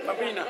Bambina.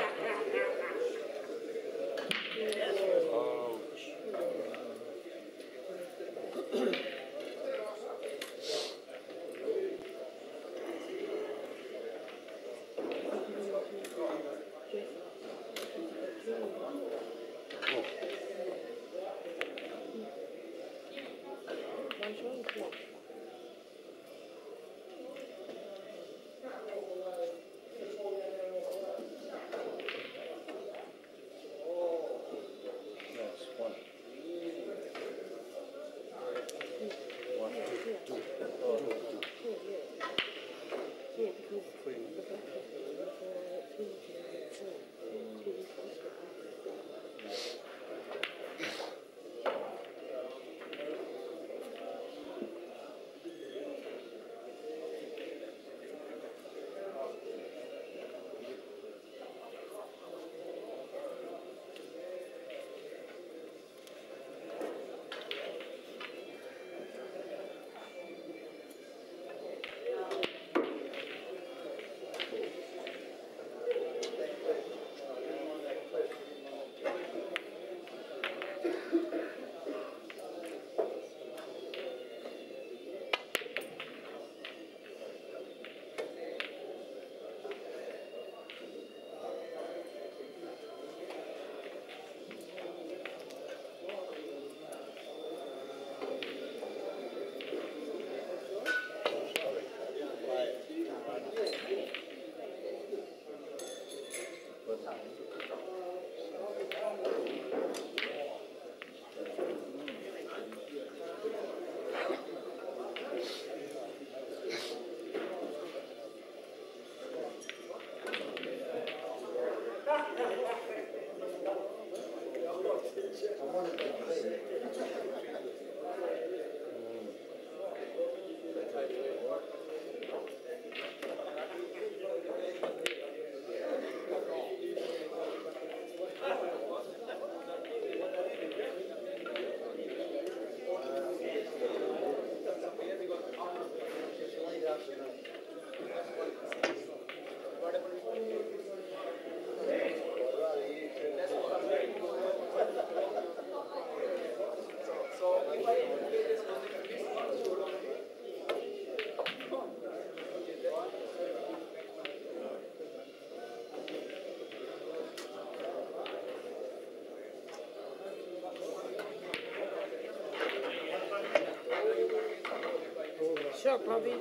Sure, Bobby.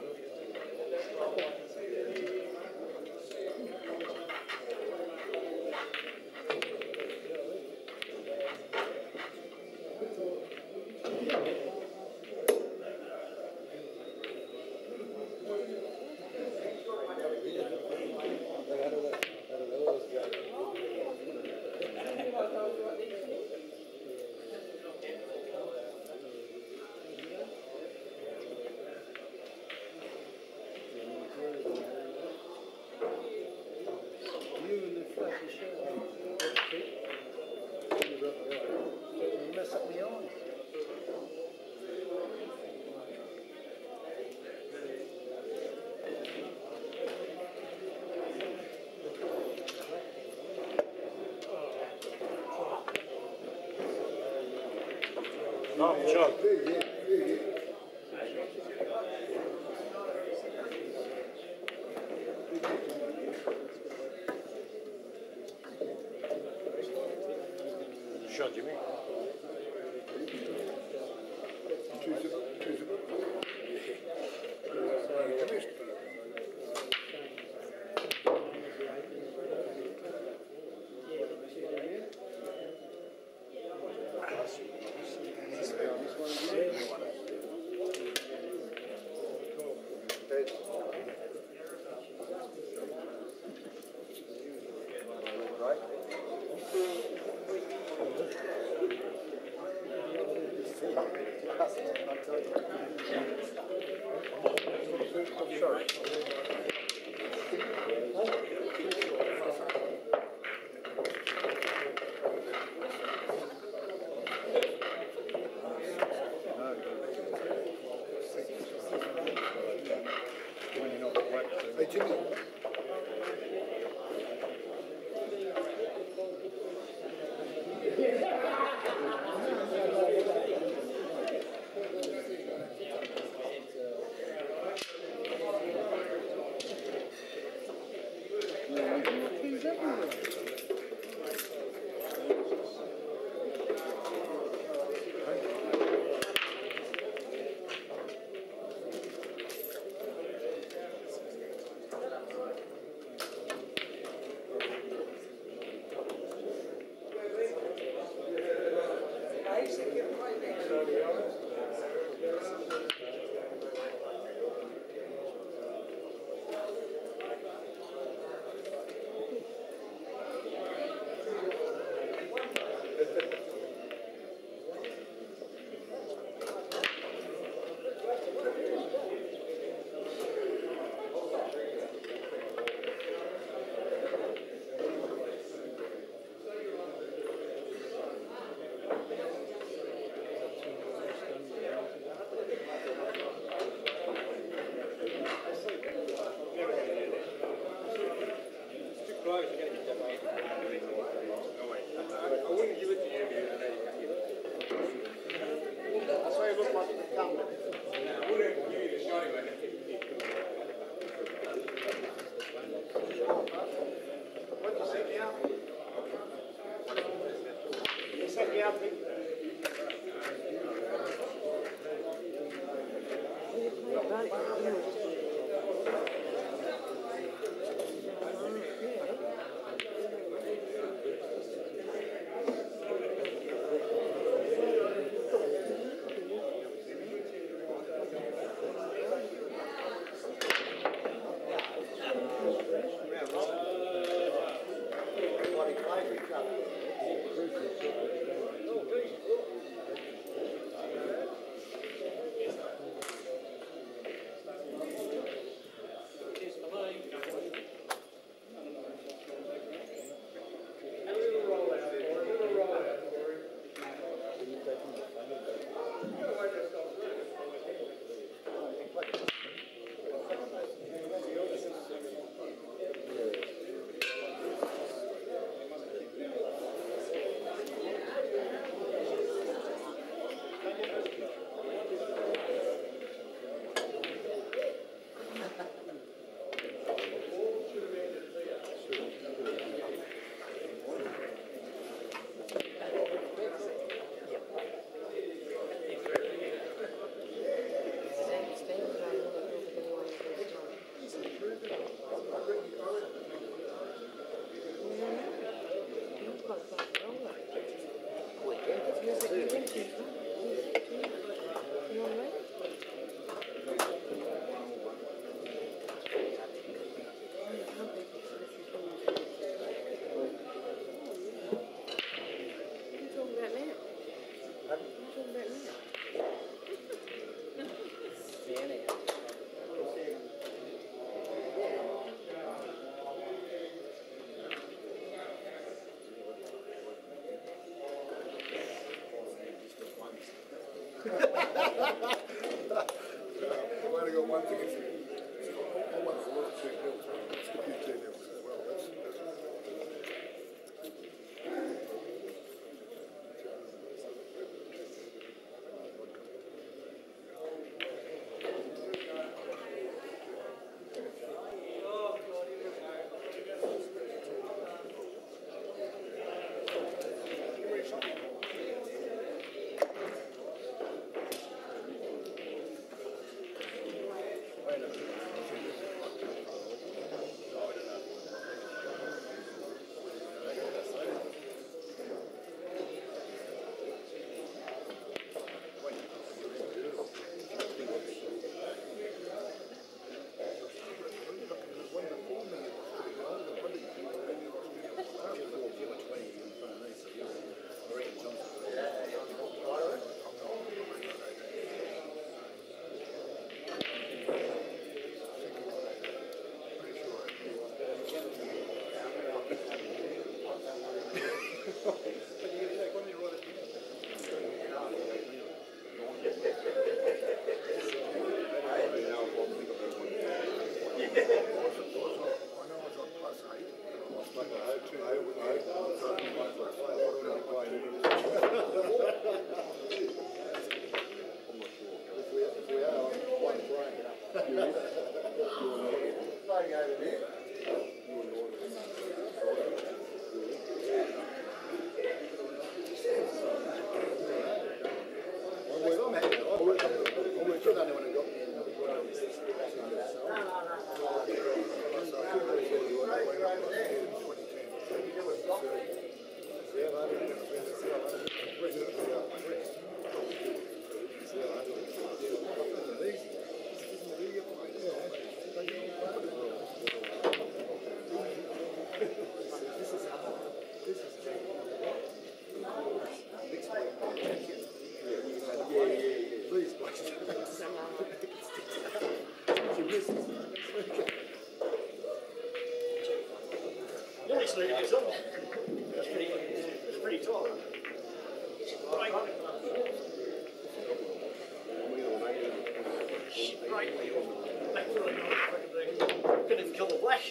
Half chug. Shot, Jimmy. It's pretty tall. Right. Right. Couldn't kill the black.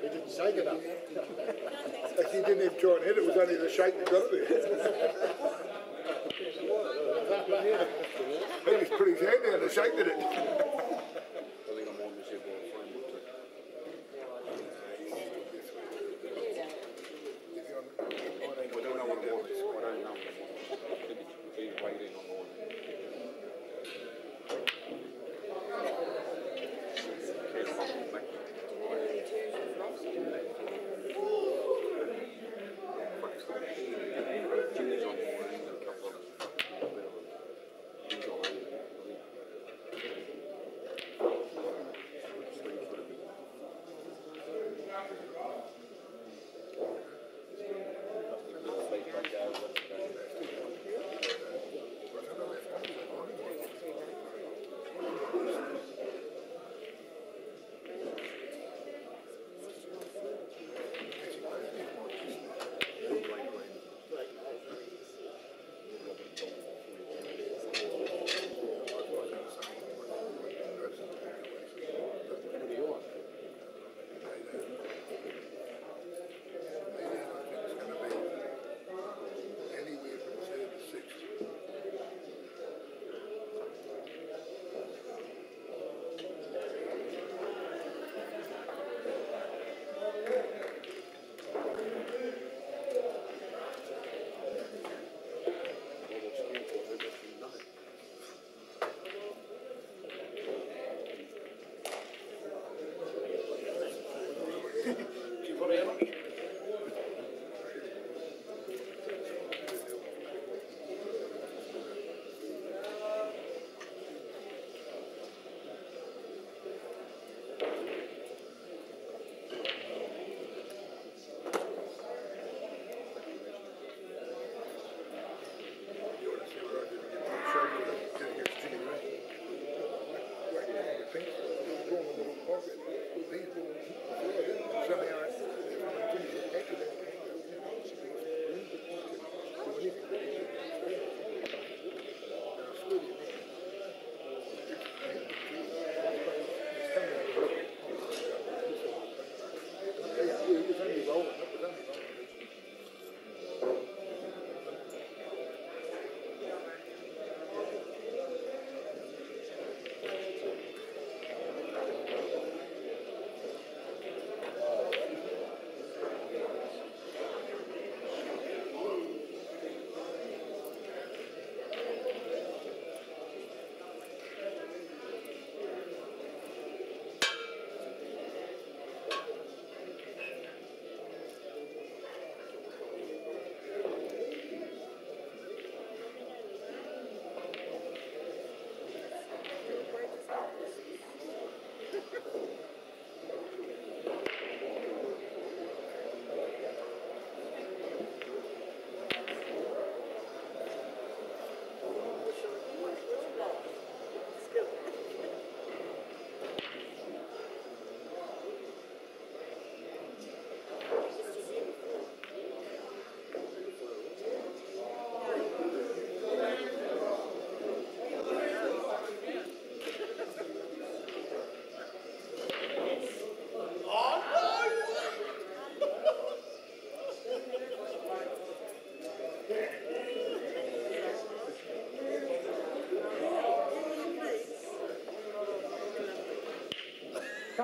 He didn't shake enough. Actually, he didn't even try and hit it, was only the shake that got it there. He just put his hand down and shake did it.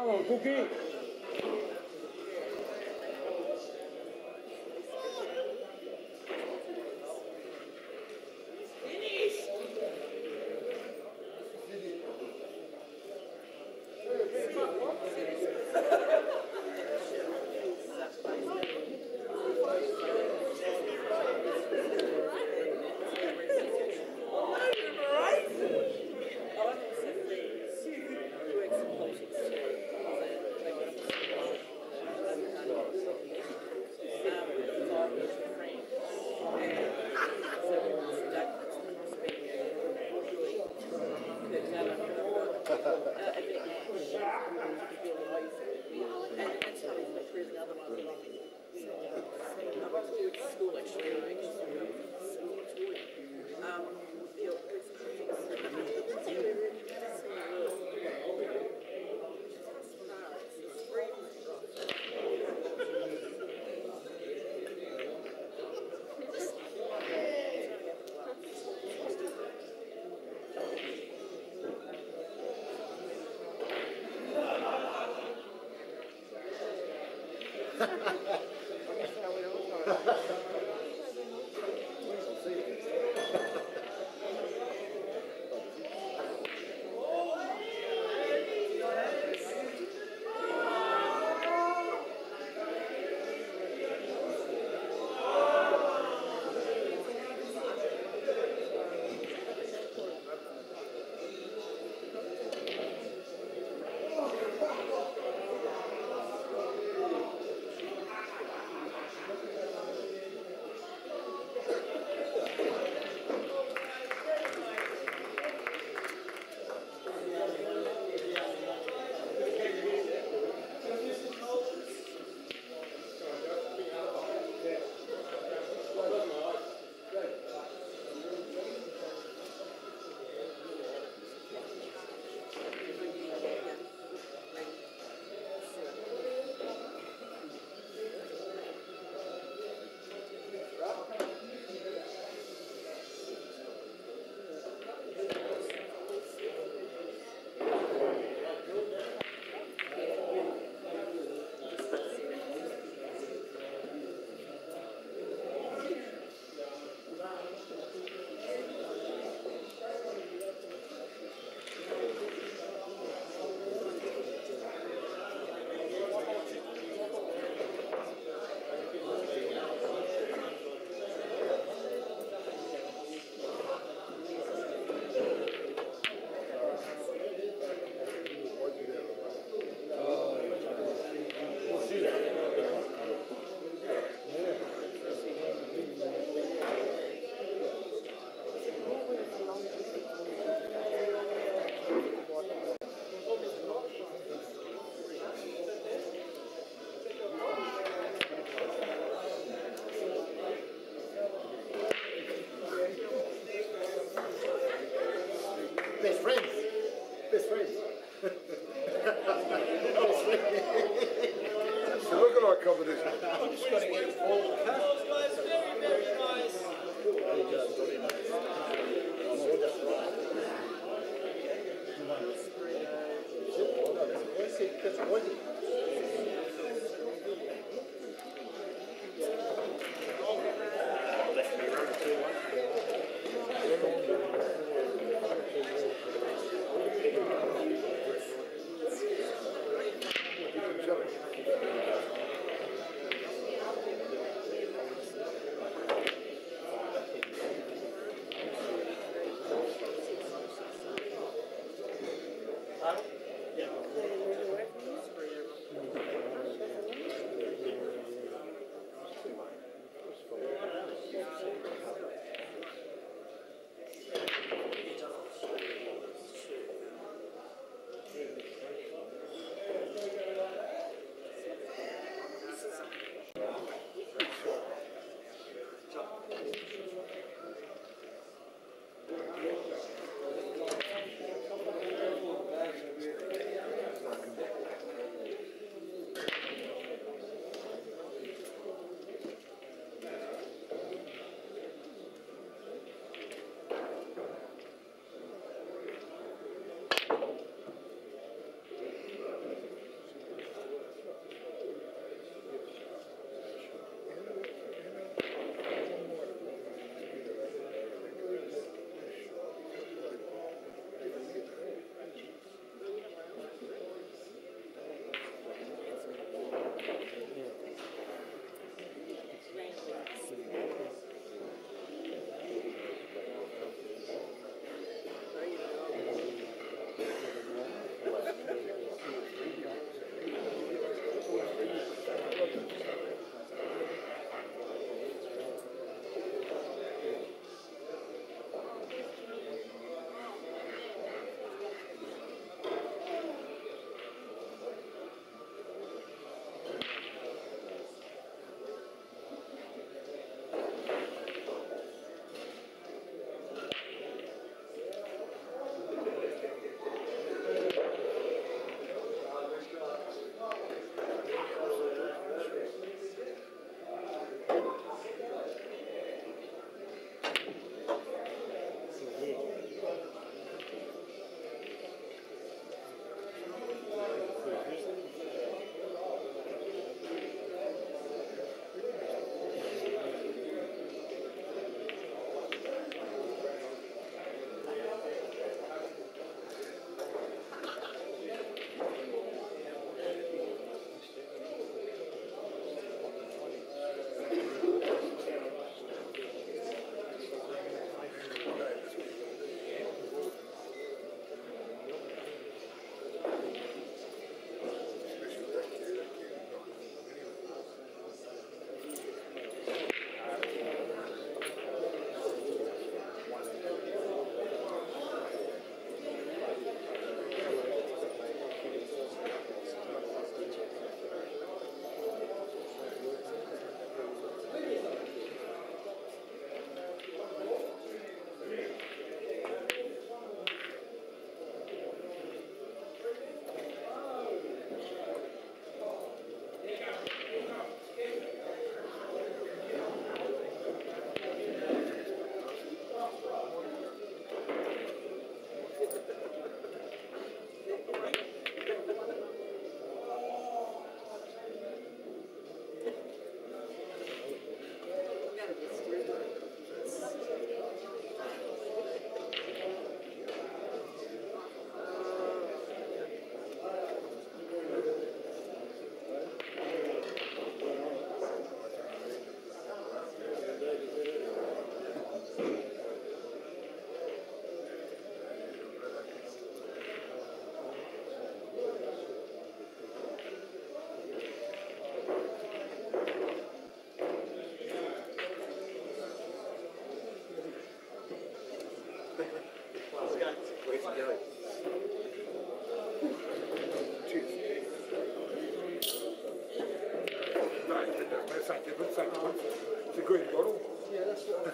Come on, Cookie.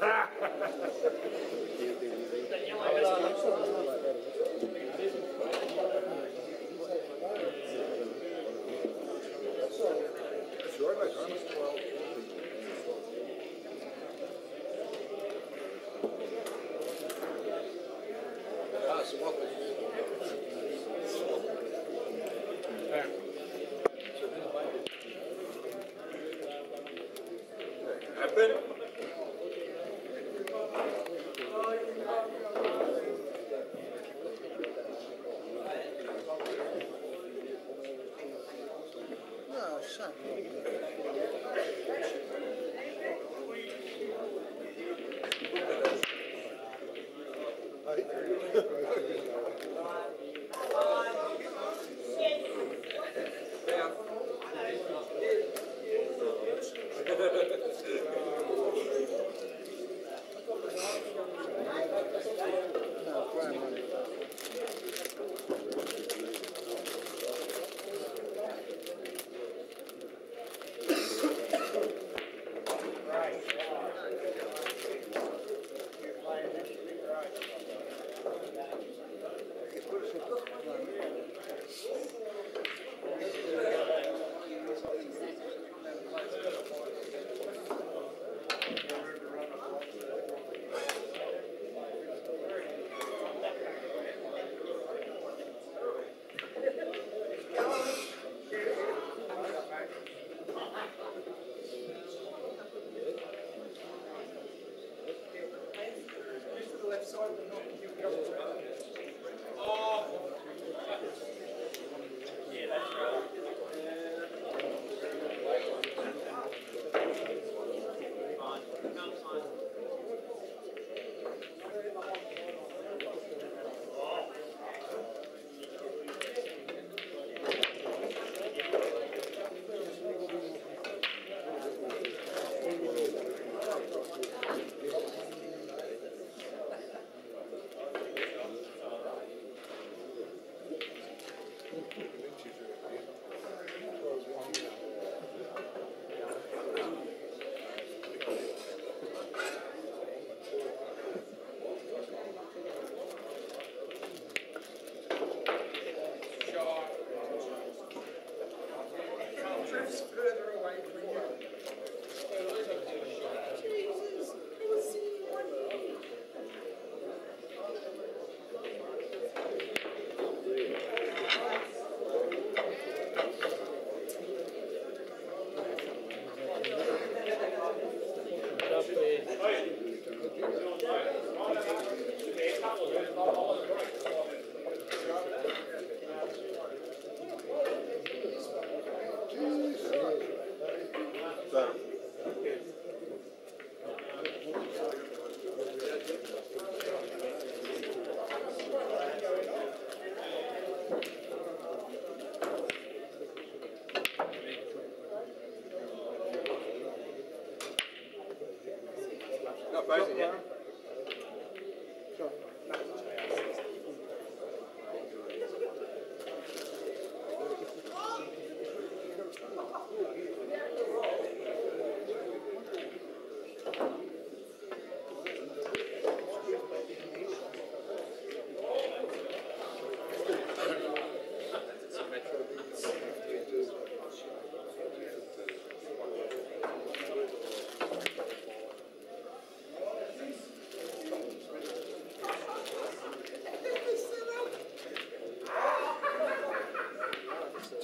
That's right, mate, honest. No, son. Not frozen yet.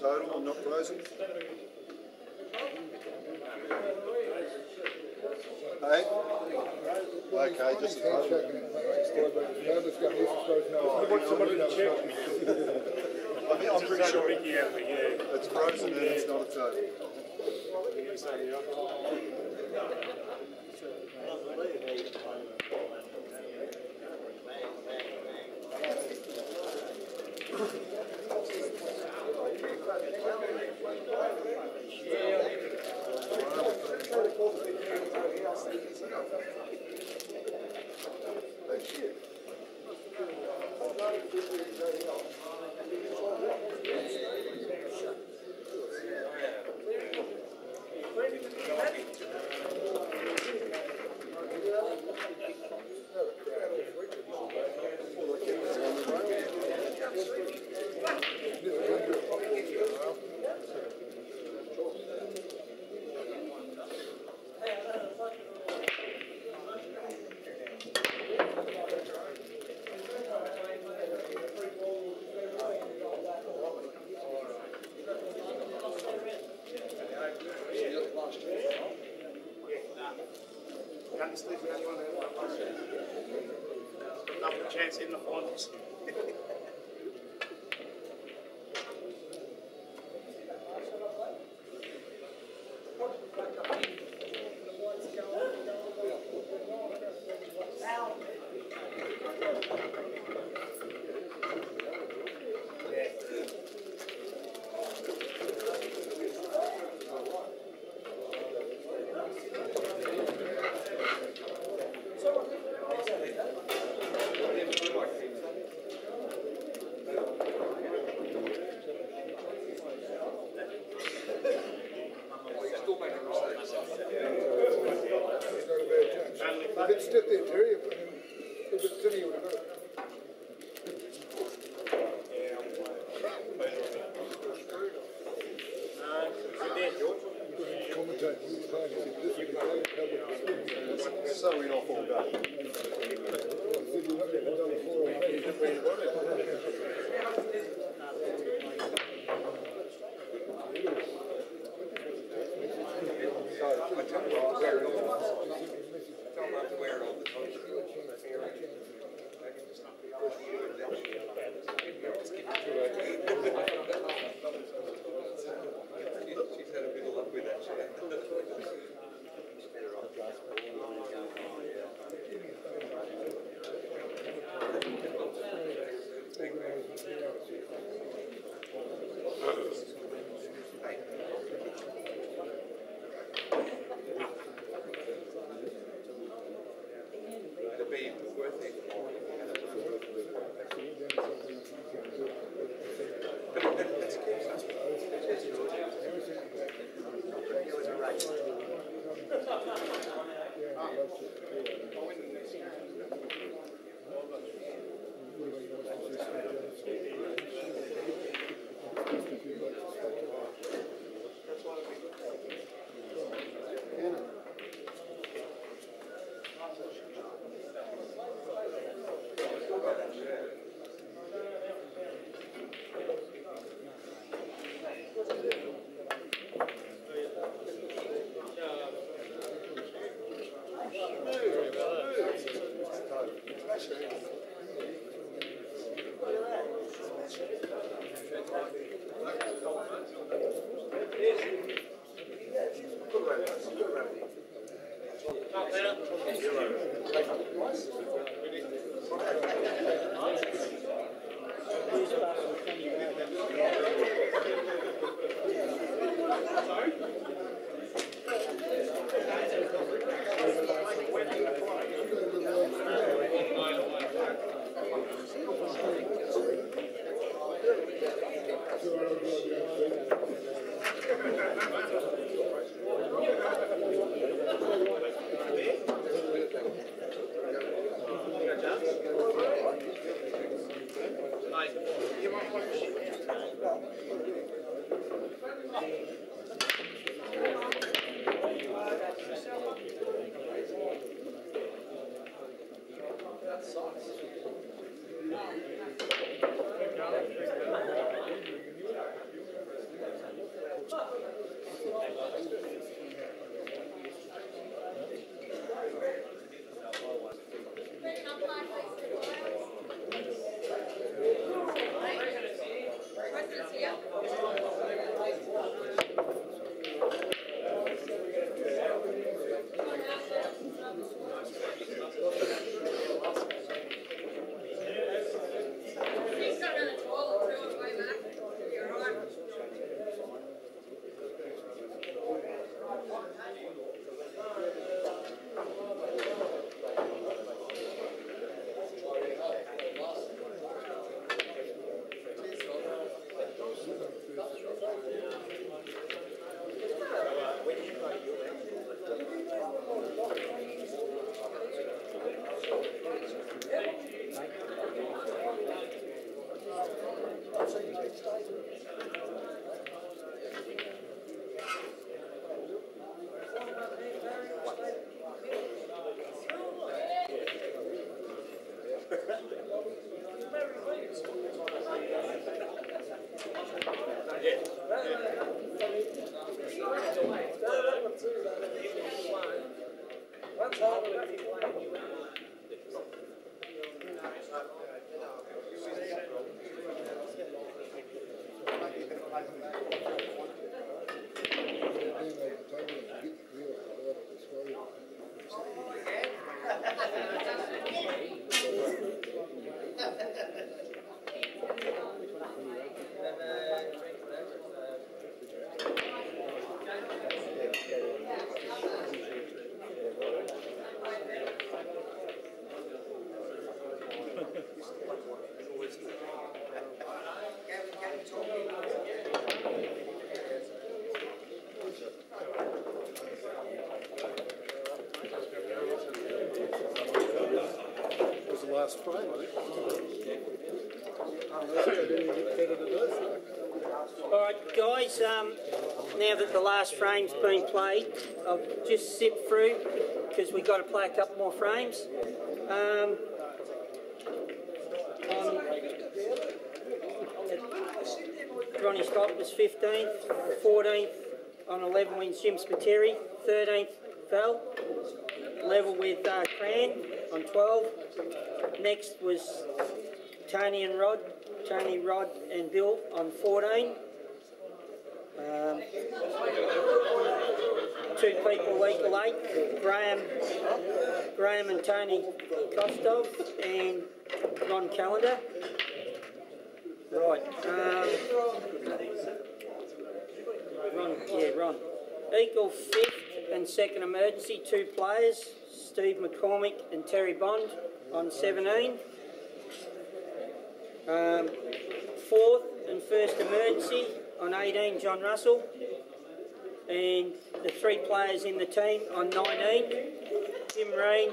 Total and not frozen? Hey? Okay, just a total. I'm pretty sure it's frozen and it's not a total. Youngsters, we had one there last year. Double chance in the finals. If it's still the interior, if it's in, you would have got it. So we're off all day. She's had a bit of luck with that. To be worth it. Was the last frame, I think. All right, guys, now that the last frame's been played, I'll just zip through because we've got to play a couple more frames. Ronnie Scott was 15th, 14th on 11 wins Jim Spiteri, 13th fell, level with Cran on 12. Next was Tony, Rod and Bill on 14. Two people equal 8, Graham and Tony Kostov and Ron Callender. Right, Ron. Equal 5th and 2nd emergency, 2 players, Steve McCormick and Terry Bond on 17. 4th and 1st emergency on 18, John Russell. And the 3 players in the team on 19, Jim Reen,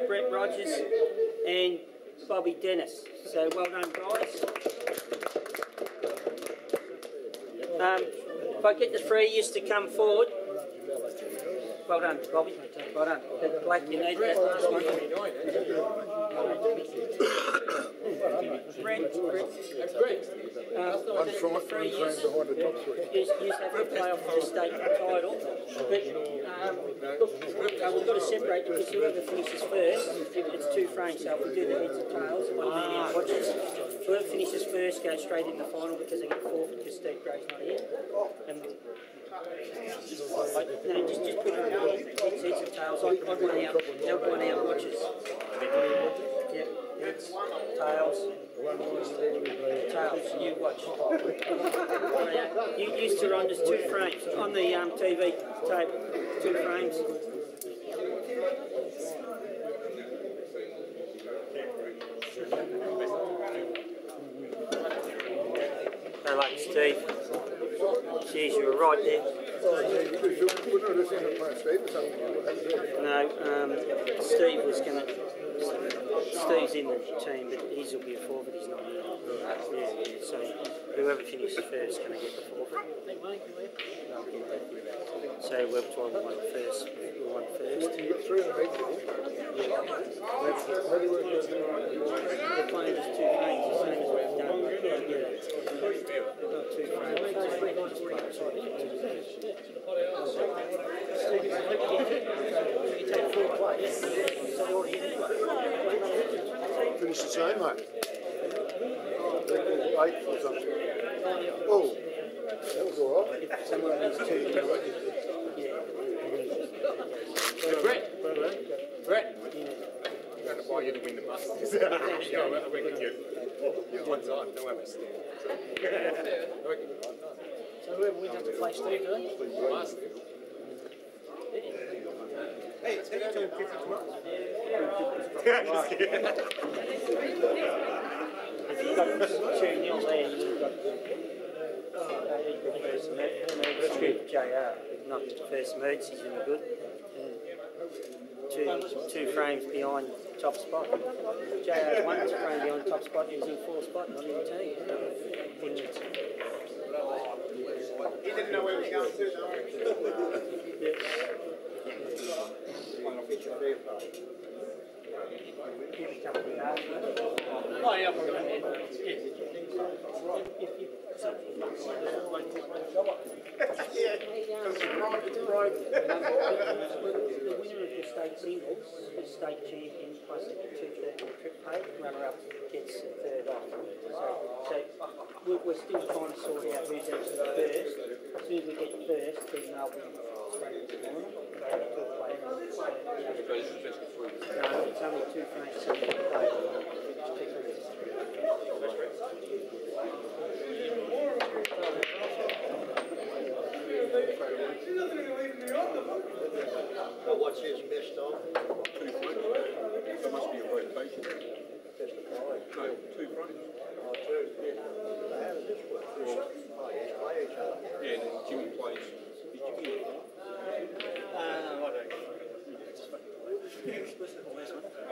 Brett Rogers and Bobby Dennis. So well done, guys. If I get the 3 years to come forward. Well done, Bobby. Well done. Black, you need that last one. Brett. One frame behind the top 3. You have to play off the state title. But we've got to separate because whoever finishes first, it's 2 frames. So if we do the heads and tails, one man out watches. Whoever finishes first goes straight in the final because they get forfeit because Steve Gray's not here. And just put it on heads and tails. I'd one out. They'll one out watches. Yeah. Heads, tails, you watch. You used to run just 2 frames on the TV tape, 2 frames. I like Steve. Jeez, you were right there. No, Steve was going to... Steve's in the team, but his will be a forfeit, he's not here. Yeah, so whoever finishes first is going to get the forfeit. So whoever's won first, will won first. You've got 3 on the They're playing just 2 frames, the same as we've done. Not 2 frames. You take 4 plays. Finish the same, mate. 8 or something. Oh, that was all right. If someone wins 2, Brett. I don't know why you didn't win the Masters. Yeah, I went with you. You're one side, don't have a stand. So whoever wins has to play Steve, do they? Hey, it's going to 50 tomorrow. If you've got 2-0 there, you've got first JR, not first emergency's any good. 2 frames behind top spot. JR's 1 frame behind top spot, he was in 4th spot, not in the team. He didn't know where he was going to, though. Oh, yeah, we're going to Yeah, because it's right. the winner of super state singles, the state champion plus a 2/3 trip pay, runner-up gets a third off. So we're still trying to sort out who's actually first. As soon as we get first, then they'll be straight into the tournament. No, it's only 2 frames to play. What's his best of? 2 frames. There must be a rotation. Best of 5. No, 2 frames. Oh, 2, yeah. How does this work? Oh, you play each other. Yeah, and then Jimmy plays. Is Jimmy Graham, you must have been close.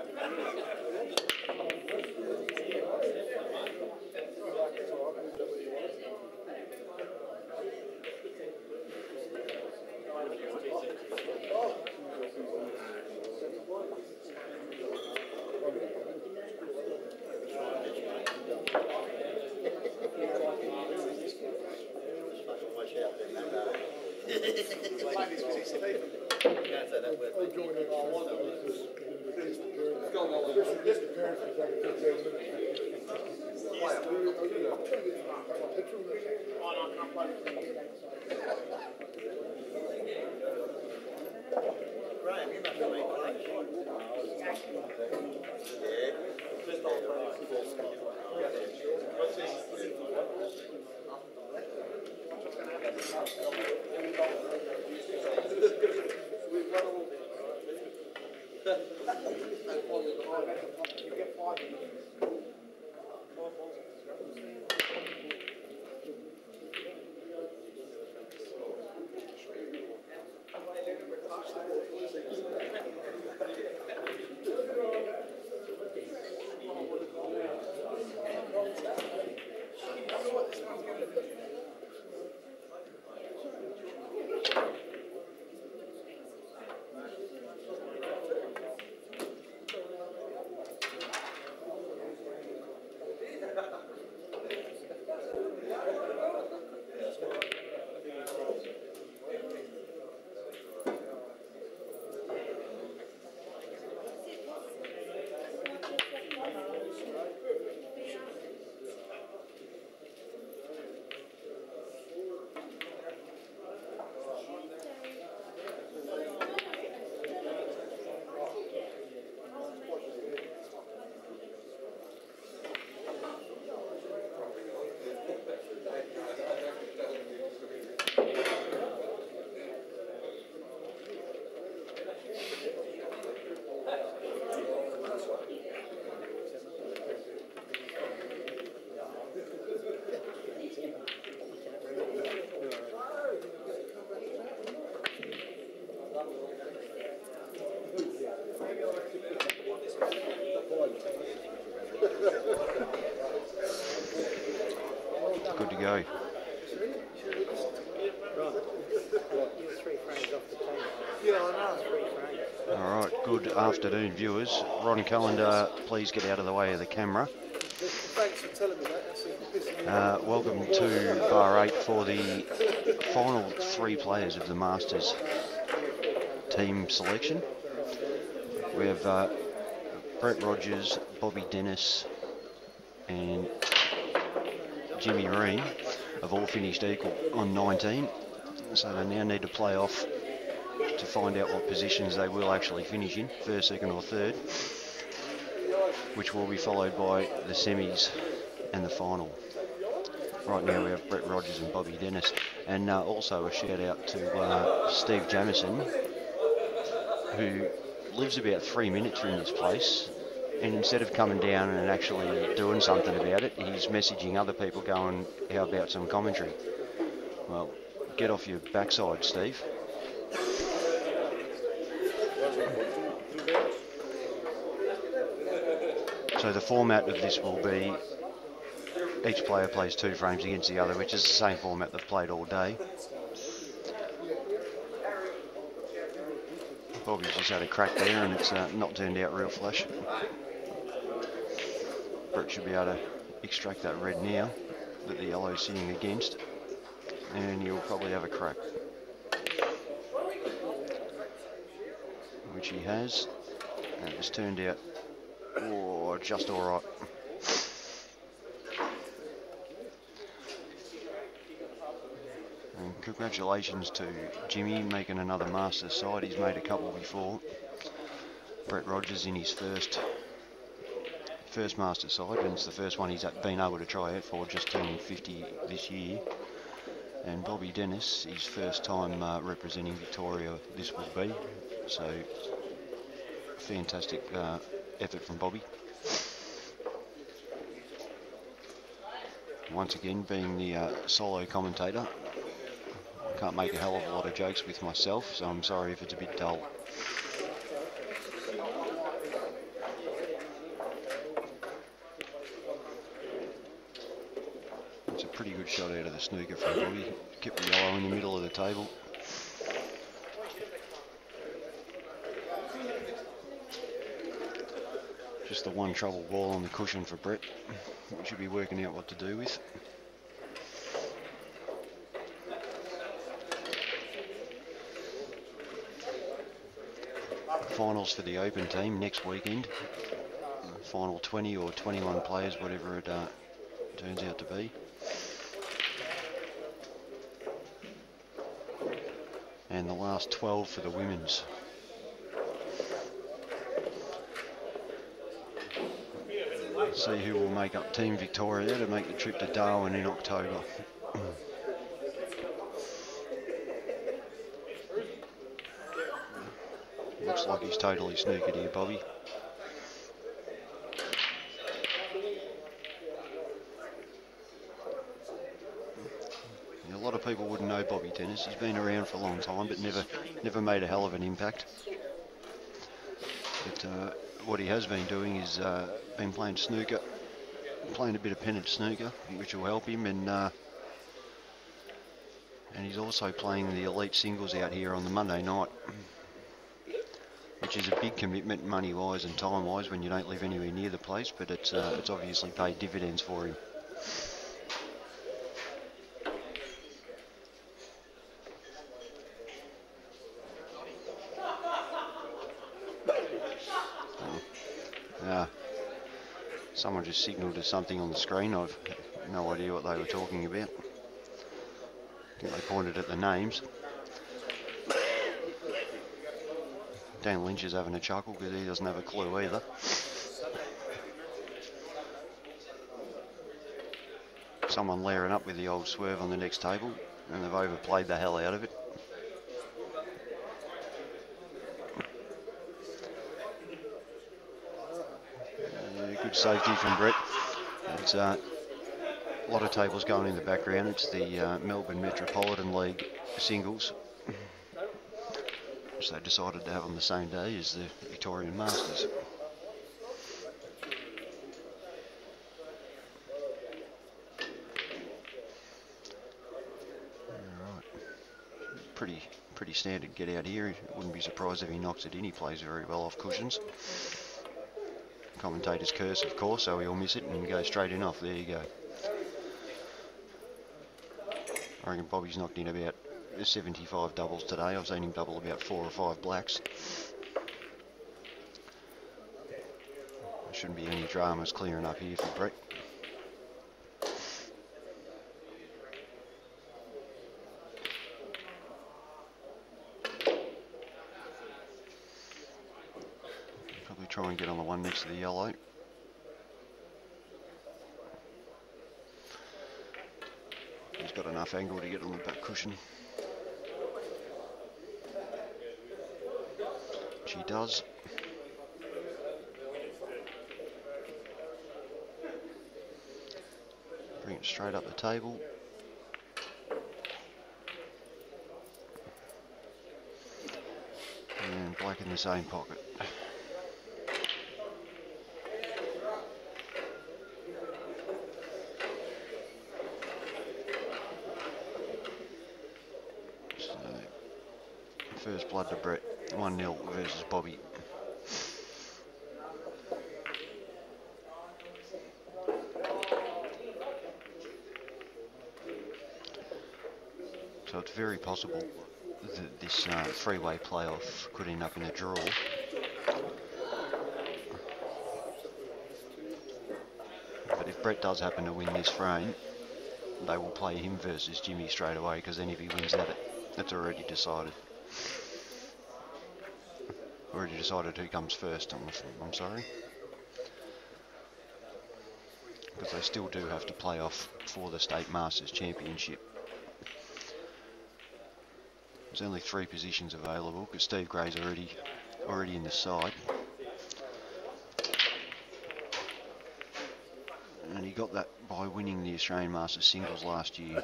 Good to go. All right, good afternoon, viewers. Ron Callender, please get out of the way of the camera. Thanks for telling me that. Welcome to Bar 8 for the final 3 players of the Masters team selection. We have Brett Rogers, Bobby Dennis and Jimmy Reen have all finished equal on 19, so they now need to play off to find out what positions they will actually finish in, first, second or third, which will be followed by the semis and the final. Right now we have Brett Rogers and Bobby Dennis, and also a shout out to Steve Jamieson, who lives about 3 minutes from this place, and instead of coming down and actually doing something about it, he's messaging other people going, how about some commentary? Well, get off your backside, Steve. So the format of this will be each player plays 2 frames against the other, which is the same format they've played all day. Bobby's just had a crack there and it's not turned out real flush. Brett should be able to extract that red now that the yellow's sitting against, and he'll probably have a crack, which which he has. And it's turned out, oh, just all right. And congratulations to Jimmy making another Masters side. He's made a couple before. Brett Rogers in his first Masters side, and it's the first one he's been able to try out for, just turning 50 this year. And Bobby Dennis, his first time representing Victoria this will be. So, fantastic effort from Bobby. Once again, being the solo commentator, I can't make a hell of a lot of jokes with myself, so I'm sorry if it's a bit dull. It's a pretty good shot out of the snooker from Bobby. Kept the yellow in the middle of the table. Just the one trouble ball on the cushion for Brett. We should be working out what to do with. Finals for the Open team next weekend. Final 20 or 21 players, whatever it turns out to be. And the last 12 for the women's. See who will make up Team Victoria to make the trip to Darwin in October. Looks like he's totally snookered here, Bobby. A lot of people wouldn't know Bobby Dennis. He's been around for a long time, but never made a hell of an impact. But what he has been doing is been playing snooker, playing a bit of pennant snooker, which will help him, and he's also playing the elite singles out here on the Monday night, which is a big commitment money-wise and time-wise when you don't live anywhere near the place, but it's obviously paid dividends for him. Someone just signalled to something on the screen. I've no idea what they were talking about. I think they pointed at the names. Dan Lynch is having a chuckle because he doesn't have a clue either. Someone layering up with the old swerve on the next table, and they've overplayed the hell out of it. Good safety from Brett. It's a lot of tables going in the background. It's the Melbourne Metropolitan League singles, which they decided to have on the same day as the Victorian Masters. Alright. Pretty standard get out here. Wouldn't be surprised if he knocks it in. He plays very well off cushions. Commentator's curse, of course, so he'll miss it and go straight in off. There you go. I reckon Bobby's knocked in about 75 doubles today. I've seen him double about 4 or 5 blacks. There shouldn't be any dramas clearing up here for Brett. Try and get on the one next to the yellow. He's got enough angle to get on the back cushion, which he does. Bring it straight up the table. And black in the same pocket. First blood to Brett, 1-0 versus Bobby. So it's very possible that this three-way playoff could end up in a draw. But if Brett does happen to win this frame, they will play him versus Jimmy straight away, because then if he wins that, it's already decided. Already decided who comes first, I'm sorry. Because they still do have to play off for the State Masters Championship. There's only 3 positions available because Steve Gray's already in the side. And he got that by winning the Australian Masters singles last year.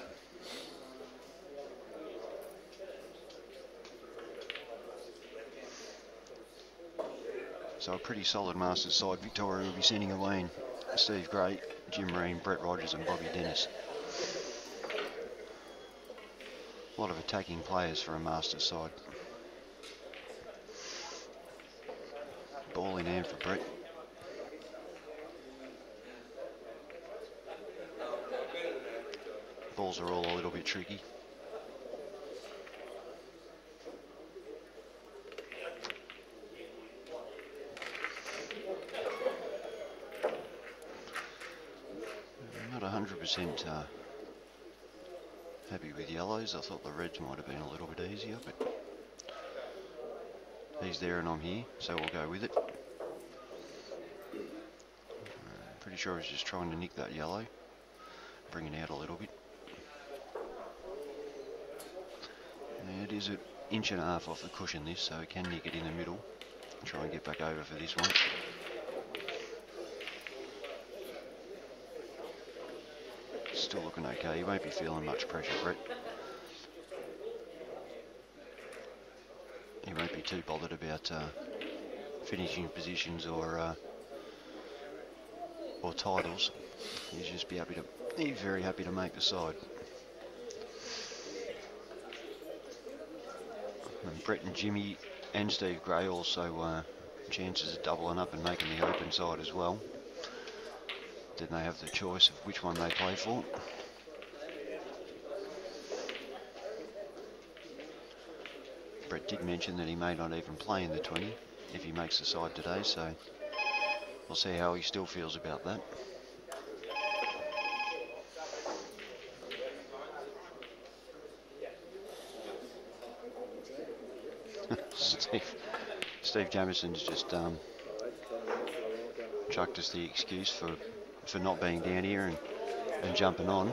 So a pretty solid Masters side. Victoria will be sending away in Steve Gray, Jim Ream, Brett Rogers and Bobby Dennis. A lot of attacking players for a Masters side. Ball in hand for Brett. Balls are all a little bit tricky. I'm not 100% happy with yellows. I thought the reds might have been a little bit easier, but he's there and I'm here, so we'll go with it. Pretty sure he's just trying to nick that yellow, bring it out a little bit. It is an inch and a half off the cushion this, so he can nick it in the middle. Try and get back over for this one. Still looking okay. He won't be feeling much pressure, Brett. He won't be too bothered about finishing positions or titles. He'll just be happy to. He's very happy to make the side. And Brett and Jimmy and Steve Gray also chances of doubling up and making the open side as well. Then they have the choice of which one they play for. Brett did mention that he may not even play in the 20 if he makes the side today, so we'll see how he still feels about that. Steve Jamison's just chucked us the excuse for not being down here and jumping on.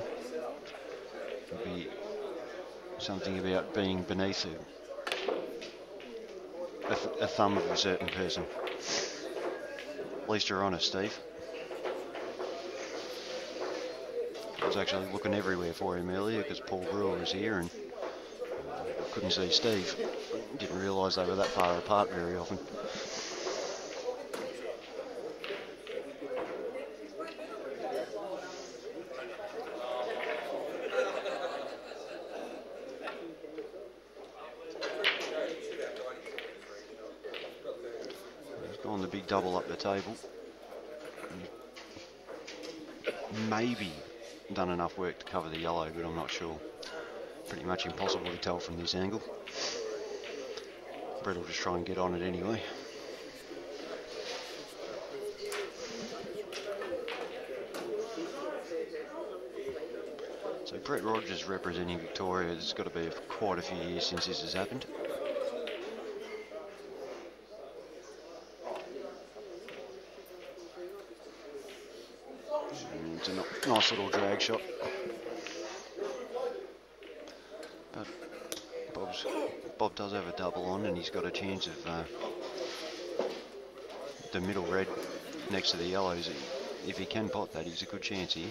It'd be something about being beneath a thumb of a certain person. At least you're honest, Steve. I was actually looking everywhere for him earlier because Paul Brewer was here and couldn't see Steve. Didn't realise they were that far apart very often. He's gone the big double up the table. Maybe done enough work to cover the yellow, but I'm not sure. Pretty much impossible to tell from this angle. Brett will just try and get on it anyway. So Brett Rogers representing Victoria. It's got to be quite a few years since this has happened. And it's a nice little drag shot. But Bob does have a double on, and he's got a chance of the middle red next to the yellows. If he can pot that, he's a good chance here.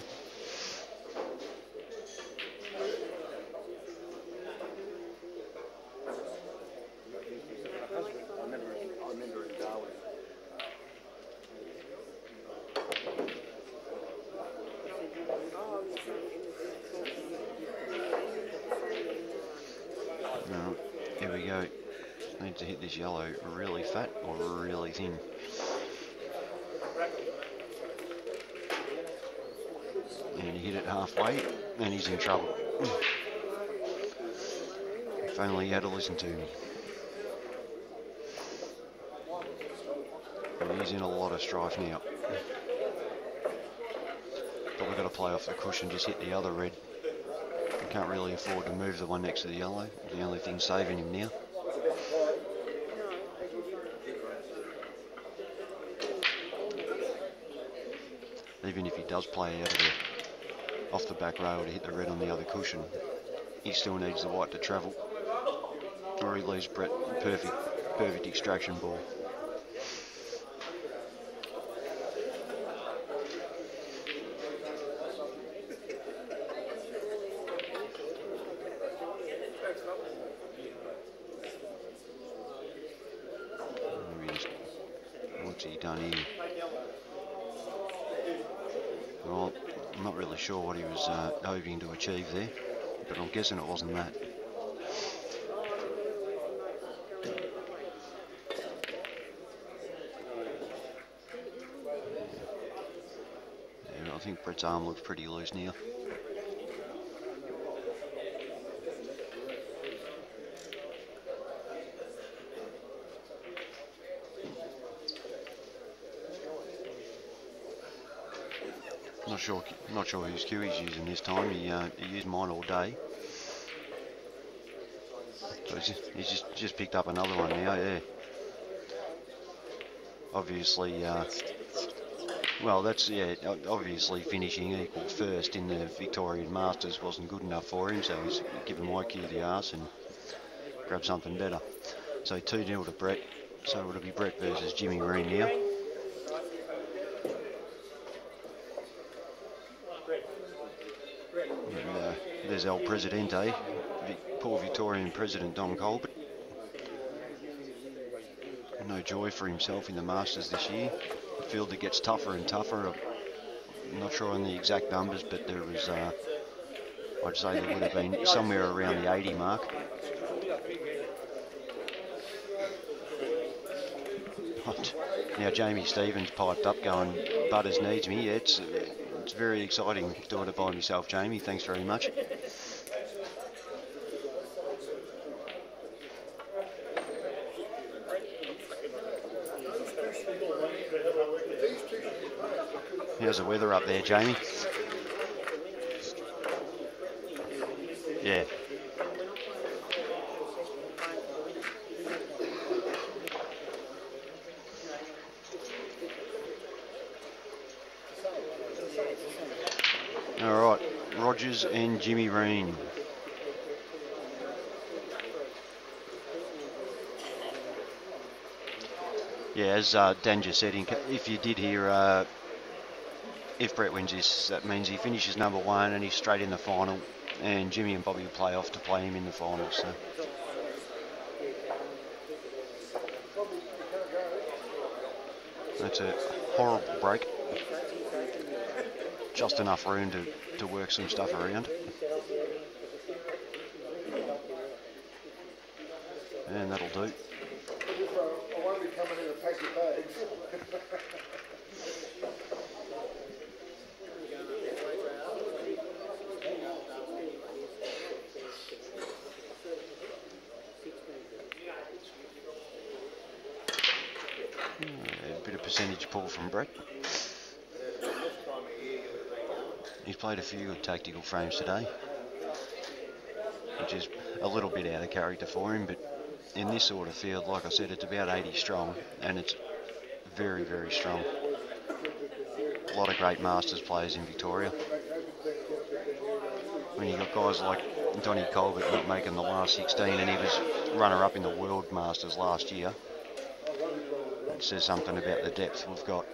I remember in Darwin. Now, here we go. Need to hit this yellow really fat or really thin. And he hit it halfway, and he's in trouble. If only he had to listen to me. He's in a lot of strife now. Probably got to play off the cushion, just hit the other red. Can't really afford to move the one next to the yellow. The only thing saving him now. Even if he does play out of off the back rail to hit the red on the other cushion, he still needs the white to travel, or he leaves Brett a perfect extraction ball. What's he done here? Well, I'm not really sure what he was hoping to achieve there, but I'm guessing it wasn't that. Yeah, I think Brett's arm looks pretty loose now. Not sure whose cue he's using this time. He used mine all day. So he's just picked up another one now. Yeah. Obviously, well, obviously finishing equal first in the Victorian Masters wasn't good enough for him, so he's given my cue the arse and grabbed something better. So 2-0 to Brett. So it'll be Brett versus Jimmy Green now. There's El Presidente, poor Victorian President Don Colbert. No joy for himself in the Masters this year. The field that gets tougher and tougher. I'm not sure on the exact numbers, but there was, I'd say there would have been somewhere around the 80 mark. Now Jamie Stevens piped up going, Butters needs me. Yeah, it's very exciting doing it by myself, Jamie. Thanks very much. How's the weather up there, Jamie? Yeah. All right, Rogers and Jimmy Reen. Yeah, as Dan just said, if you did hear, if Brett wins this, that means he finishes number one and he's straight in the final, and Jimmy and Bobby will play off to play him in the final. So that's a horrible break. Just enough room to work some stuff around. And that'll do. I won't be coming in to pack your bags. A bit of percentage pull from Brett. He's played a few good tactical frames today, which is a little bit out of character for him, but in this sort of field, like I said, it's about 80 strong, and it's very, very strong. A lot of great Masters players in Victoria. When you got guys like Donny Colbert not making the last 16, and he was runner-up in the World Masters last year, it says something about the depth we've got.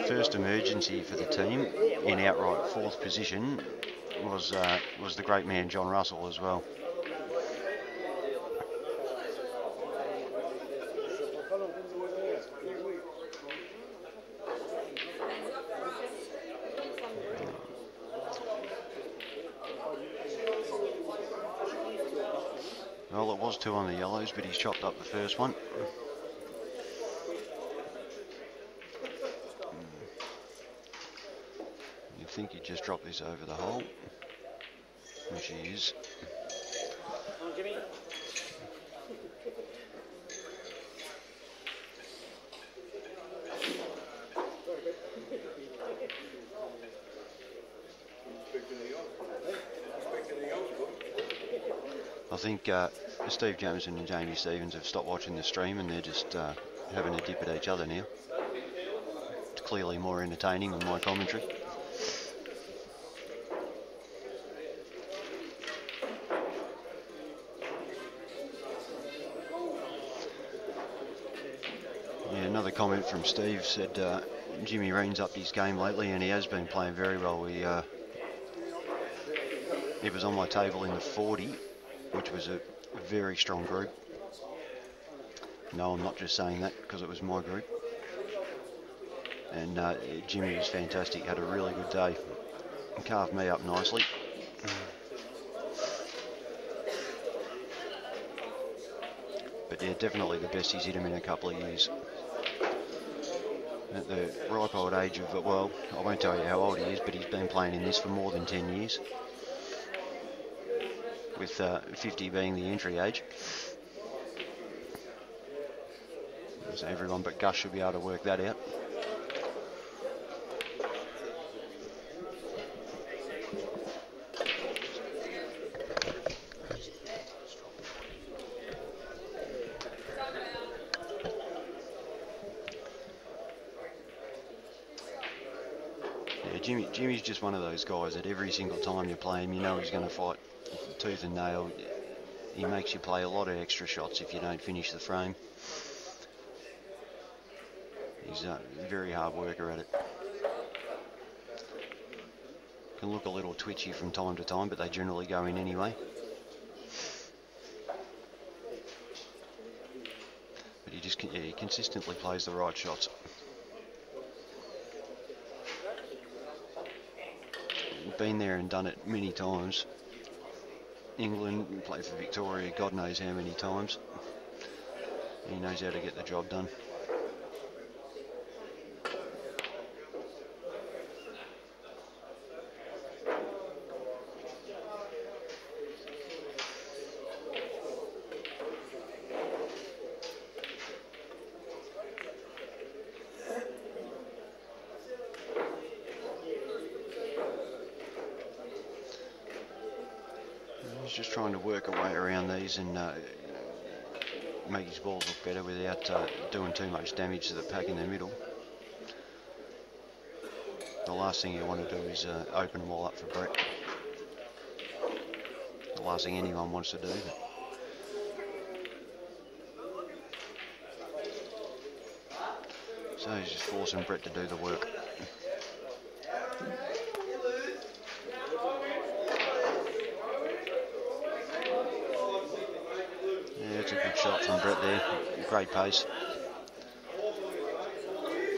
First emergency for the team in outright fourth position was the great man John Russell as well. Well, it was 2 on the yellows, but he's chopped up the first one. I think he just dropped this over the hole, which he is. think Steve Jameson and Jamie Stevens have stopped watching the stream and they're just having a dip at each other now. It's clearly more entertaining than my commentary. Yeah, another comment from Steve said Jimmy Reen's upped his game lately and he has been playing very well. He was on my table in the 40, which was a very strong group. No, I'm not just saying that because it was my group. And Jimmy was fantastic, had a really good day. Carved me up nicely. But yeah, definitely the best he's hit him in a couple of years. At the ripe old age of, well, I won't tell you how old he is, but he's been playing in this for more than 10 years. With 50 being the entry age. So everyone but Gus should be able to work that out. Yeah, Jimmy's just one of those guys that every single time you play him, you know he's going to fight tooth and nail. He makes you play a lot of extra shots if you don't finish the frame. He's a very hard worker at it. Can look a little twitchy from time to time, but they generally go in anyway. But he consistently plays the right shots. Been there and done it many times. England, played for Victoria, God knows how many times. He knows how to get the job done. He's just trying to work a way around these and make his balls look better without doing too much damage to the pack in the middle. The last thing you want to do is open them all up for Brett. The last thing anyone wants to do. So he's just forcing Brett to do the work. That's a good shot from Brett there. Great pace.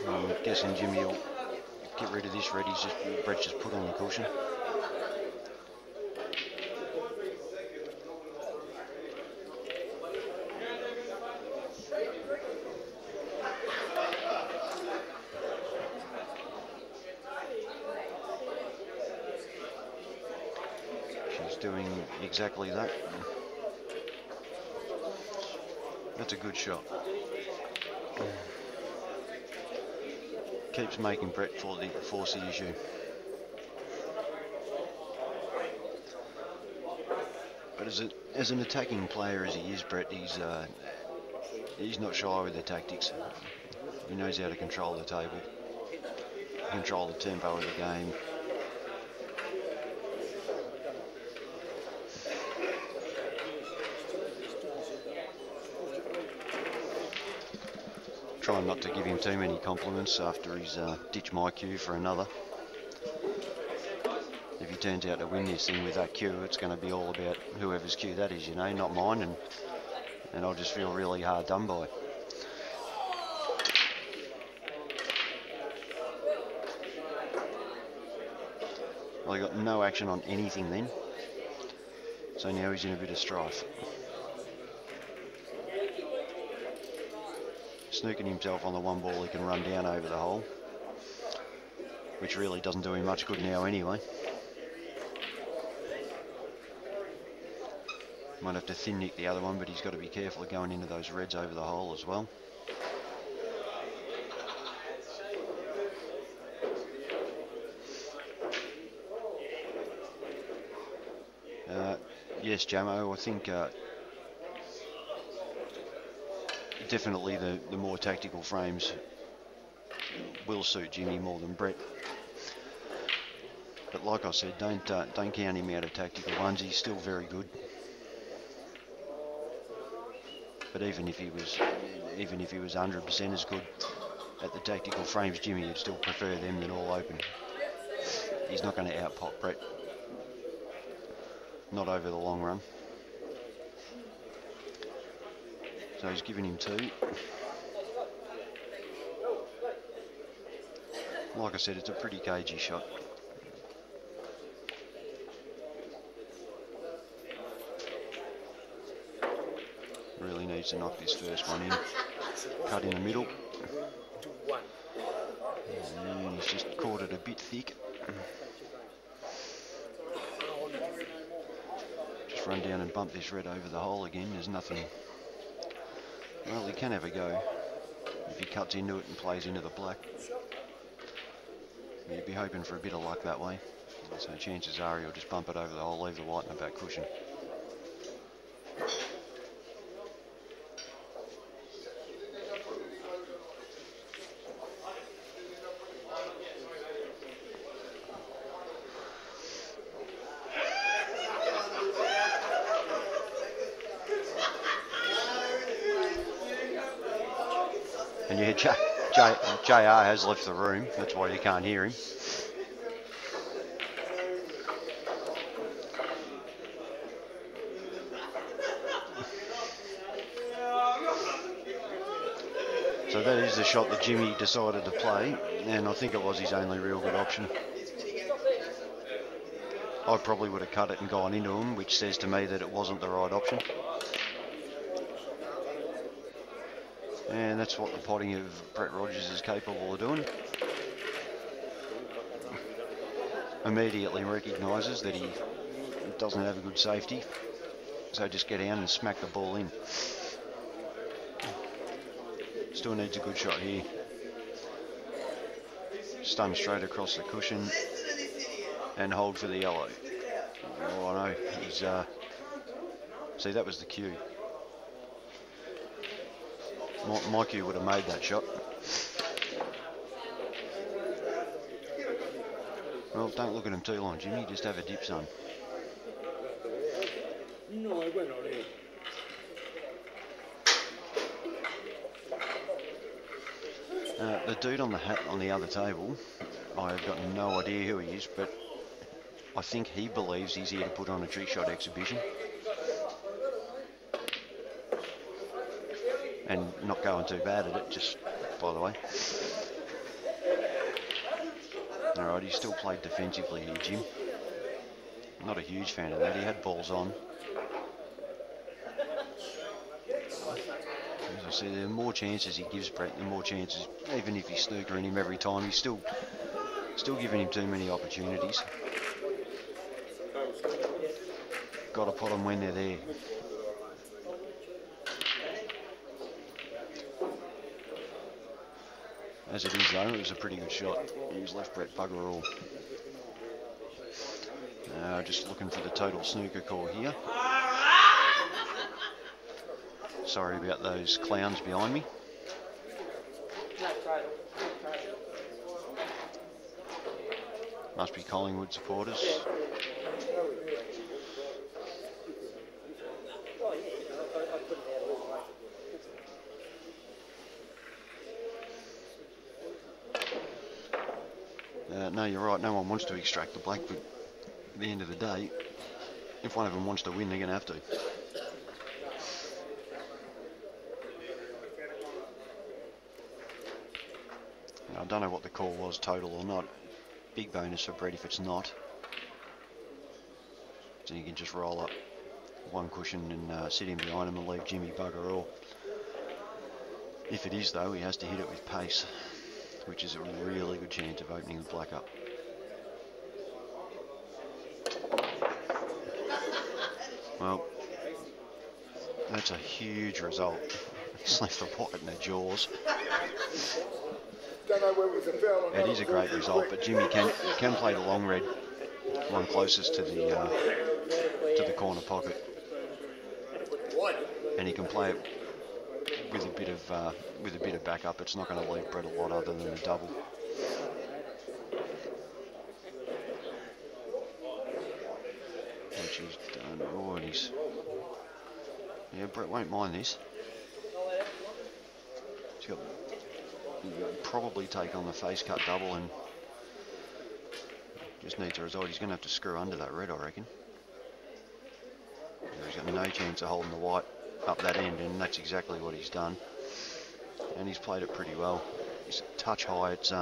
I'm guessing Jimmy will get rid of this red. Brett's just put on the cushion. She's doing exactly that. That's a good shot. Keeps making Brett force the issue. But as an attacking player as he is, Brett, he's not shy with the tactics. He knows how to control the table, control the tempo of the game. Trying not to give him too many compliments after he's ditched my cue for another. If he turns out to win this thing with that cue, it's going to be all about whoever's cue that is, you know, not mine, and I'll just feel really hard done by. Well, he got no action on anything then, so now he's in a bit of strife. Snooking himself on the one ball he can run down over the hole, which really doesn't do him much good now anyway. Might have to thin nick the other one, but he's got to be careful of going into those reds over the hole as well. Yes, Jamo, I think definitely the more tactical frames will suit Jimmy more than Brett. But like I said, don't count him out of tactical ones. He's still very good. But even if he was 100% as good at the tactical frames, Jimmy would still prefer them than all open. He's not going to outpop Brett. Not over the long run. So he's given him 2. Like I said, it's a pretty cagey shot. Really needs to knock this first one in. Cut in the middle. And he's just caught it a bit thick. Just run down and bump this red over the hole again. There's nothing. Well, he can have a go if he cuts into it and plays into the black. You'd be hoping for a bit of luck that way. So chances are he'll just bump it over the hole, leave the white in the back cushion. And yeah, JR has left the room, that's why you can't hear him. So that is the shot that Jimmy decided to play, and I think it was his only real good option. I probably would have cut it and gone into him, which says to me that it wasn't the right option. And that's what the potting of Brett Rogers is capable of doing. Immediately recognises that he doesn't have a good safety, so just get down and smack the ball in. Still needs a good shot here. Stun straight across the cushion and hold for the yellow. Oh, I know. He's see, that was the cue. My cue would have made that shot. Well, don't look at him too long, Jimmy. Just have a dip, son. No, I went on here. The dude on the other table, I've got no idea who he is, but I think he believes he's here to put on a trick shot exhibition. And not going too bad at it, just by the way. Alright, he still played defensively here, Jim. Not a huge fan of that. He had balls on. As I say, the more chances he gives Brett, the more chances, even if he's snookering him every time, he's still giving him too many opportunities. Got to put them when they're there. As it is though, it was a pretty good shot. He's left Brett bugger all. Just looking for the total snooker call here. Sorry about those clowns behind me. Must be Collingwood supporters. No, you're right, no one wants to extract the black, but at the end of the day, if one of them wants to win, they're going to have to. I don't know what the call was, total or not. Big bonus for Brett if it's not. So you can just roll up one cushion and sit in behind him and leave Jimmy bugger all. If it is though, he has to hit it with pace, which is a really good chance of opening the black up. Well, that's a huge result. It's left the white in the jaws. It is a great result, but Jimmy can play the long red, one closest to the corner pocket, and he can play it with a bit of backup. It's not going to leave Brett a lot other than a double. Which he's done. Oh, and he's... Yeah, Brett won't mind this. He'll probably take on the face cut double and just needs a result. He's going to have to screw under that red, I reckon. He's got no chance of holding the white up that end, and that's exactly what he's done. And he's played it pretty well. He's a touch high. It's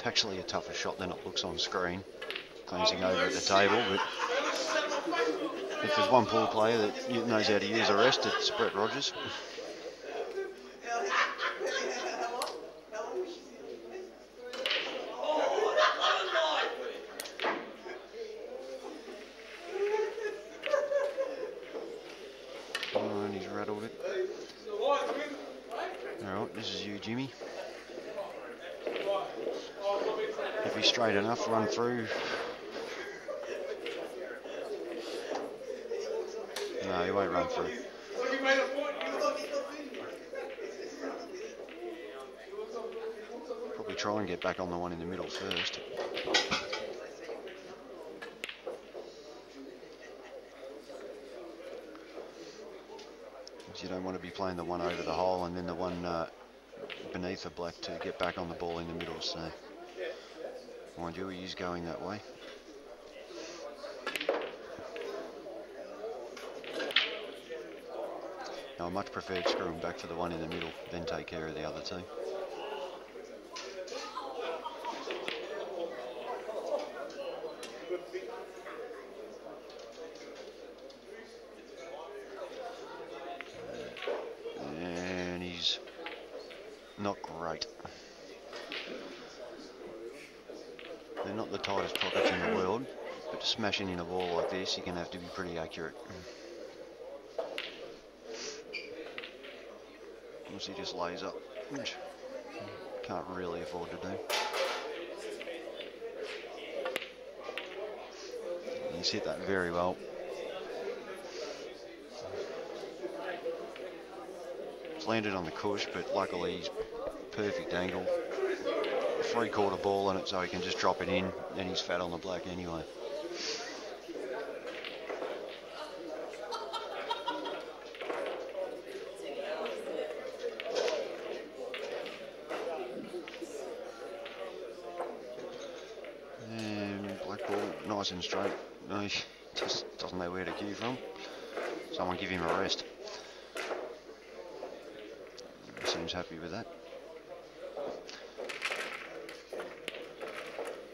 actually a tougher shot than it looks on screen, glancing over at the table. But if there's one pool player that knows how to use a rest, it's Brett Rogers. And he's rattled it. Alright, this is you, Jimmy. If he's straight enough, run through. No, he won't run through. Probably try and get back on the one in the middle first. You don't want to be playing the one over the hole and then the one beneath the black to get back on the ball in the middle. So, mind you, he is going that way. I much prefer to screw him back to the one in the middle, then take care of the other two. And he's not great. They're not the tightest pockets in the world, but smashing in a ball like this, you're going to have to be pretty accurate. Once he just lays up, which can't really afford to do. He's hit that very well. It's landed on the cush, but luckily he's perfect angle. 3/4 ball in it, so he can just drop it in, and he's fat on the black anyway. Nice and straight. No, he just doesn't know where to cue from. Someone give him a rest. He seems happy with that.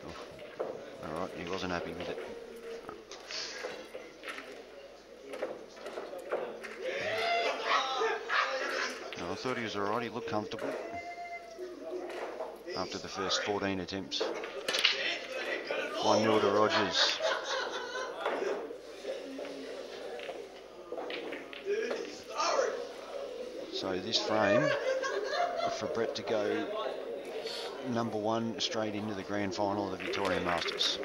Oh. Alright, he wasn't happy with it. No, I thought he was alright, he looked comfortable after the first 14 attempts. 1-0 to Rogers. So this frame for Brett to go #1 straight into the grand final of the Victorian Masters.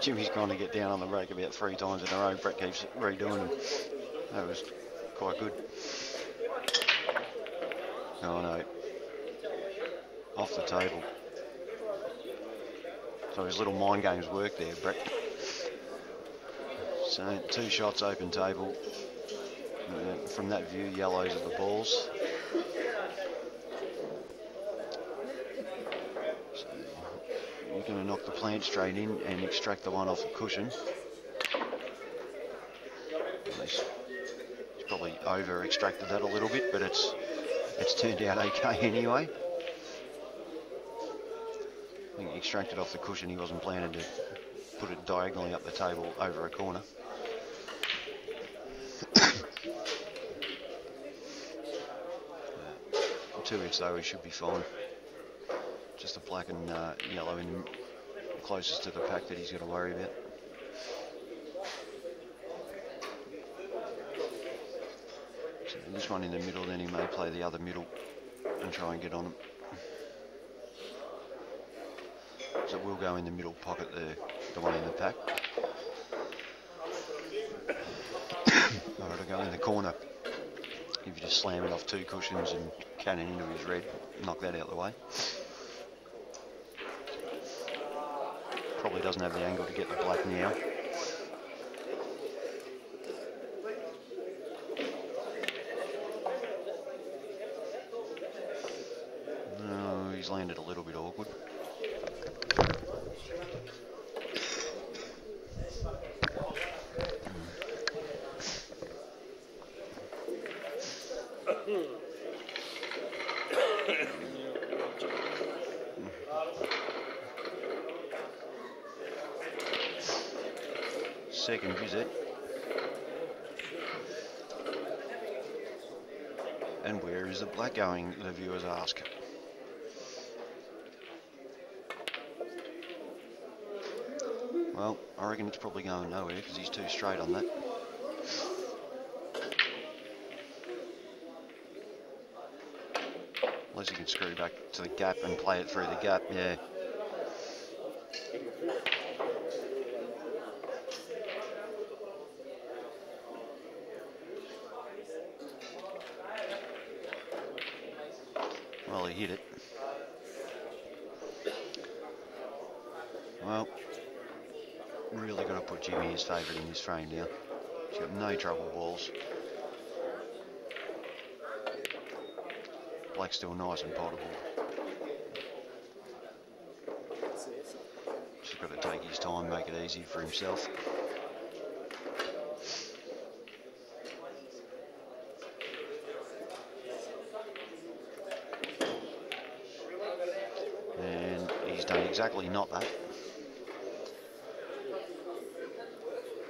Jimmy's gone to get down on the break about 3 times in a row. Brett keeps redoing them. That was quite good. Oh no. Off the table. So his little mind games work there, Brett. So 2 shots, open table. From that view, yellows are the balls. You're going to knock the plant straight in and extract the one off the cushion. He's probably over extracted that a little bit, but it's turned out okay anyway. I think he extracted off the cushion. He wasn't planning to put it diagonally up the table over a corner. 2 inch though, he should be fine. Just the black and yellow in closest to the pack that he's got to worry about. So this one in the middle, then he may play the other middle and try and get on him. So we'll go in the middle pocket there, the one in the pack. Alright, I'll go in the corner. If you just slam it off 2 cushions and cannon into his red, knock that out of the way. Probably doesn't have the angle to get the black now. No, he's landed a little bit awkward. Second visit. And where is the black going, the viewers ask. Well, I reckon it's probably going nowhere because he's too straight on that. Unless he can screw back to the gap and play it through the gap, yeah. Well, he hit it. Well, really got to put Jimmy as favourite in this frame now. He's got no trouble balls. Black's still nice and potable. Just got to take his time, make it easy for himself. And he's done exactly not that.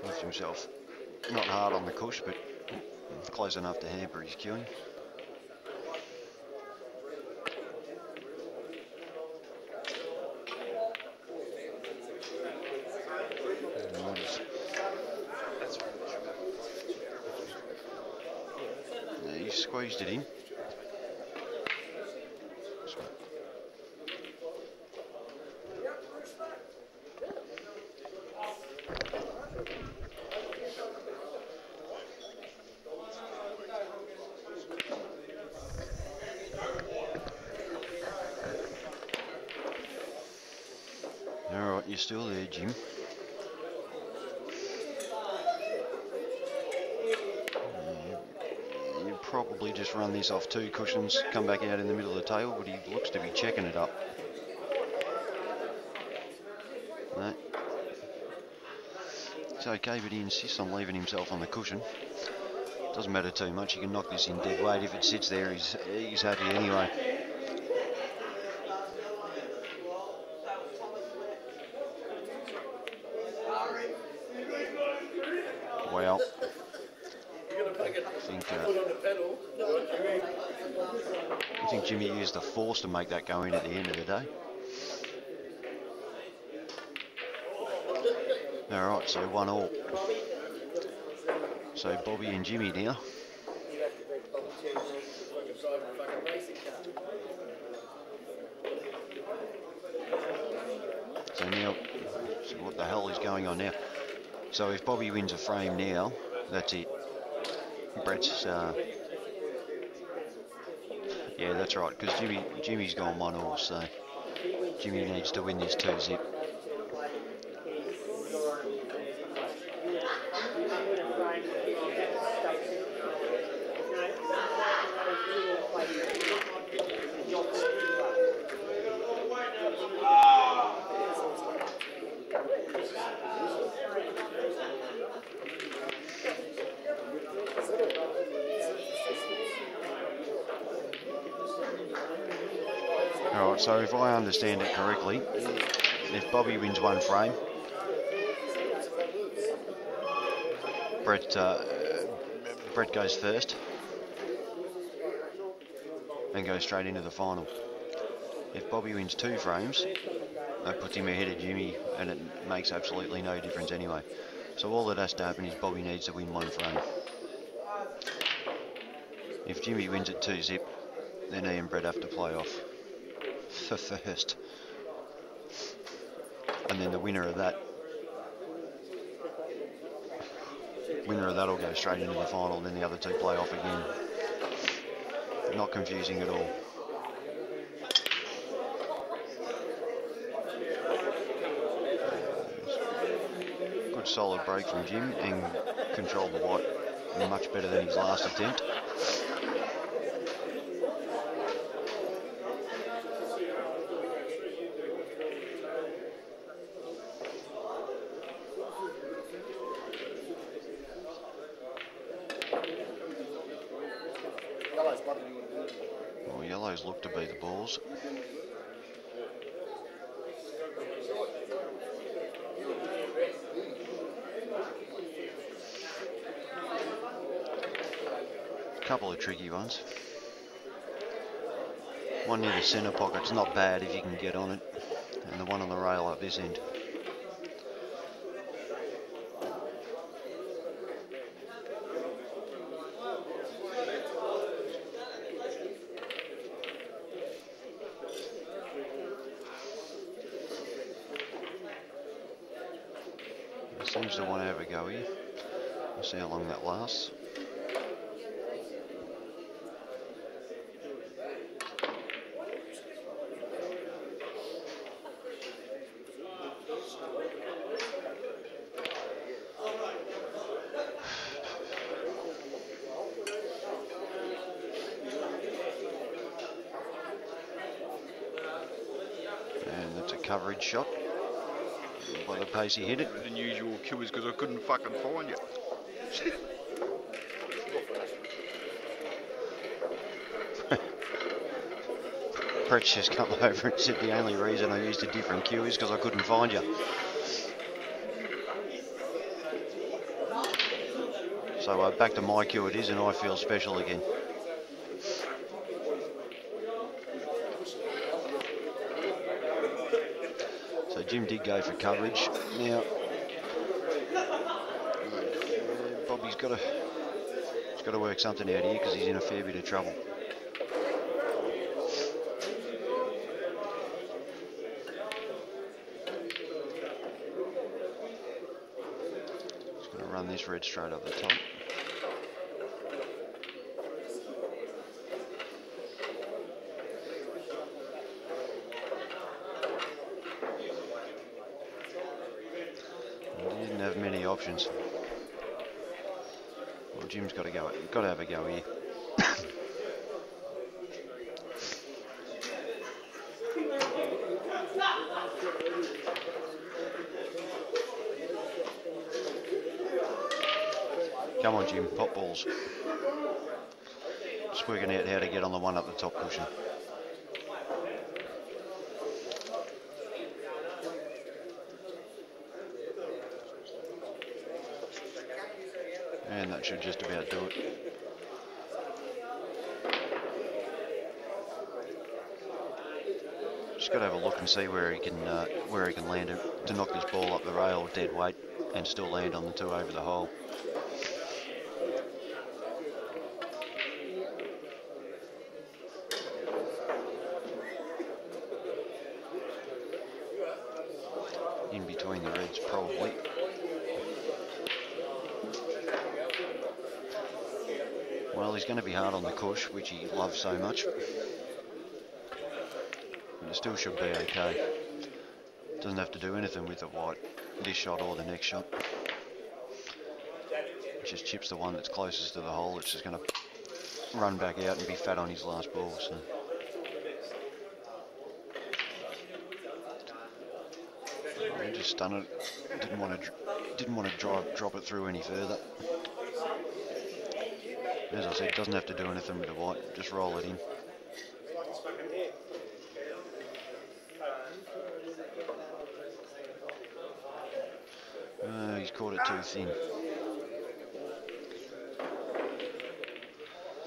Left himself not hard on the cush, but close enough to hamper his queuing. He squeezed it in. Alright, you're still there, Jim. You probably just run this off 2 cushions, come back out in the middle of the table, but he looks to be checking it up. No. It's okay, but he insists on leaving himself on the cushion. Doesn't matter too much, he can knock this in dead weight. If it sits there, he's happy anyway. Well, I think Jimmy used the force to make that go in at the end of the day. Alright, so 1-1. So Bobby and Jimmy now. So now, so what the hell is going on now? So if Bobby wins a frame now, that's it. Brett's, yeah, that's right, because Jimmy's gone 1-1, so Jimmy needs to win this 2-zip. Alright, so if I understand it correctly, if Bobby wins 1 frame, Brett goes first. and go straight into the final. If Bobby wins 2 frames, that puts him ahead of Jimmy, and it makes absolutely no difference anyway. So all that has to happen is Bobby needs to win 1 frame. If Jimmy wins at 2-zip, then he and Brett have to play off for first. And then the winner of that will go straight into the final, and then the other 2 play off again. Not confusing at all. Good solid break from Jim and controlled the white much better than his last attempt. Well, yellows look to be the balls. Couple of tricky ones. One near the centre pocket's not bad if you can get on it, and the one on the rail up this end. Seems to want to have a go here. We'll see how long that lasts. And that's a coverage shot. By the pace he hit it. Unusual cues because I couldn't fucking find you. Brett's just come over and said the only reason I used a different cue is because I couldn't find you. So back to my cue it is, and I feel special again. So Jim did go for coverage. Now, Bobby's got to work something out here because he's in a fair bit of trouble. Just going to run this red straight up the top. Options. Well, Jim's got to have a go here. Come on, Jim, pop balls. Just working out how to get on the one up the top cushion. And that should just about do it. Just got to have a look and see where he can land it to knock this ball up the rail dead weight and still land on the 2 over the hole. In between the reds, probably. Well, he's going to be hard on the cush, which he loves so much. But it still should be okay. Doesn't have to do anything with the white, this shot or the next shot. It just chips the one that's closest to the hole. It's just going to run back out and be fat on his last ball. So. He just stunned it. Didn't want to drop it through any further. As I said, doesn't have to do anything with the white, just roll it in. He's caught it too thin.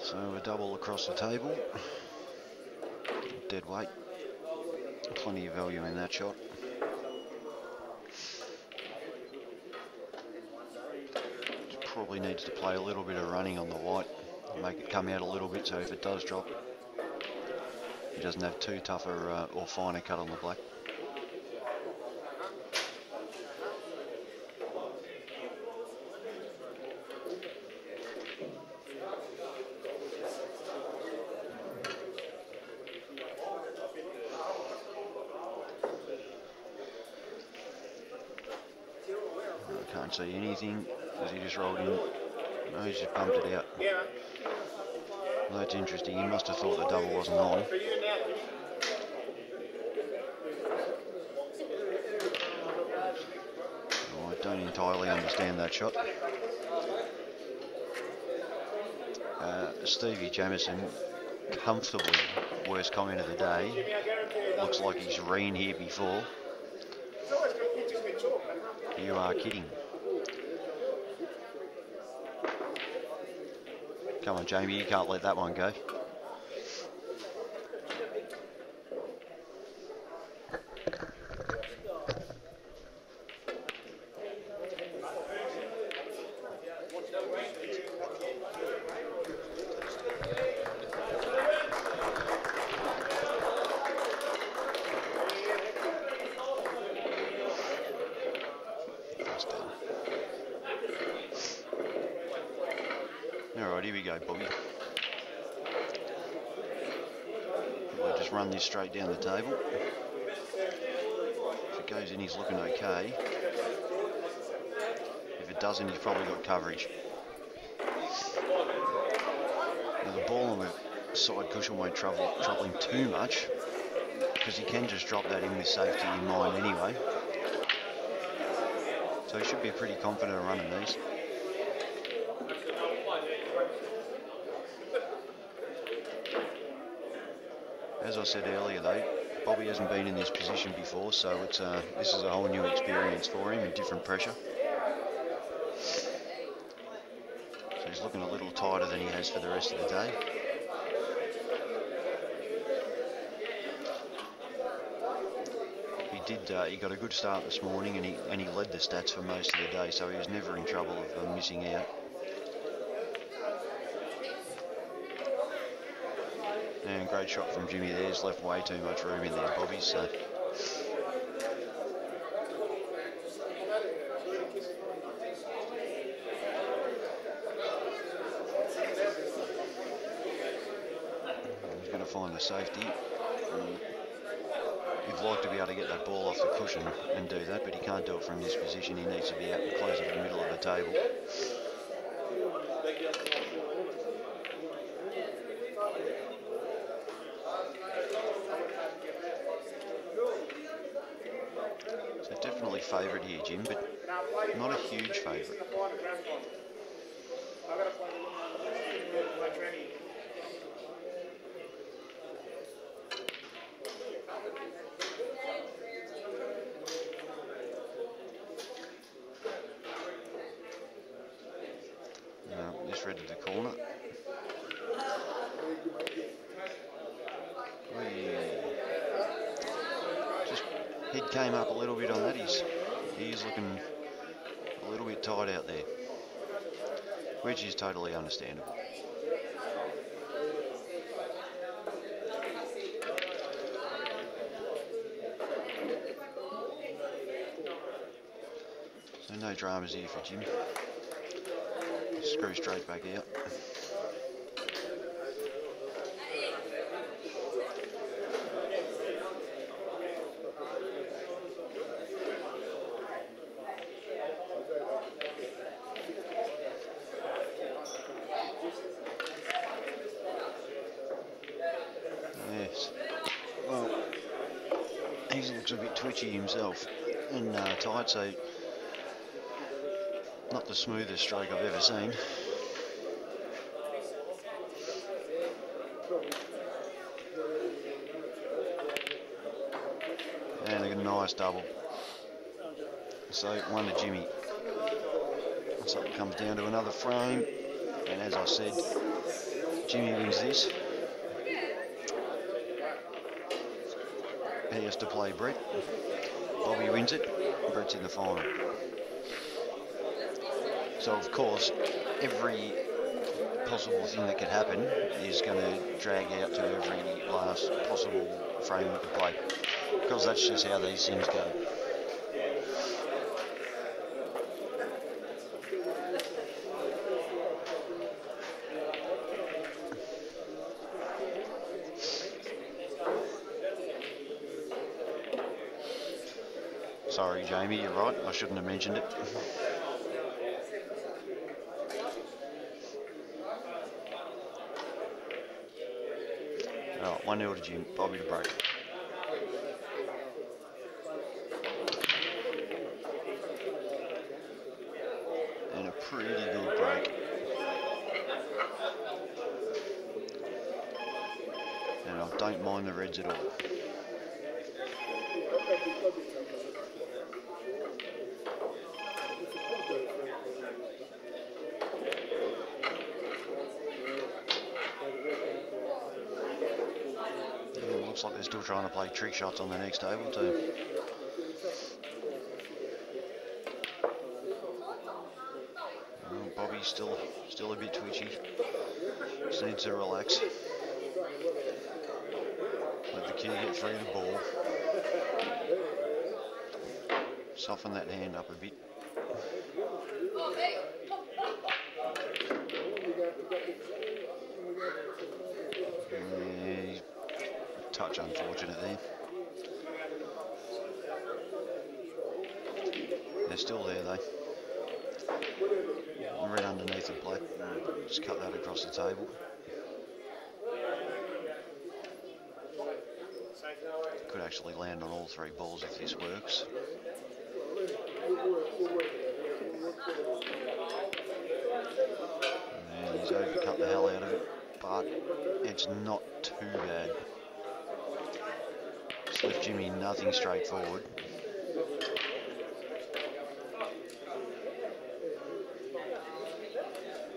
So a double across the table. dead weight. Plenty of value in that shot. Probably needs to play a little bit of running on the white, make it come out a little bit, so if it does drop, he doesn't have too tougher or finer cut on the black. I can't see anything as he just rolled in. No, he's just bumped it out. Yeah. Well, that's interesting. He must have thought the double wasn't on. For you now. Oh, I don't entirely understand that shot. Stevie Jamieson, comfortably worst comment of the day. Looks like he's reen here before. You are kidding. Come on, Jamie, you can't let that one go. Alright, here we go, Bobby. We'll just run this straight down the table. If it goes in, he's looking okay. If it doesn't, he's probably got coverage. Now the ball on the side cushion won't trouble him too much, because he can just drop that in with safety in mind anyway. So he should be pretty confident of running these. As I said earlier though, Bobby hasn't been in this position before, so it's this is a whole new experience for him and different pressure. So he's looking a little tighter than he has for the rest of the day. He got a good start this morning, and he led the stats for most of the day, so he was never in trouble of missing out. And great shot from Jimmy there. He's left way too much room in there, Bobby. So he's going to find the safety. He'd like to be able to get that ball off the cushion and do that, but he can't do it from this position. He needs to be out closer to the middle of the table. So definitely favourite here, Jim, but not a huge favourite. This red to the corner. Just head came up a little bit on that. He's looking a little bit tight out there, which is totally understandable. So no dramas here for Jim. Screw straight back out. Yes. Well, he looks a bit twitchy himself and tight, so not the smoothest stroke I've ever seen. And a nice double. So one to Jimmy. So it comes down to another frame, and as I said, Jimmy wins this. he has to play Brett. Bobby wins it, Brett's in the final. So of course, every possible thing that could happen is going to drag out to every last possible frame we could play, because that's just how these things go. Sorry, Jamie, you're right. I shouldn't have mentioned it. Alright, 1-0 to Jim. Bobby to break. And a pretty good break. And I don't mind the Reds at all. Looks like they're still trying to play trick shots on the next table too. Bobby's still a bit twitchy. Just needs to relax. Let the kid get free of the ball. Soften that hand up a bit. Yeah, touch unfortunate there. They're still there though. Red underneath the black. Just cut that across the table. Could actually land on all three balls if this works. And he's overcut the hell out of it, but it's not too bad. Just left Jimmy nothing straightforward.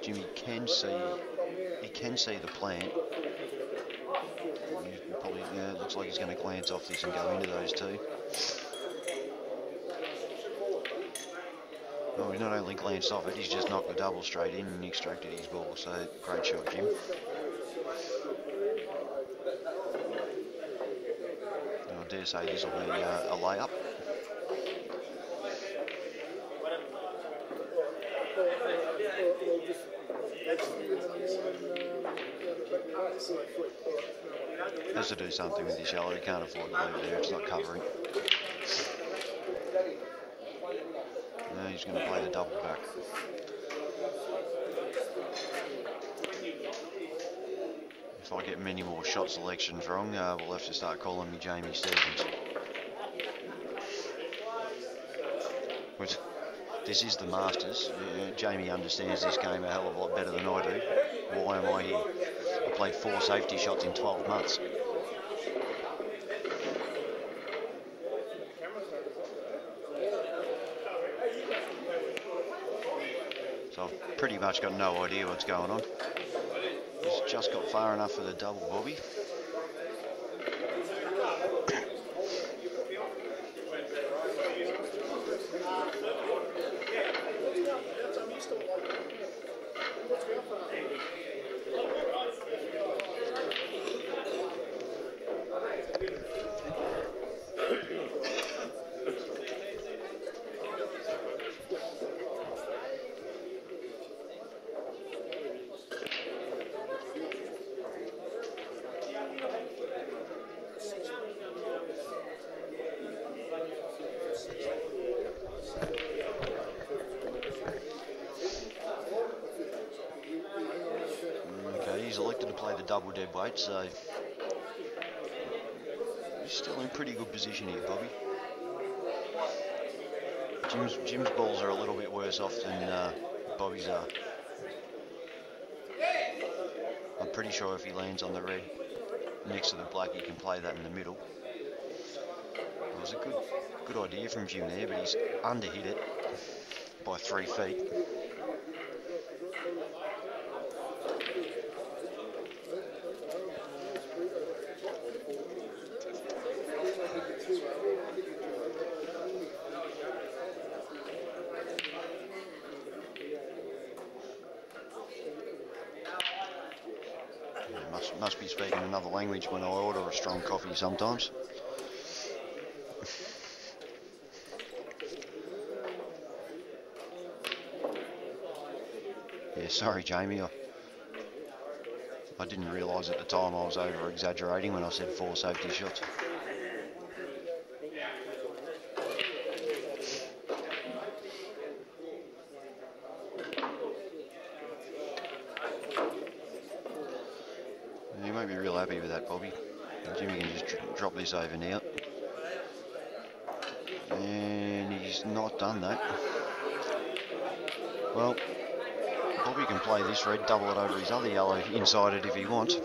Jimmy can see the plant. Probably, yeah, it looks like he's going to glance off this and go into those two. Well, he not only glanced off it, he's just knocked the double straight in and extracted his ball. So great shot, Jim. I dare say this will be a layup. Has to do something with his yellow. He can't afford to leave it there. It's not covering. No, he's going to play the double back. If I get many more shot selections wrong, we'll have to start calling me Jamie Stevens. But this is the Masters. Jamie understands this game a hell of a lot better than I do. Why am I here? I played 4 safety shots in 12 months. So I've pretty much got no idea what's going on. He's just got far enough for the double, Bobby. He's elected to play the double dead weight, so he's still in pretty good position here, Bobby. Jim's balls are a little bit worse off than Bobby's are. I'm pretty sure if he lands on the red next to the black, he can play that in the middle. It was a good idea from Jim there, but he's underhit it by 3 feet. Must be speaking another language when I order a strong coffee sometimes. Yeah, sorry Jamie, I didn't realise at the time I was over exaggerating when I said 4 safety shots. You won't be real happy with that, Bobby. Jimmy can just drop this over now. And he's not done that. Well, Bobby can play this red, double it over his other yellow inside it if he wants.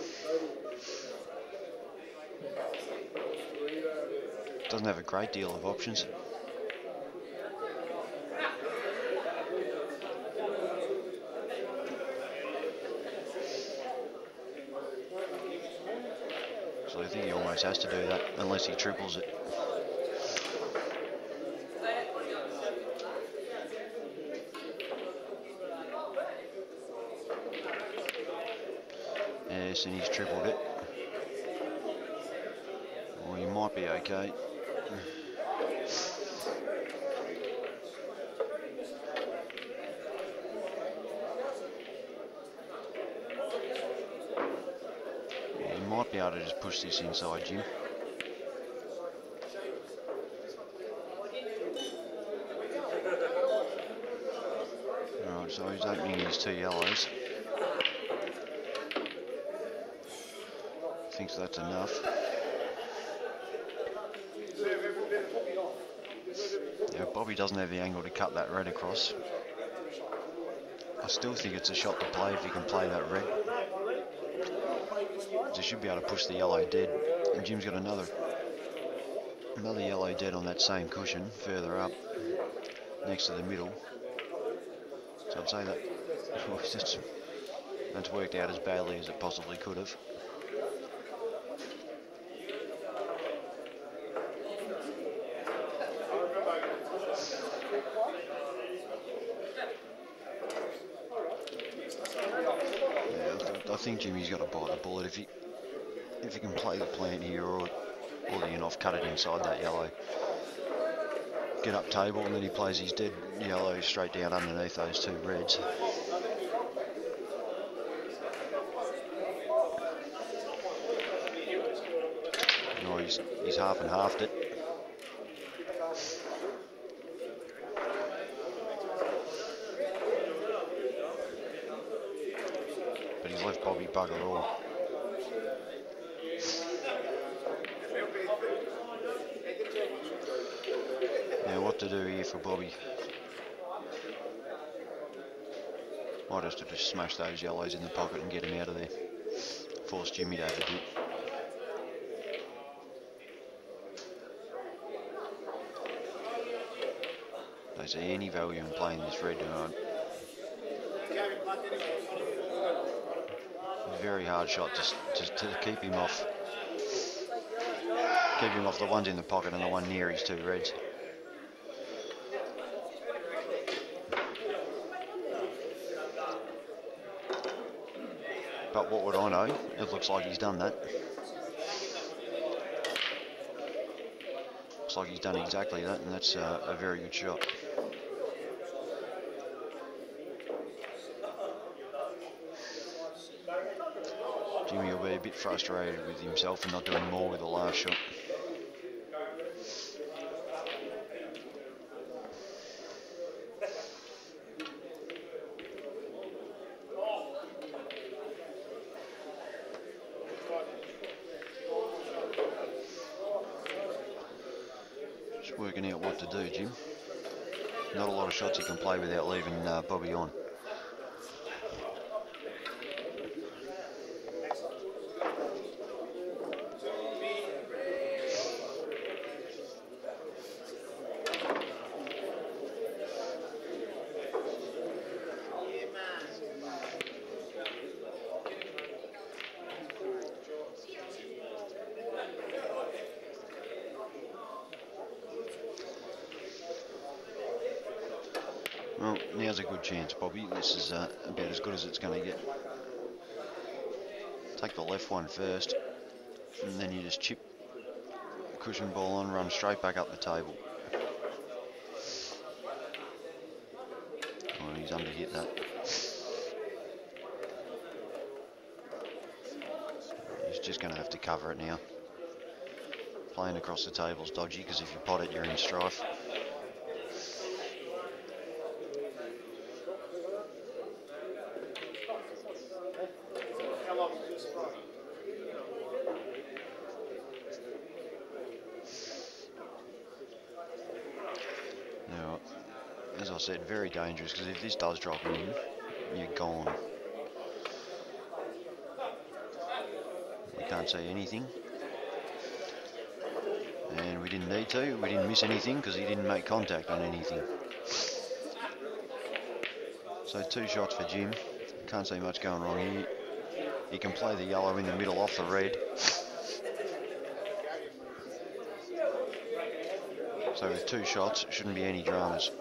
Doesn't have a great deal of options. So I think he almost has to do that unless he triples it. Yes, and he's tripled it. Well, he might be okay. You might be able to just push this inside, Jim. Alright, so he's opening his 2 yellows. Thinks that's enough. Yeah, Bobby doesn't have the angle to cut that red across. I still think it's a shot to play if he can play that red. He should be able to push the yellow dead. And Jim's got another yellow dead on that same cushion further up next to the middle. So I'd say that that's worked out as badly as it possibly could have. I think Jimmy's got to bite the bullet if he can play the plant here or the in-off, cut it inside that yellow, get up table, and then he plays his dead yellow straight down underneath those 2 reds. Oh, he's half and halved it. But he's left Bobby bugger all. Now what to do here for Bobby? Might have to just smash those yellows in the pocket and get him out of there. Force Jimmy to have a dip. Don't see any value in playing this red tonight. Very hard shot to keep him off. Keep him off the ones in the pocket and the one near his 2 reds. But what would I know? It looks like he's done that. Looks like he's done exactly that, and that's a very good shot. Jimmy will be a bit frustrated with himself and not doing more with the last shot. Just working out what to do, Jim. Not a lot of shots he can play without leaving Bobby on. Well, now's a good chance, Bobby. This is about as good as it's going to get. Take the left one first, and then you just chip the cushion ball on, run straight back up the table. Oh, he's underhit that. He's just going to have to cover it now. Playing across the table's dodgy, because if you pot it, you're in strife. Now, as I said, very dangerous, because if this does drop in, you're gone. We can't see anything. And we didn't need to. We didn't miss anything because he didn't make contact on anything. So 2 shots for Jim. Can't see much going wrong here. He can play the yellow in the middle off the red. So with 2 shots, it shouldn't be any dramas.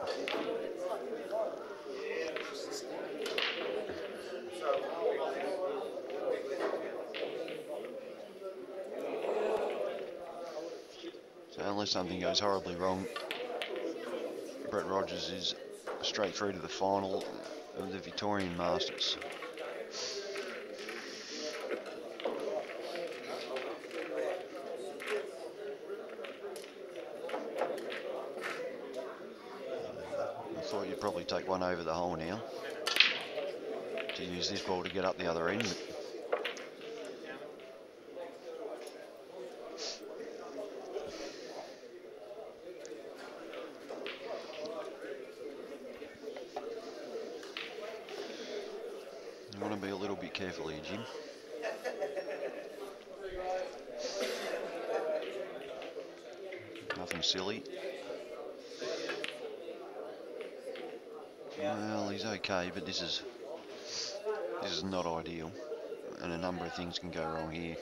So unless something goes horribly wrong, Brett Rogers is straight through to the final of the Victorian Masters. I thought you'd probably take one over the hole now to use this ball to get up the other end. You want to be a little bit careful here, Jim. Nothing silly. Well, he's okay, but this is not ideal, and a number of things can go wrong here.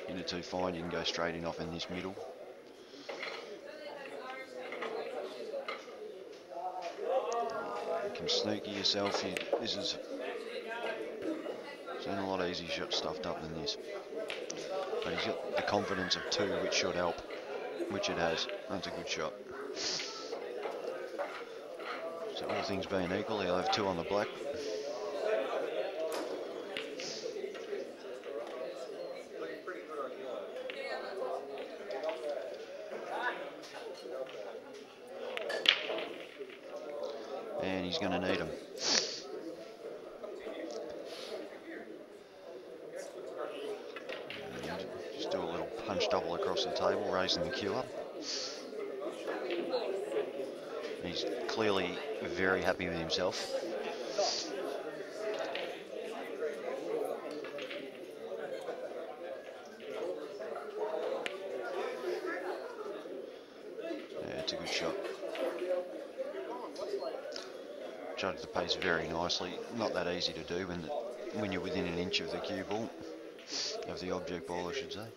You're too fine, you can go straight in off in this middle. You can snooky yourself. This is seen a lot easier shot stuffed up than this. But he's got the confidence of 2, which should help, which it has. That's a good shot. So all things being equal, he'll have 2 on the black. And he's going to need them. Just do a little punch double across the table, raising the cue up. He's clearly very happy with himself. Yeah, it's a good shot. Judged the pace very nicely. Not that easy to do when you're within an inch of the cue ball, of the object ball, I should say.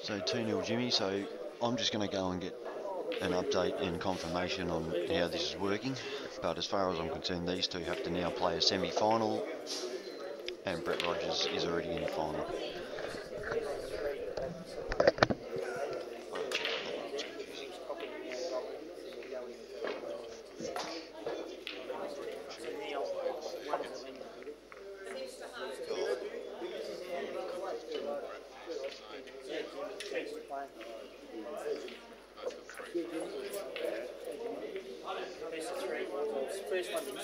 So 2-0 Jimmy. So I'm just going to go and get an update and confirmation on how this is working. But as far as I'm concerned, these two have to now play a semi-final, and Brett Rogers is already in the final. First one to 2.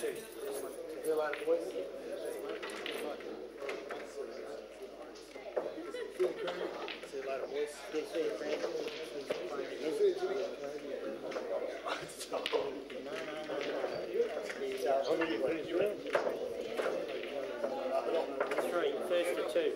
First to 2.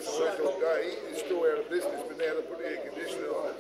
goes to work all day, it's still out of business, but now they put the air conditioner on.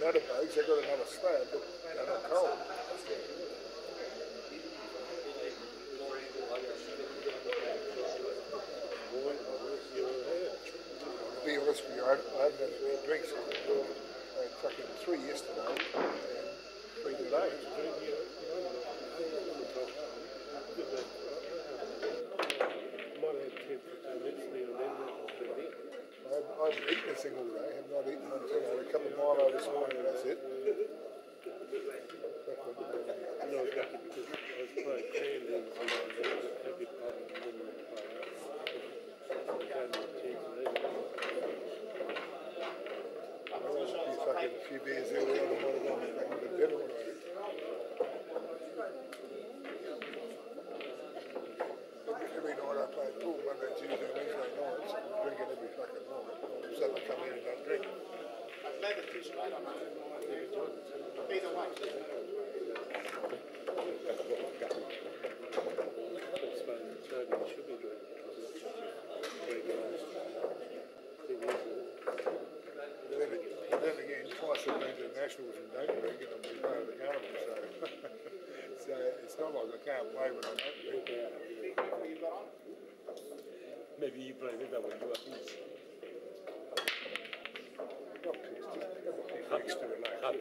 Another boats, they've got another slab, but they're not cold. To be honest with you, I haven't had any drinks. I had fucking 3 yesterday and 3 today. I haven't eaten a thing all day. I have not eaten one thing. I had a couple of Milo this morning and that's it. A few beers there, the other one of them, back to dinner when I did. Every night I play pool, Monday, Tuesday, Wednesday nights, I'm drinking every fucking night. All of a sudden I come in and don't drink. I'm glad the fish right on. Either way. Then again, twice I've been to the Nationals and don't drink and I'm part of the carnival, so so it's not like I can't play when I don't drink. Maybe you play with that one, you are. Not pissed, just a couple of few drinks to relax.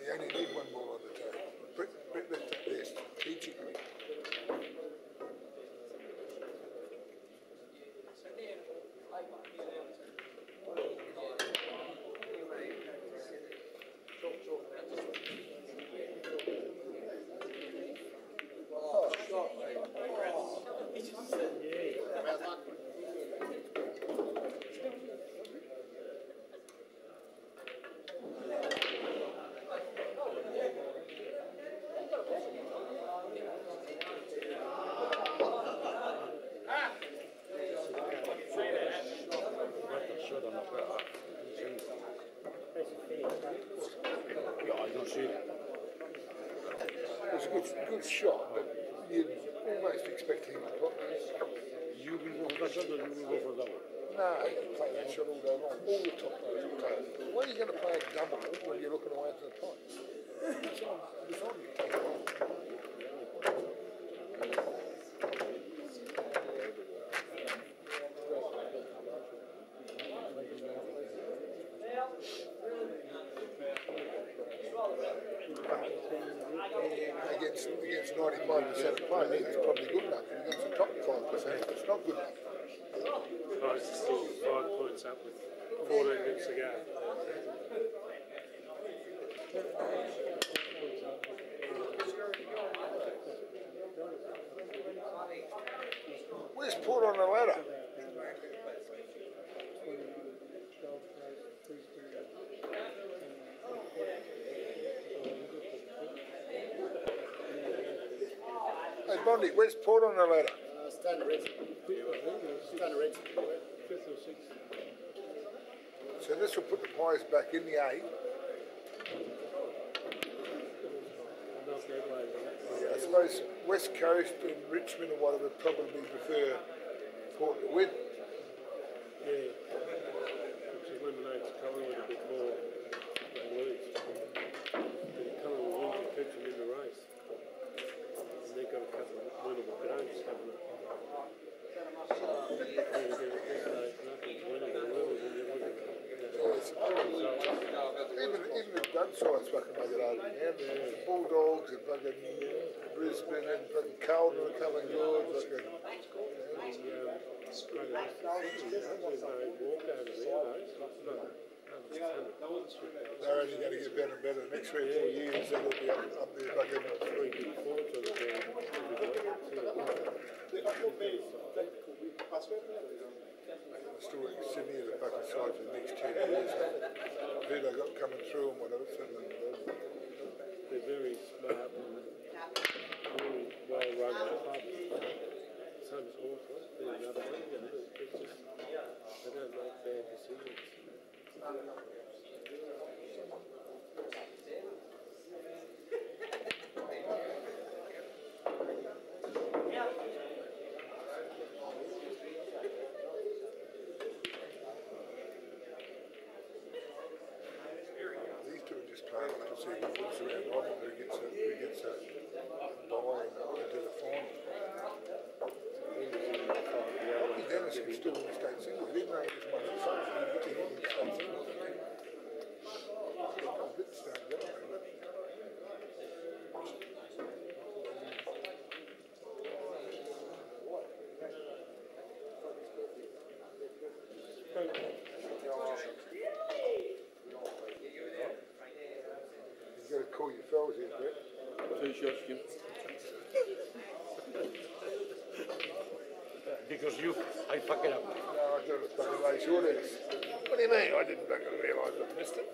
You only need one more on the table. Brick left at this, strategically. a good shot, but you'd almost expect him to put You will go for that, or you will go for double. no, you play that shot all day long. All the top players will play it. Why are you going to play a double when you're looking away from the point? It's on you. Against 95% of players, it's probably good enough. Against the top 5%, it's not good enough. Oh, it's still 5 points up with 14 minutes to go. Where's Port on the ladder? Hey Bondi, where's Port on the ladder? Stand the Reds. Stand the Reds. Fifth or sixth. So this will put the Pies back in the A. Not that way. Yeah, I suppose West Coast and Richmond or whatever probably prefer Port to win. Yeah. Which eliminates Collingwood a bit more than lose. Collingwood wins and keeps them in the race. And they've got a couple of winnable games coming up. Even the Dug sides fucking make it over now. The Bulldogs and fucking Brisbane and fucking Carlton are coming good. Fucking, they're only going to get better and better. The next 3 or 4 years, they'll be up there fucking 3 big points on the ground. I still think Sydney are the fucking side for the next 10 years. Who they got coming through and whatever. They're very smart and very well run club. Same as Hawthorn, they're another one. It's just, they don't make bad decisions. Call your fellas here, Brett. 2 shots, Jim. Because I fuck it up. No, I got a fucking lay short ass. What do you mean? I didn't fucking realise I missed it.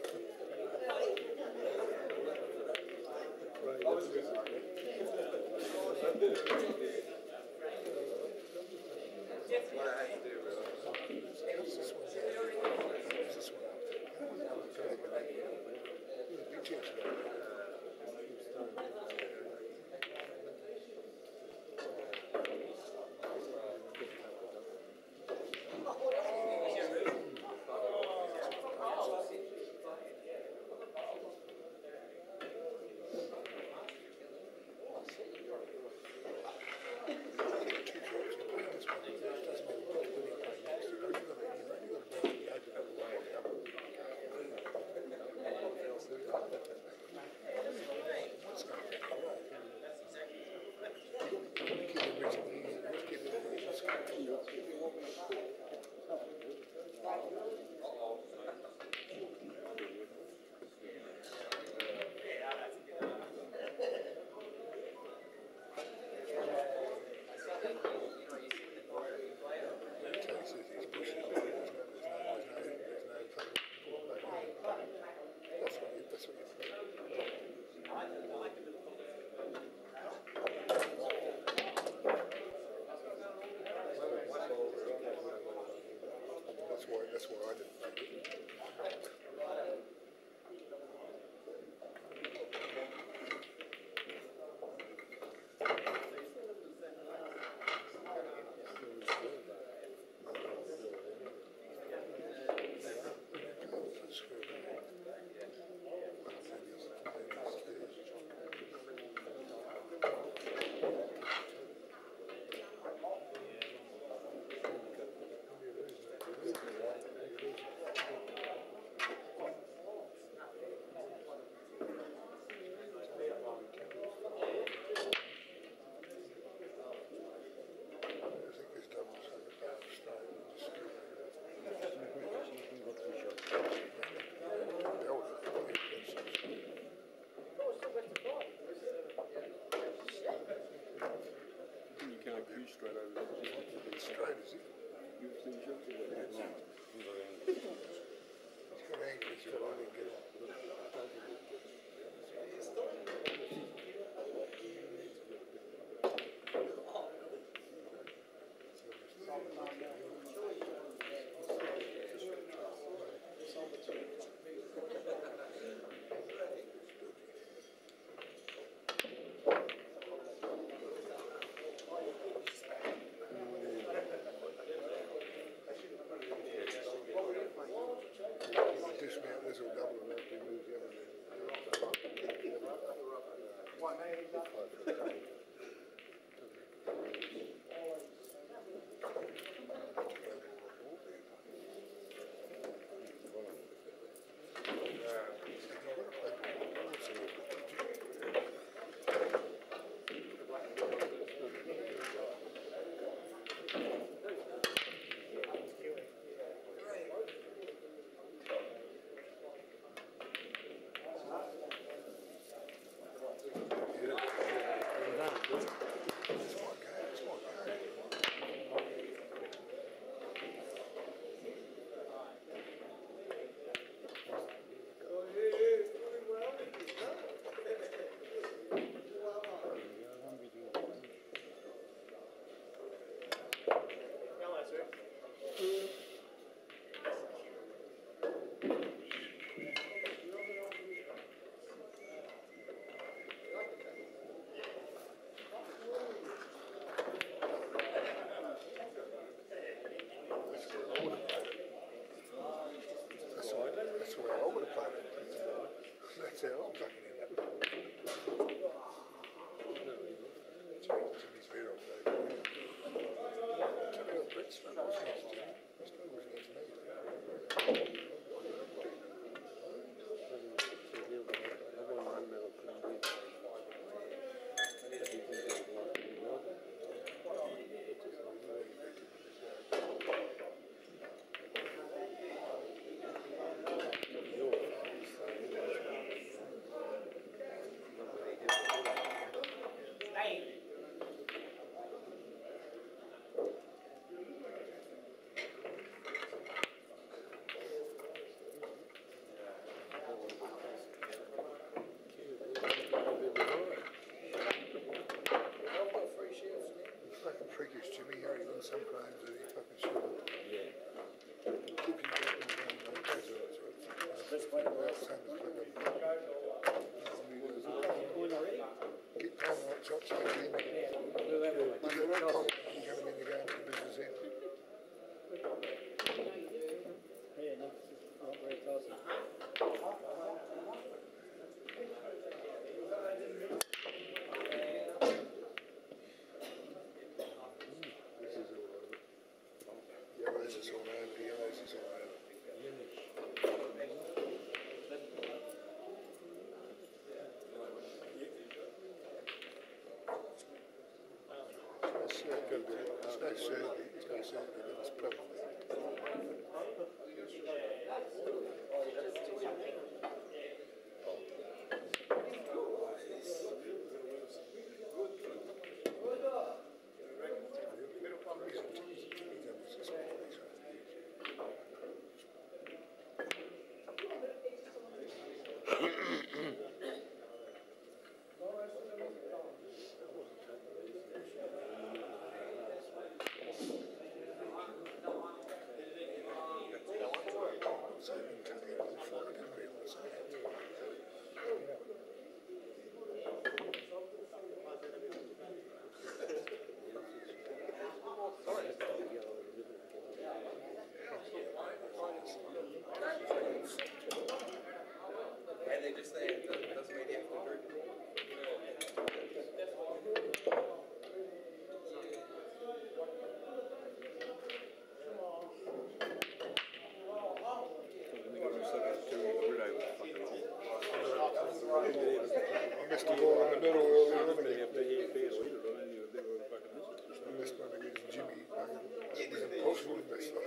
angry, so I didn't get it. Dismount this or double it up, we move the other That's the way I would have played it. That's how I'm fucking in it. Jimmy's very off there. Jimmy got Brett's friend, wasn't it? His friend was against me. Fucking freakish Jimmy, how he wins some crimes that he fucking shouldn't. Yeah. Keep you back in the game, like that's all right. That's why the last time was fucking. Get down on that shot, so you can get that problem. You're going to be in the game for the business end. Yeah, no, it's not very close. This is all over. This is all over. It's no certainty. It's no certainty that it's probably. I missed the ball in the middle earlier. I missed one against Jimmy. It was impossible to miss that.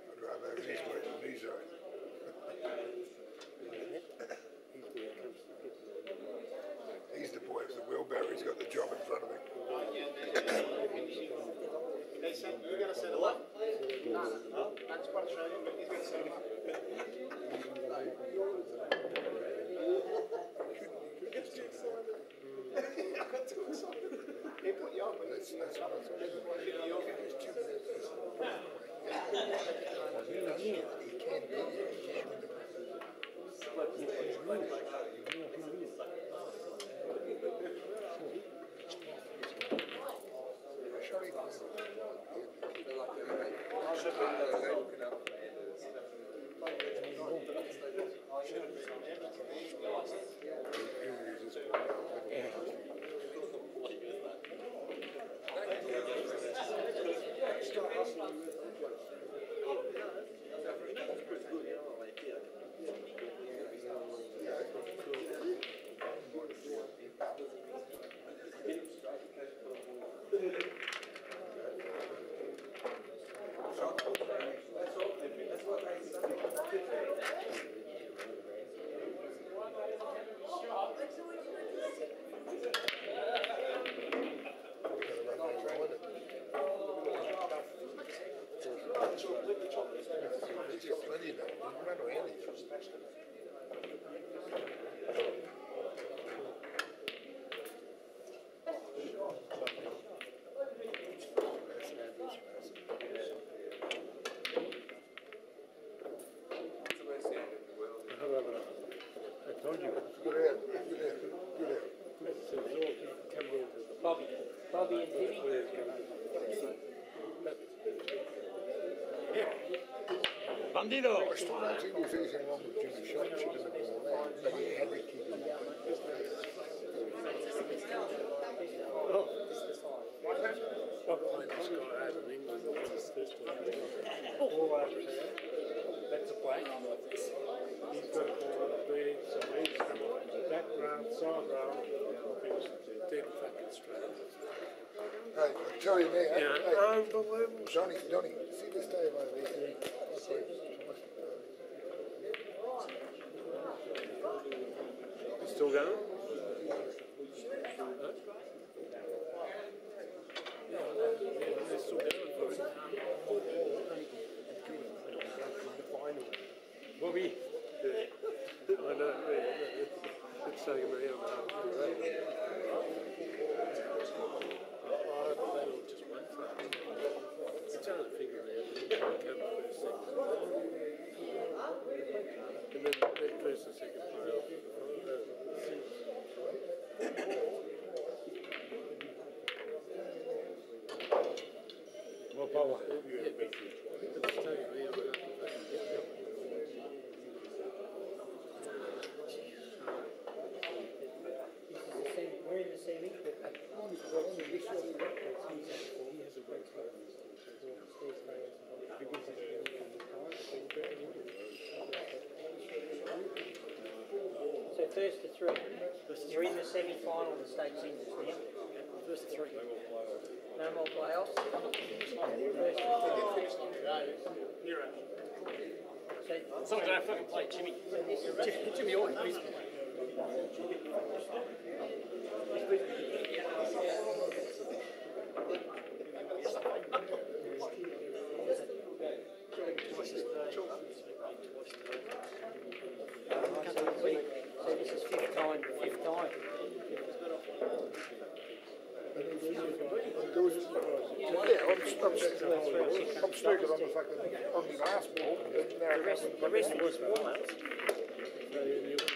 I'd rather have these weight than these are. Bobby and Timmy. Bandito! I still don't think there's anything wrong with Jimmy Short, should have been all that, but he had to keep him up. That's a play. He's got background, side round, dead fucking straight. Hey, I tell you now, hey, Unbelievable. Johnny, see this Dave over there? Still going? Bobby. Yeah. I know, it's taking me out of the just went for it. It's trying to figure it out. And then first and second playoff. More power. It's taking me out of the We're in the semi. So first to three. You're in the semi-final of the state singles now. First to three. No more playoffs. First to three. So, Someone's going to fucking play Jimmy. Jimmy Orton. So this is fifth time. I'm stupid on the fact that on the last ball, The rest was small.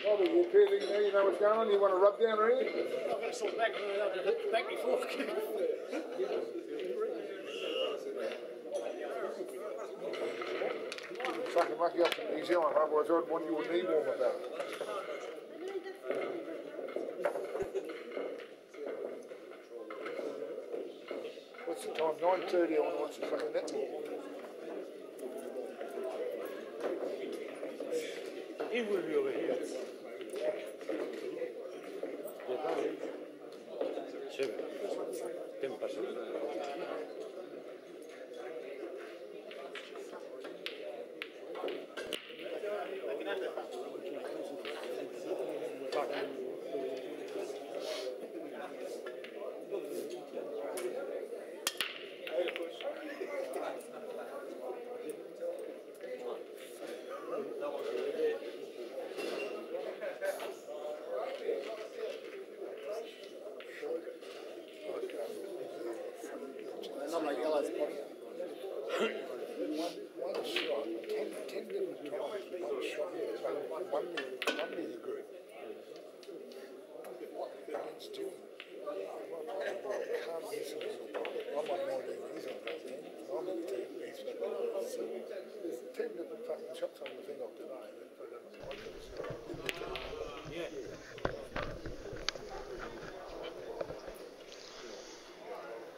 Bobby, you appealing there, you know what's going on? You want to rub down or anything? I'm going to sort back before. Fucking lucky up in New Zealand, otherwise I'd want you a knee warmer about it. What's the time? 9:30, I want to watch the fucking netball. He will be over here. I'm like, against Jimmy. Can't miss him. I'm on more than he's on that game. I'm in the team. There's a team that put fucking shots on the thing up today.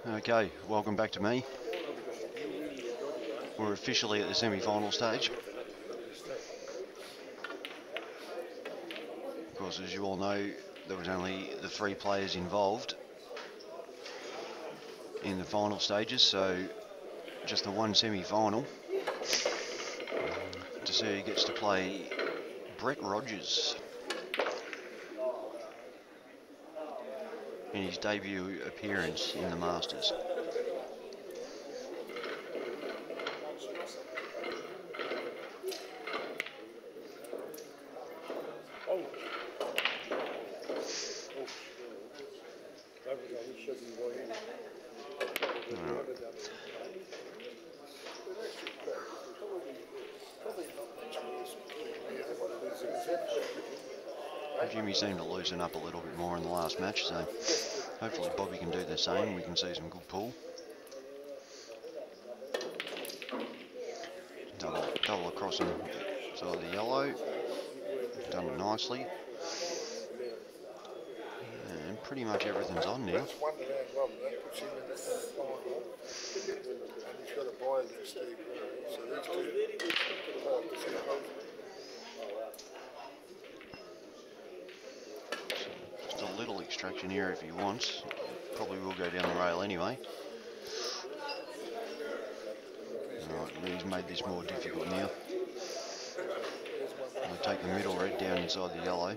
Okay, welcome back to me. We're officially at the semi-final stage. Of course, as you all know, there was only the 3 players involved in the final stages, so just the one semi-final to see who gets to play Brett Rogers in his debut appearance in the Masters. Jimmy seemed to loosen up a little bit more in the last match, so hopefully Bobby can do the same. We can see some good pull. Double across inside the yellow. Done it nicely. And pretty much everything's on now. That's one round, Rob. That puts him in the final. And he's got a bye against Steve. So these two. Just a little extraction here if he wants. Probably will go down the rail anyway. Alright, he's made this more difficult now. We'll take the middle red down inside the yellow.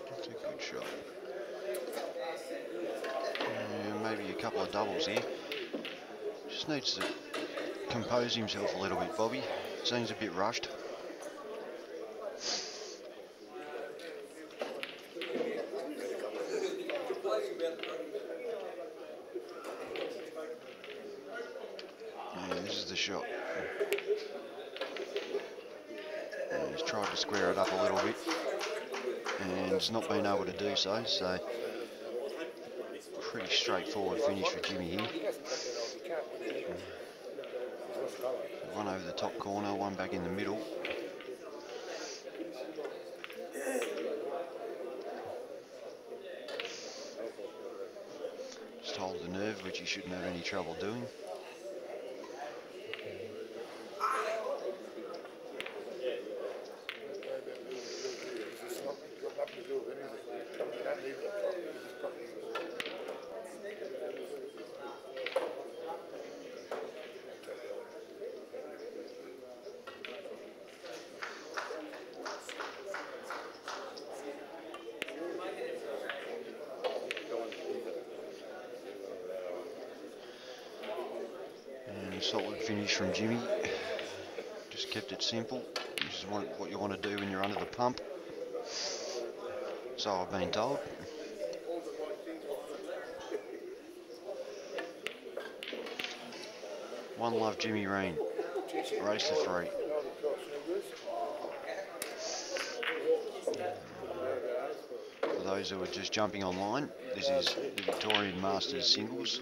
That's a good shot. Maybe a couple of doubles here. Just needs to compose himself a little bit, Bobby. Seems a bit rushed. Yeah, this is the shot. And he's tried to square it up a little bit and he's not been able to do so, so pretty straightforward finish for Jimmy here. One over the top corner, one back in the middle. Just hold the nerve, which he shouldn't have any trouble doing. Solid finish from Jimmy. Just kept it simple. This is what you want to do when you're under the pump. So I've been told. One love, Jimmy Reen. Race to 3. For those who are just jumping online, this is the Victorian Masters singles.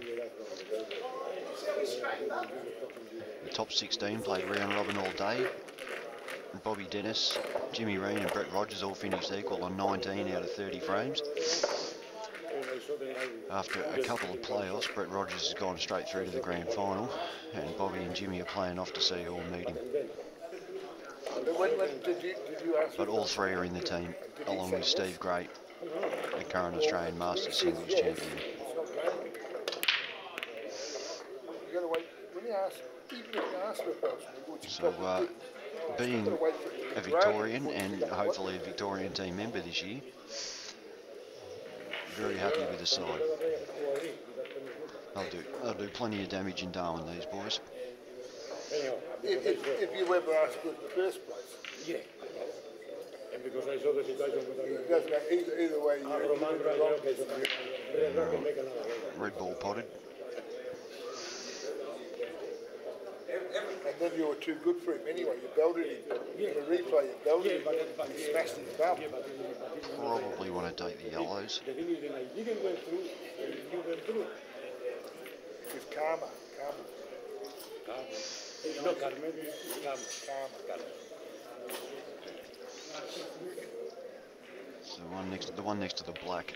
The top 16 played round robin all day. Bobby Dennis, Jimmy Reen and Brett Rogers all finished equal on 19 out of 30 frames. After a couple of playoffs, Brett Rogers has gone straight through to the grand final, and Bobby and Jimmy are playing off to see who will meet him. But all 3 are in the team, along with Steve Great, the current Australian Masters singles champion. So, being a Victorian and hopefully a Victorian team member this year, very happy with the side. They'll do plenty of damage in Darwin, these boys. If you ever ask good in the first place. Yeah. And because I saw the situation with either way, red ball potted. And then you were too good for him anyway. You belted him. In the replay, you belted him. You smashed his bum. Probably want to take the yellows. The thing is, when I didn't went through, you went through. With karma. No, Carmen, Carmen. So the one next to the black,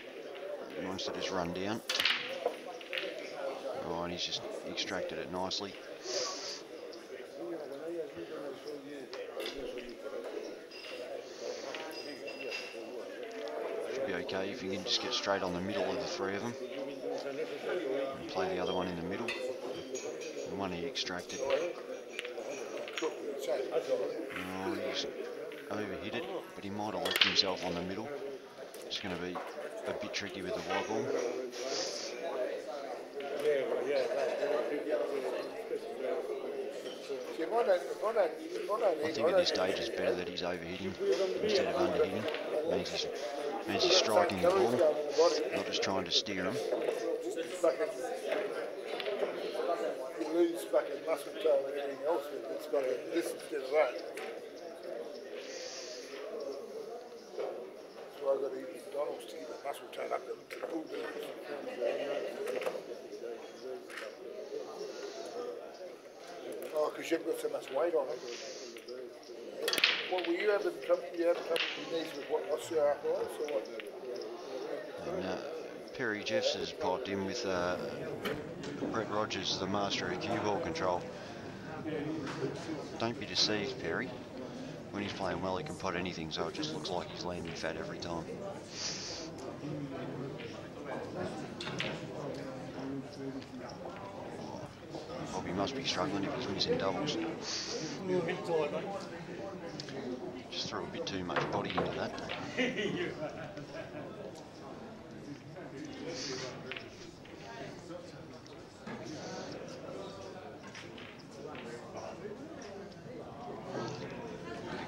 he wants to just run down. Oh, and he's just extracted it nicely. Should be okay if you can just get straight on the middle of the three of them. And play the other one in the middle. The one he extracted. Oh, he's overhit it, but he might have left himself on the middle. It's going to be a bit tricky with the white ball. I think at this stage it's better that he's overhitting instead of underhitting. Means he's striking the ball, not just trying to steer him. You lose fucking muscle tone and everything else with it. It's got this instead of that. That's why I've got to eat McDonald's to keep the muscle tone up and pull down. Oh, because you've got so much weight on it. What were you having trouble with your knees with what, osteoarthritis or what? And, Perry Jeffs has piped in with Brett Rogers, the master of cue ball control. Don't be deceived, Perry. When he's playing well, he can pot anything, so it just looks like he's landing fat every time. Bobby must be struggling if he's missing doubles. Just threw a bit too much body into that.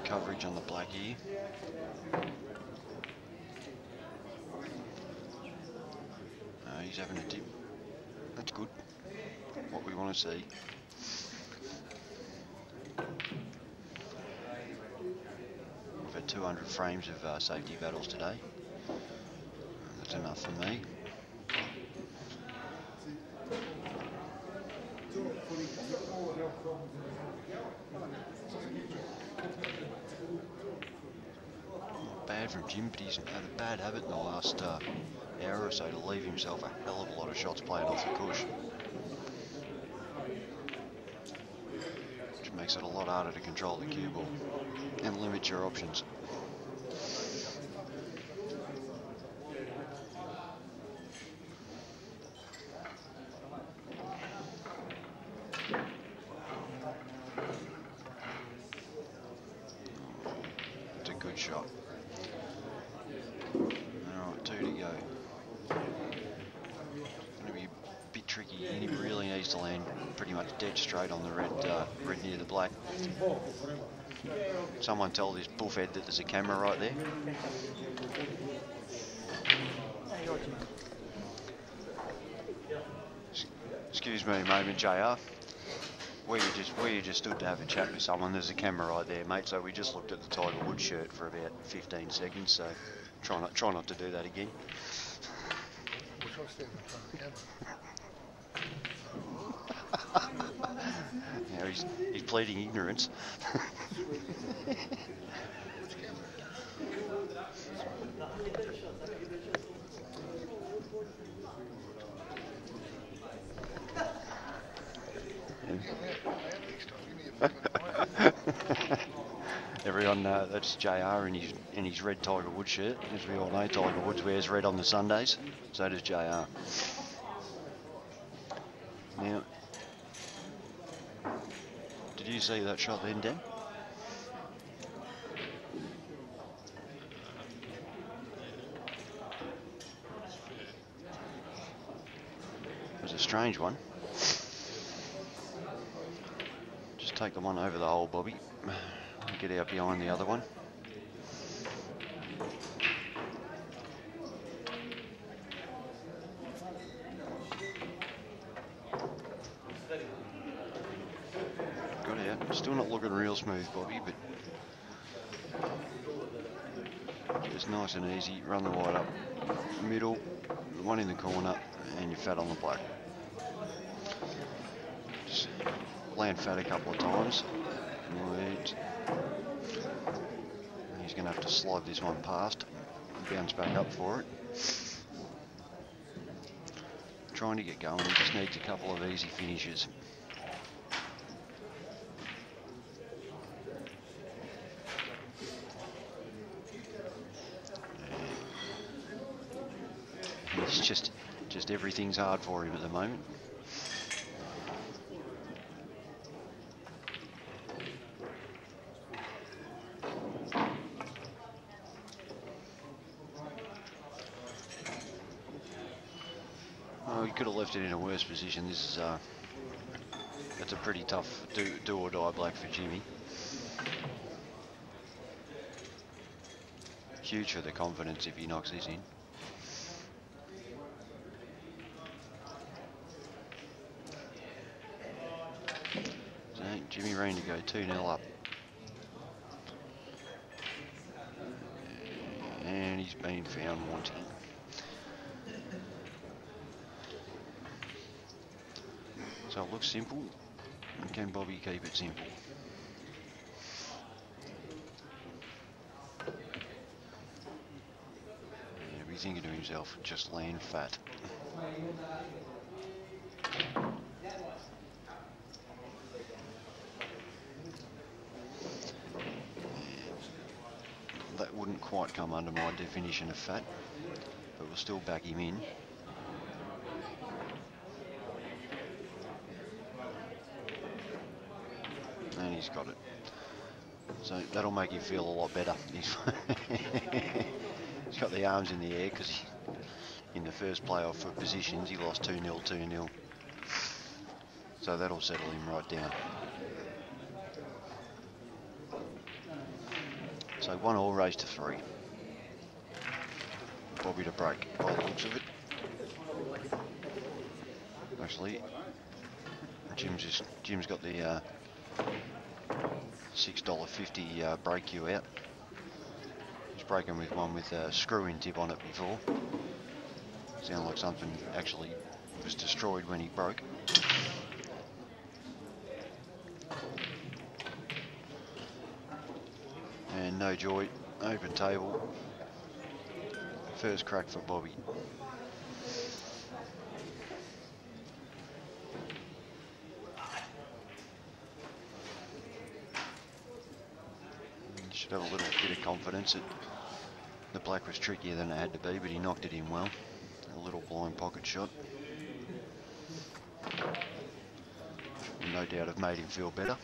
Coverage on the black here. He's having a dip. That's good. What we want to see. We've had 200 frames of safety battles today. That's enough for me. Bad from Jim, but he's had a bad habit in the last hour or so to leave himself a hell of a lot of shots playing off the cush. Which makes it a lot harder to control the cue ball and limit your options. It's a good shot. Alright, 2 to go. It's going to be a bit tricky, and he really needs to land pretty much dead straight on the red near the black. Someone tell this bullfed that there's a camera right there. Excuse me a moment, JR. Where you just stood to have a chat with someone, there's a camera right there, mate, so we just looked at the Tiger Woods shirt for about 15 seconds, so try not to do that again. Yeah, he's pleading ignorance. Everyone, that's JR in his red Tiger Woods shirt. As we all know, Tiger Woods wears red on the Sundays. So does JR. Now, did you see that shot then, Dan? It was a strange one. Just take the one over the hole, Bobby. Get out behind the other one. Still not looking real smooth, Bobby, but just nice and easy. Run the white up middle, one in the corner, and you're fat on the black. Just land fat a couple of times. Right. He's going to have to slide this one past and bounce back up for it. Trying to get going, he just needs a couple of easy finishes. It's just everything's hard for him at the moment. Oh, he could have left it in a worse position. This is that's a pretty tough do or die black for Jimmy. Huge for the confidence if he knocks this in. So Jimmy Rain to go 2-0 up. And he's been found wanting. So it looks simple. And can Bobby keep it simple? Yeah, he's thinking to himself, just land fat. That wouldn't quite come under my definition of fat, but we'll still back him in. And he's got it. So that'll make you feel a lot better. He's got the arms in the air because in the first playoff for positions he lost 2-0, 2-0. So that'll settle him right down. So 1-1 race to 3. Bobby to break by the looks of it. Actually, Jim's got the $6.50 break cue out. He's breaking with one with a screw-in tip on it before. Sounded like something actually was destroyed when he broke. And no joy, open table. First crack for Bobby. Should have a little bit of confidence that the black was trickier than it had to be, but he knocked it in well. A little blind pocket shot. No doubt have made him feel better.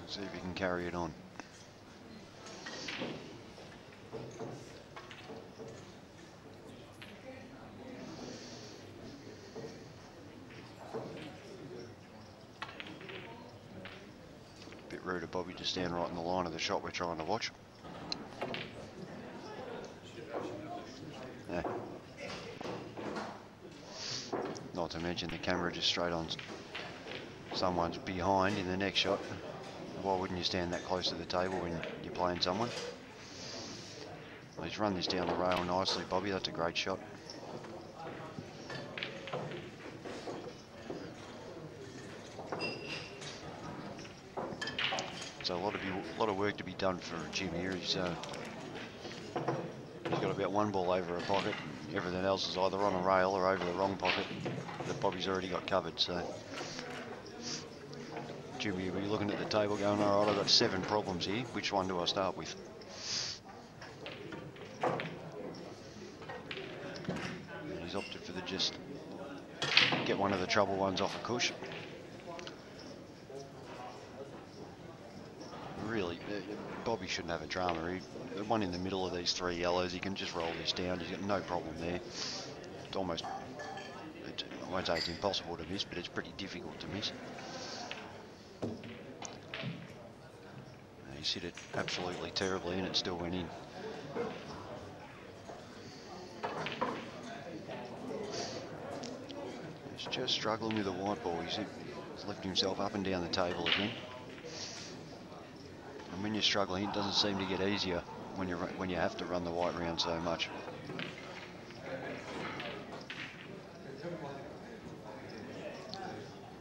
See if he can carry it on. Bit rude of Bobby to stand right in the line of the shot we're trying to watch. Yeah. Not to mention the camera just straight on someone's behind in the next shot. Why wouldn't you stand that close to the table when you're playing someone? Well, he's run this down the rail nicely, Bobby. That's a great shot. So a lot of work to be done for Jim here. He's got about one ball over a pocket. Everything else is either on a rail or over the wrong pocket that Bobby's already got covered. So Jimmy will be looking at the table going, all right, I've got 7 problems here. Which one do I start with? And he's opted for the just get one of the trouble ones off a cushion. Really, Bobby shouldn't have a drama. The one in the middle of these 3 yellows, he can just roll this down. He's got no problem there. It's almost, I won't say it's impossible to miss, but it's pretty difficult to miss. He's hit it absolutely terribly and it still went in. He's just struggling with the white ball. He's lifting himself up and down the table again. And when you're struggling, it doesn't seem to get easier when you have to run the white round so much.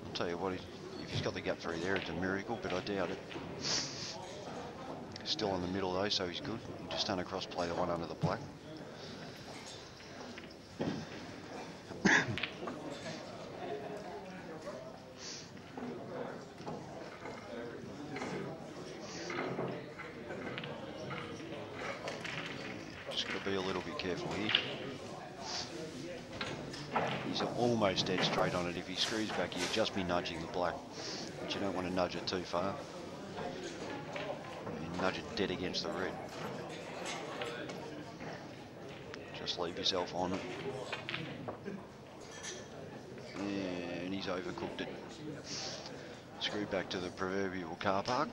I'll tell you what, if he's got the gap through there, it's a miracle, but I doubt it. Still in the middle though, so he's good. Just done a cross play, the one under the black. Just got to be a little bit careful here. He's almost dead straight on it. If he screws back, he'll just be nudging the black. But you don't want to nudge it too far. You nudge it dead against the red. Just leave yourself on it. And he's overcooked it. Screw back to the proverbial car park.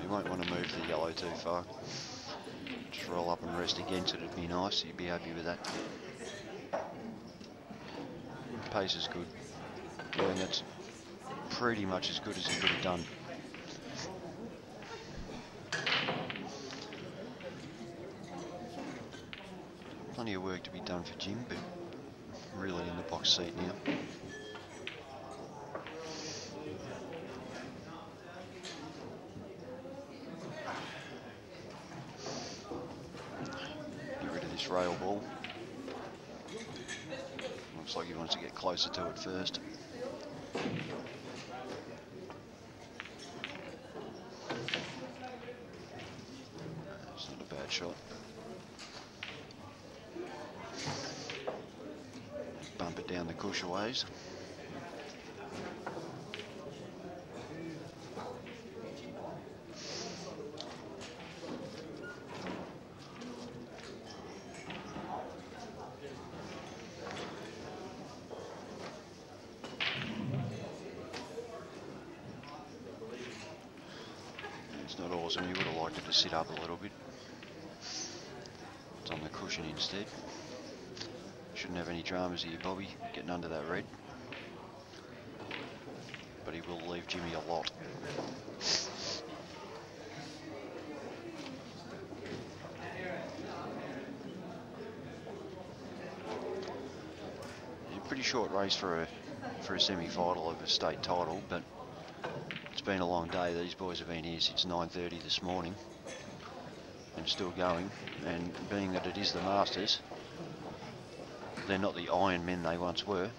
You won't want to move the yellow too far. Just roll up and rest against it, it'd be nice, you'd be happy with that. Pace is good. Yeah, and that's pretty much as good as he could have done. Plenty of work to be done for Jim, but really in the box seat now. Get rid of this rail ball. Looks like he wants to get closer to it first. It's not a bad shot. Bump it down the cushaways. It's not awesome, you would have liked it to sit up a little bit. It's on the cushion instead. Shouldn't have any dramas here, Bobby, getting under that red. But he will leave Jimmy a lot. Pretty short race for a semi-final of a state title, but it's been a long day. These boys have been here since 9:30 this morning and still going, and being that it is the Masters, they're not the Iron Men they once were.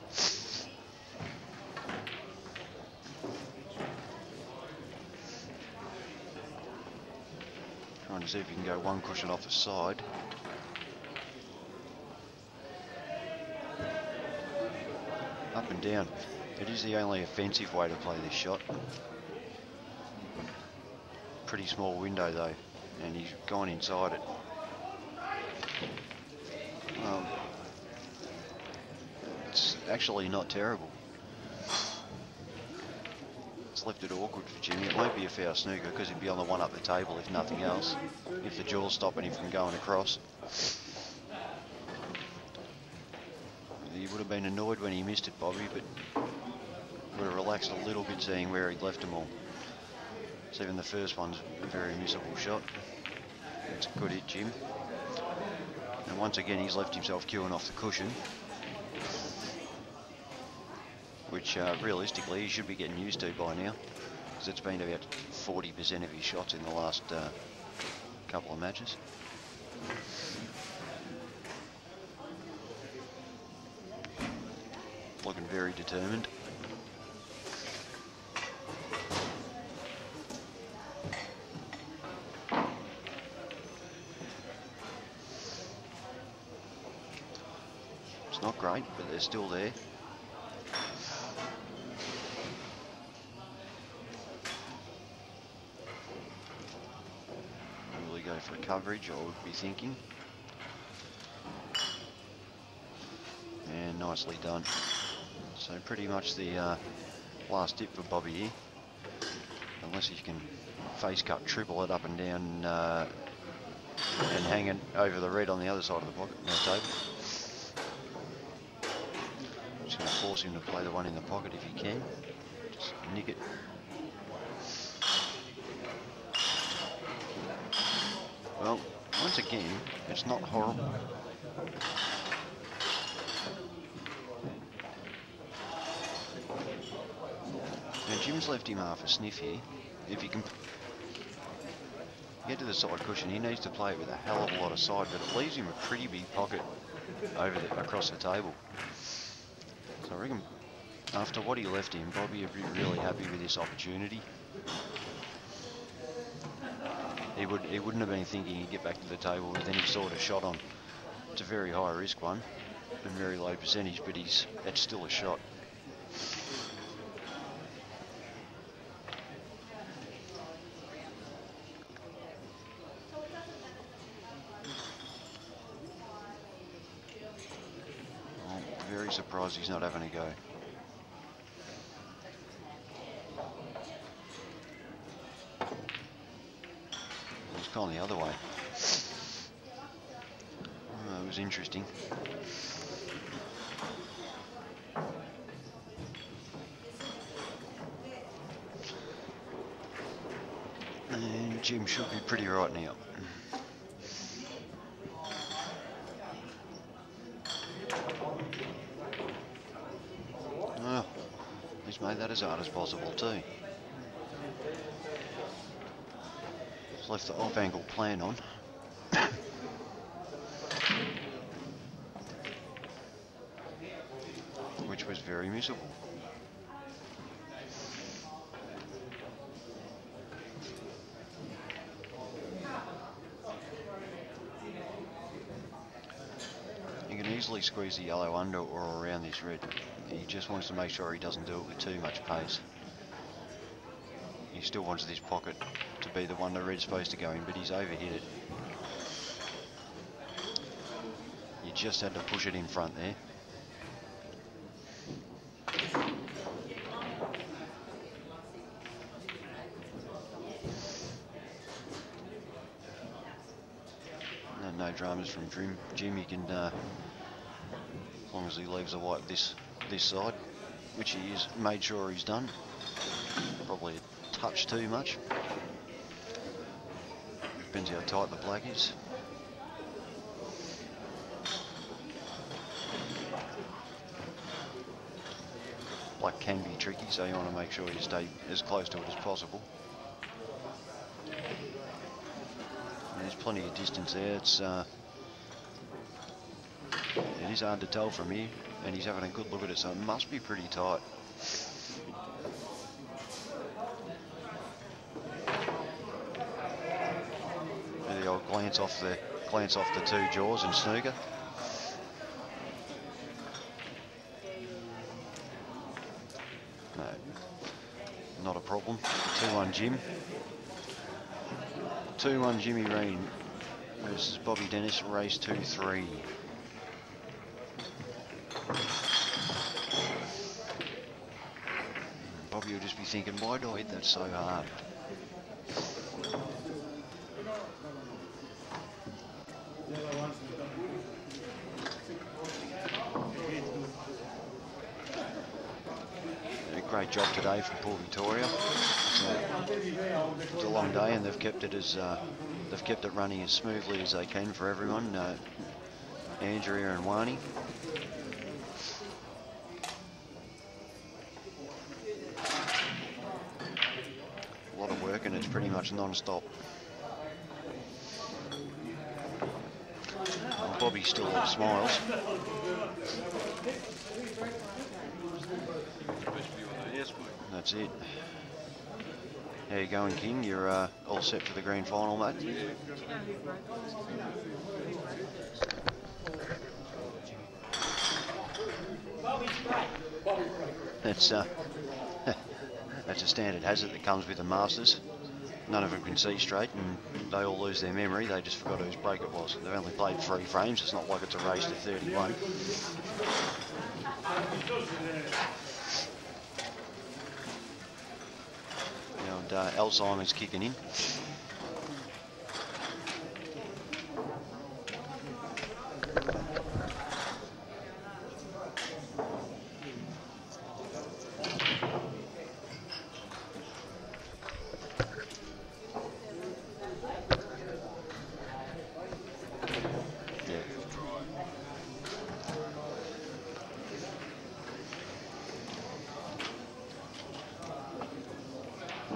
Trying to see if you can go one cushion off the side. Up and down. It is the only offensive way to play this shot. Pretty small window though, and he's gone inside it. It's actually not terrible. It's left it awkward for Jimmy. It won't be a foul snooker because he'd be on the one up the table if nothing else, if the jaw's stopping him from going across. He would have been annoyed when he missed it, Bobby, but would have relaxed a little bit seeing where he'd left them all. So even the first one's a very missable shot. It's a good hit, Jim. And once again, he's left himself queuing off the cushion, which realistically he should be getting used to by now, because it's been about 40% of his shots in the last couple of matches. Looking very determined. It's not great, but they're still there. Really go for a coverage, I would be thinking. And nicely done. So pretty much the last tip for Bobby here, unless he can face cut triple it up and down and hang it over the red on the other side of the pocket, table. Just going to force him to play the one in the pocket if he can. Just nick it. Well, once again, it's not horrible. Now Jim's left him half a sniff here. If you can get to the side cushion, he needs to play it with a hell of a lot of side, but it leaves him a pretty big pocket across the table. So I reckon after what he left him, Bobby would be really happy with this opportunity. He wouldn't have been thinking he'd get back to the table with any sort of shot on. It's a very high risk one and very low percentage, but it's still a shot. I'm very surprised he's not having a go. It's gone the other way. Oh, it was interesting. And Jim should be pretty right now. Oh, he's made that as hard as possible too. He's left the off-angle plan on. Which was very miserable. You can easily squeeze the yellow under or around this red. He just wants to make sure he doesn't do it with too much pace. He still wants this pocket to be the one the red's supposed to go in, but he's overhit it. You just had to push it in front there. No dramas from Jim. He can, as long as he leaves the white this side, which he is, made sure he's done. Probably a touch too much. Depends how tight the black is. Black can be tricky, so you want to make sure you stay as close to it as possible. There's plenty of distance there. It is hard to tell from here, and he's having a good look at it, so it must be pretty tight. There the old glance off the two jaws and snooker. No, not a problem. 2-1 Jim. 2-1 Jimmy Reen versus Bobby Dennis, race 2-3. Bobby will just be thinking, why do I hit that so hard? Great job today from Port Victoria. It's a long day, and they've kept it running as smoothly as they can for everyone. Andrea and Wani. A lot of work, and it's pretty much non-stop. Well, Bobby still smiles. That's it. How you going, King? You're all set for the grand final, mate? That's that's a standard hazard that comes with the Masters. None of them can see straight, and they all lose their memory. They just forgot whose break it was. They've only played 3 frames. It's not like it's a race to 31. And Alzheimer's kicking in.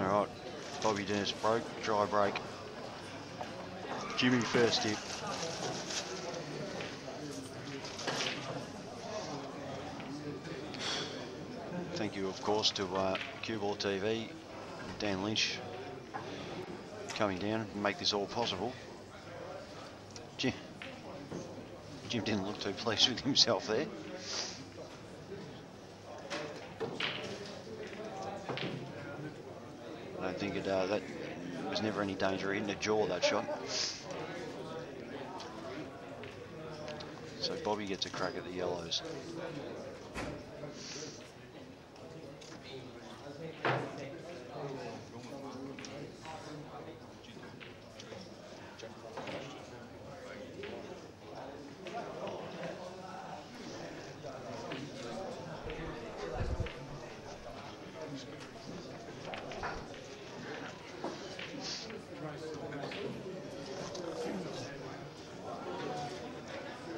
Alright, Bobby Dennis broke, dry break. Jimmy first hit. Thank you, of course, to CueballTV, Dan Lynch, coming down and make this all possible. Jim didn't look too pleased with himself there. I don't think that was never any danger of hitting the jaw, that shot. So Bobby gets a crack at the yellows.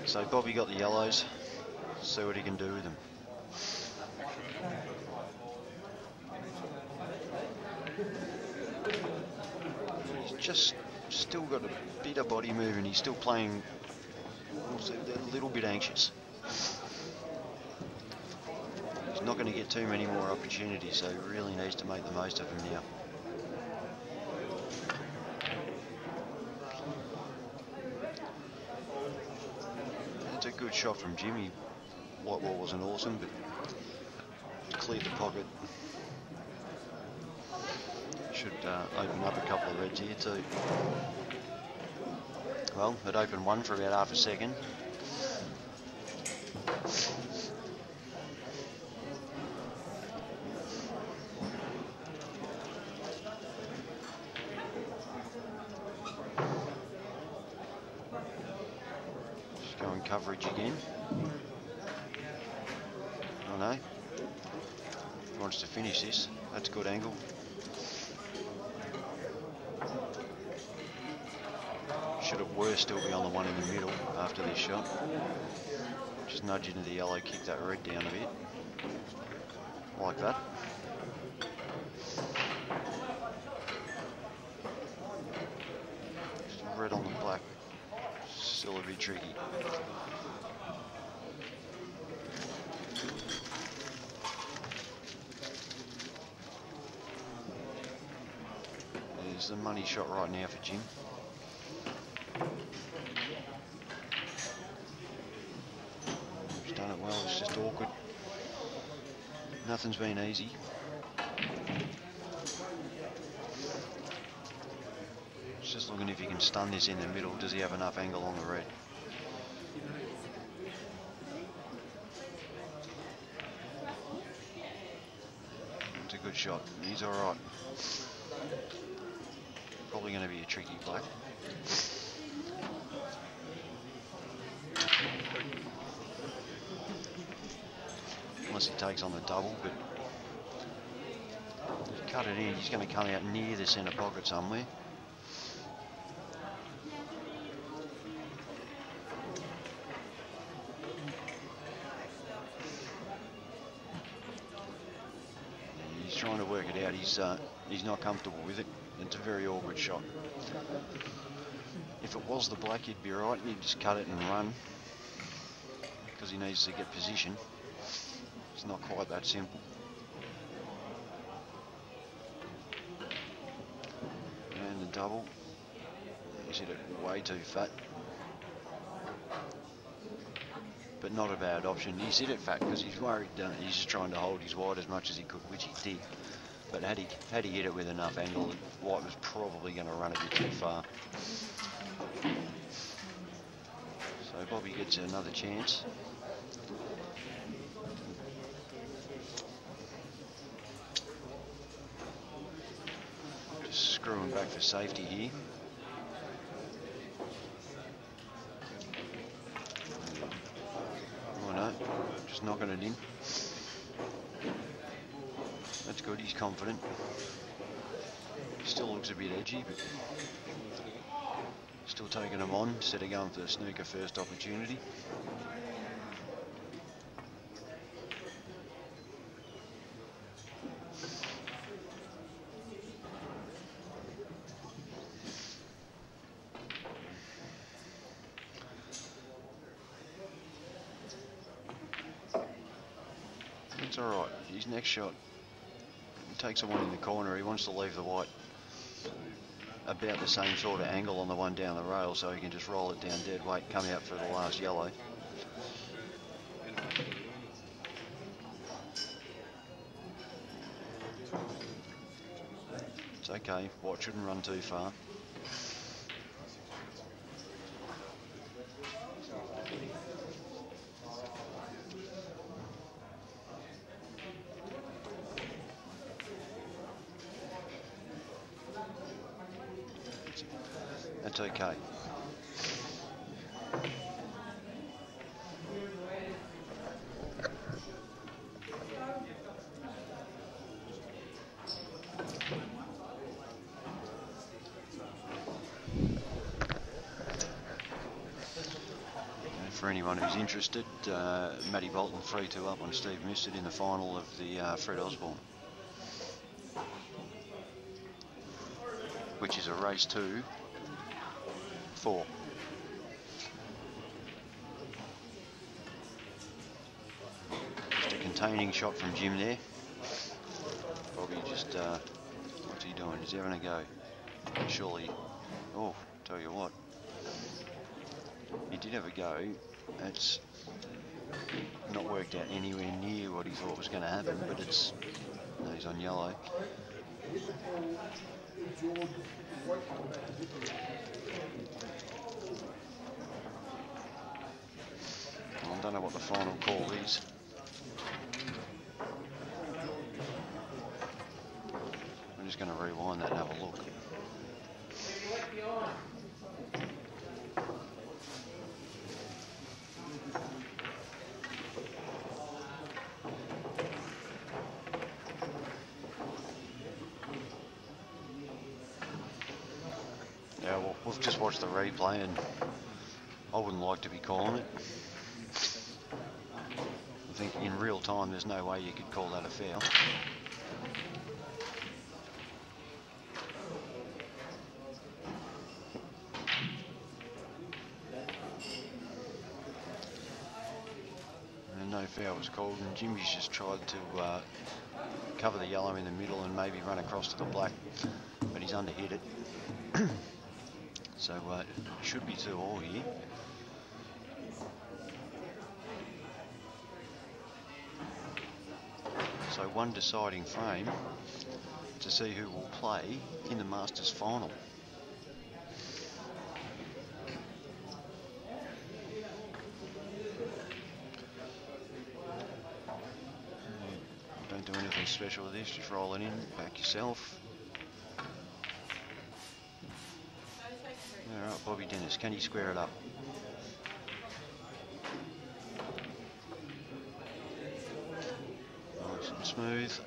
So Bobby got the yellows, see what he can do with them. He's just still got a bit of body movement, he's still playing a little bit anxious. He's not going to get too many more opportunities, so he really needs to make the most of them now. Good shot from Jimmy. White ball wasn't awesome, but cleared the pocket. Should open up a couple of reds here too. Well, it opened one for about half a second. Coverage again. Oh no. He wants to finish this. That's a good angle. Should have worse still be on the one in the middle after this shot. Just nudge into the yellow, kick that red down a bit. Like that. Just red on the black. Still a bit tricky. There's the money shot right now for Jim. He's done it well, it's just awkward. Nothing's been easy. Just looking if he can stun this in the middle. Does he have enough angle on the red? It's a good shot. He's alright. Probably going to be a tricky black. Unless he takes on the double, but if you cut it in, he's going to come out near the centre pocket somewhere. Trying to work it out. He's not comfortable with it. It's a very awkward shot. If it was the black, he'd be right. He'd just cut it and run because he needs to get position. It's not quite that simple. And the double. He's hit it way too fat. But not a bad option. He's hit it fat because he's worried. He's just trying to hold his wide as much as he could, which he did. But had he hit it with enough angle, White was probably going to run a bit too far. So Bobby gets another chance. Just screwing back for safety here. Just knocking it in. That's good, he's confident. Still looks a bit edgy, but still taking him on instead of going for the snooker first opportunity. alright. His next shot, he takes the one in the corner. He wants to leave the white about the same sort of angle on the one down the rail, so he can just roll it down dead weight, come out for the last yellow. It's okay, white shouldn't run too far. That's okay. For anyone who's interested, Matty Bolton 3-2 up on Steve Mistard in the final of the Fred Osborne, which is a race 2-4. Just a containing shot from Jim there. Probably just, what's he doing? Is he having a go? Surely, oh, tell you what. He did have a go. It's not worked out anywhere near what he thought was going to happen, but it's, no, he's on yellow. Well, I don't know what the final call is. I'm just going to rewind that and have a look. Yeah, well, we've just watched the replay and I wouldn't like to be calling it. I think in real time there's no way you could call that a foul. And no foul was called, and Jimmy's just tried to cover the yellow in the middle and maybe run across to the black, but he's underhit it. So it should be 2-all here. So one deciding frame to see who will play in the Masters final. Don't do anything special with this, just roll it in, back yourself. Alright, Bobby Dennis, can you square it up? Nice and smooth.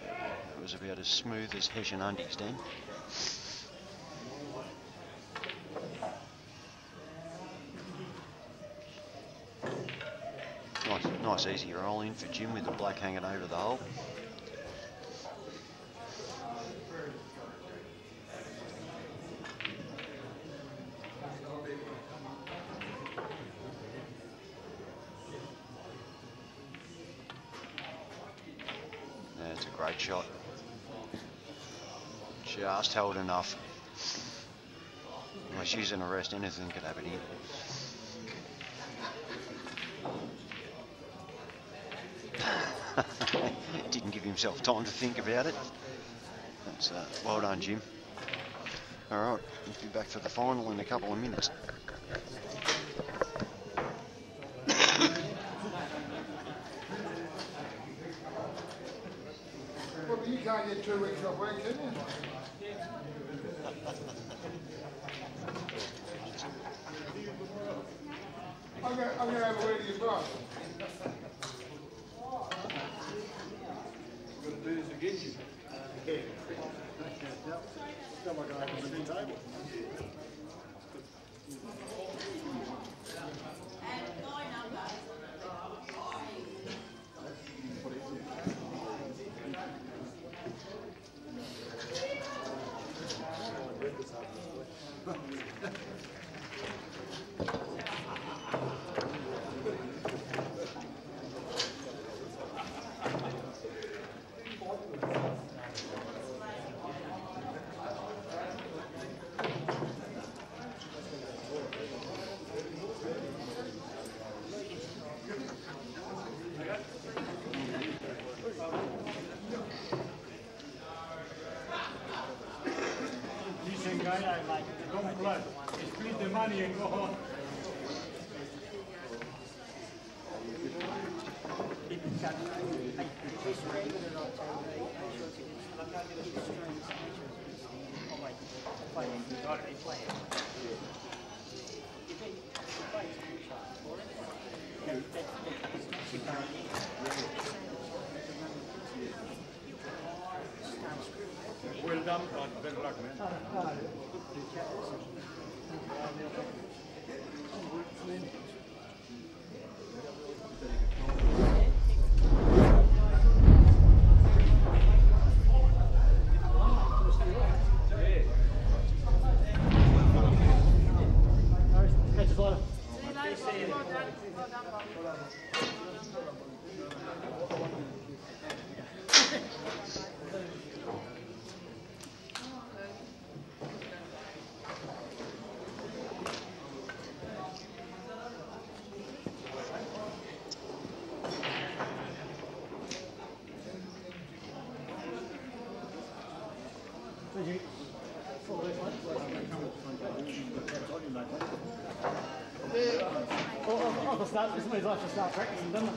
It was about as smooth as Hessian undies, Dan. Nice easy roll in for Jim with the black hanging over the hole. That's a great shot. Just held enough. Unless she's in a rest, anything could happen here. Didn't give himself time to think about it. That's well done, Jim. All right, we'll be back for the final in a couple of minutes. Well, you can't get 2 weeks off work, can you? I'm going to have a word with your boss. We're going to do this again, you. Yeah. Come on, guys, on the new table. Split the money and go home. Well done, better luck, man. Somebody's off to start practicing, doesn't it?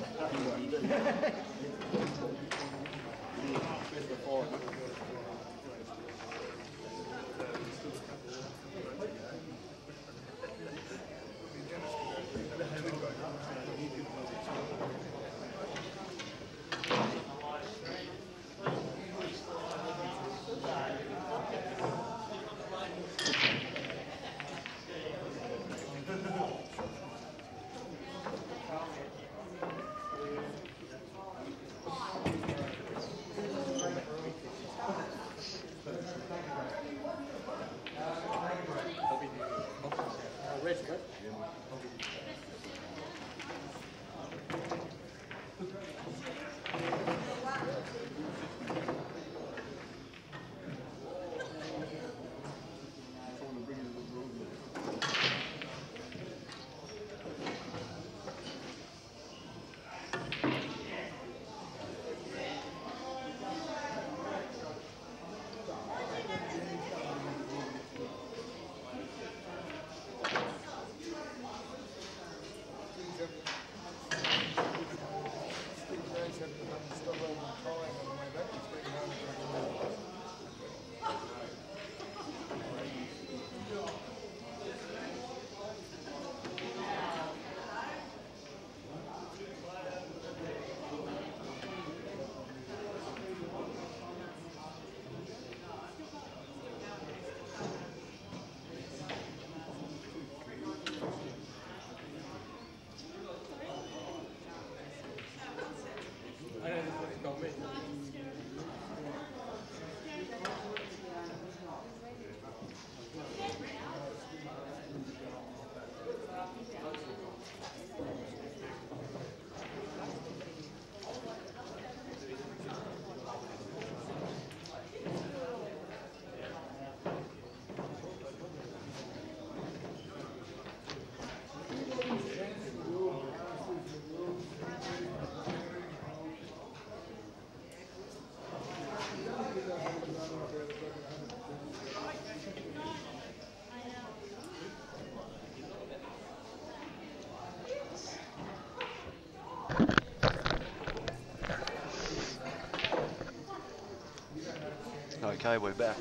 Okay, we're back.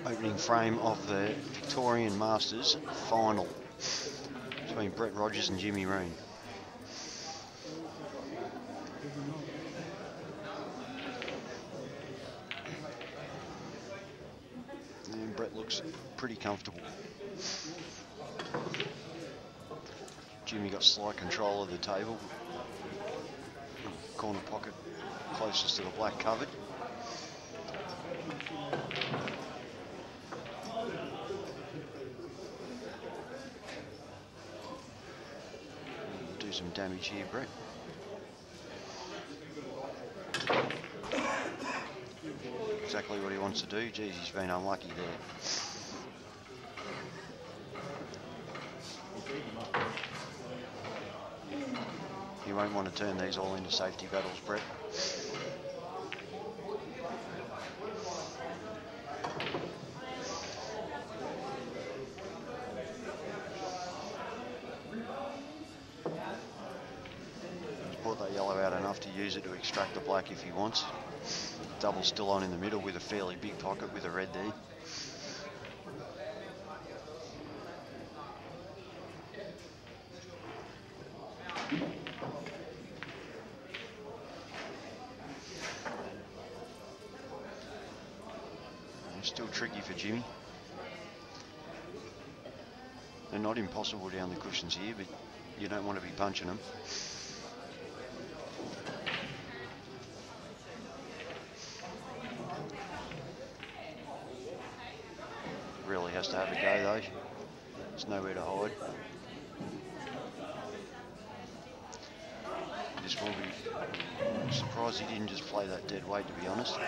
Opening frame of the Victorian Masters final between Brett Rogers and Jimmy Roon. And Brett looks pretty comfortable. Jimmy got slight control of the table. Corner pocket closest to the black cupboard. Do some damage here, Brett. Exactly what he wants to do. Geez, he's been unlucky there. You won't want to turn these all into safety battles, Brett. shallow out enough to use it to extract the black if he wants. Double still on in the middle with a fairly big pocket with a red there. Still tricky for Jimmy. They're not impossible down the cushions here, but you don't want to be punching them. Really has to have a go though. There's nowhere to hide. I just will be surprised he didn't just play that dead weight, to be honest.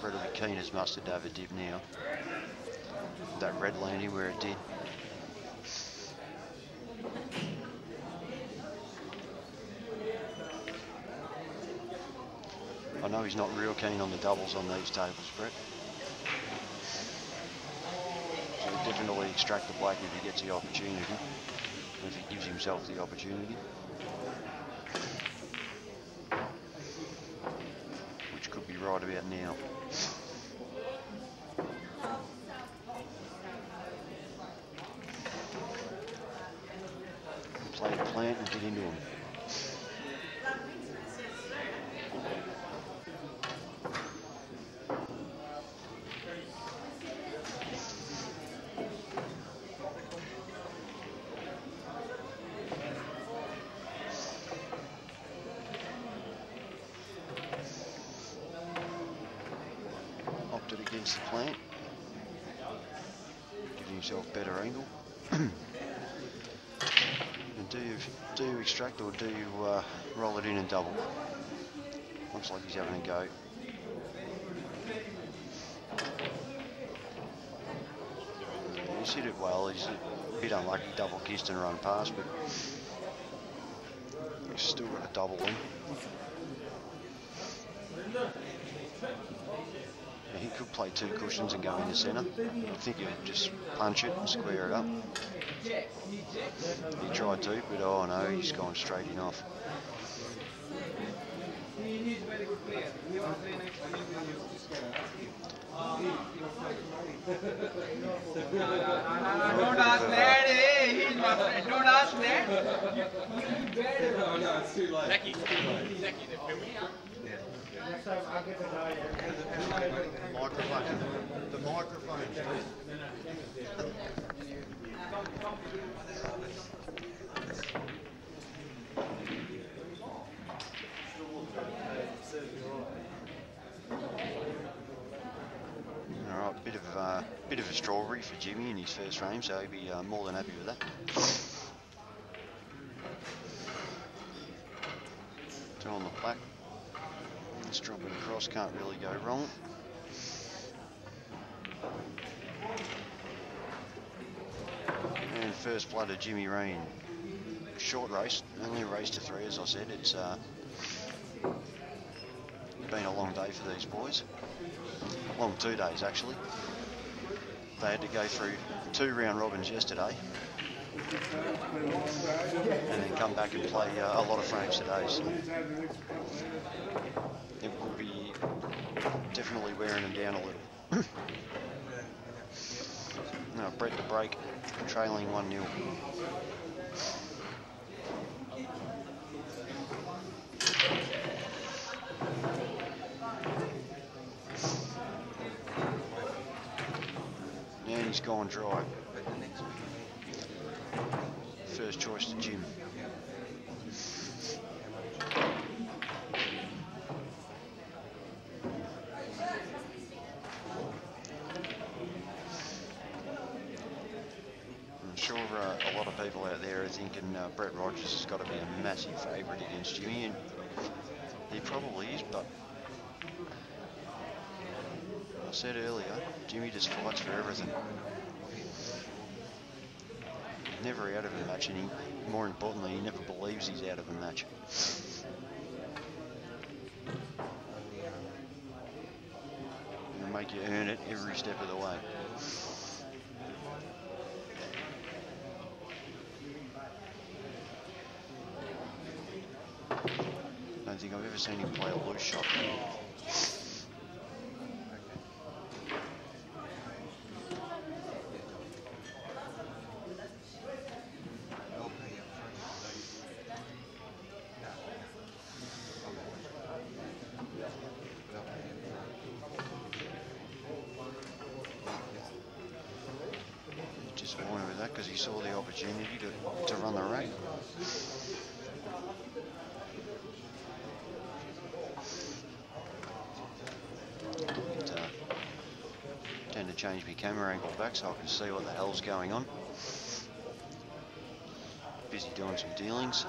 Brett will be keen as mustard to have a dip now. That red landing where it did. I know he's not real keen on the doubles on these tables, Brett. So he'll definitely extract the black if he gets the opportunity, if he gives himself the opportunity. Which could be right about now. Play the plant and get into him. Opted against the plant. Giving himself better angle. Do you extract or do you roll it in and double? Looks like he's having a go. He's hit it well. He's a bit unlucky, double kissed and run past, but he's still got a double in. Yeah, he could play two cushions and go in the centre. I think he'd just punch it and square it up. He tried to, but oh no, he's gone straight in off. Don't ask that, he's my friend. Don't ask that. No, no, it's too late. Zaki, they're filming. Next time I'll get the Microphone. The microphone. All right, bit of a strawberry for Jimmy in his first frame, so he'll be more than happy with that. Two on the black. Let's drop it across, can't really go wrong. And first blood of Jimmy Rain. Short race, only a race to 3 as I said. It's been a long day for these boys. Long 2 days actually. They had to go through 2 round robins yesterday and then come back and play a lot of frames today. So it will be definitely wearing them down a little. Now Brett to break, trailing 1-0. Now he's gone dry. First choice to Jim. I'm sure a lot of people out there are thinking Brett Rogers has got to be a massive favourite against Jimmy, and he probably is, but I said earlier, Jimmy just fights for everything. Never out of a match, and more importantly, he never believes he's out of a match. He'll make you earn it every step of the way. I've ever seen him play a loose shot. Disappointed with that because he saw the opportunity to run the rack. Tend to change my camera angle back so I can see what the hell's going on. Busy doing some dealings.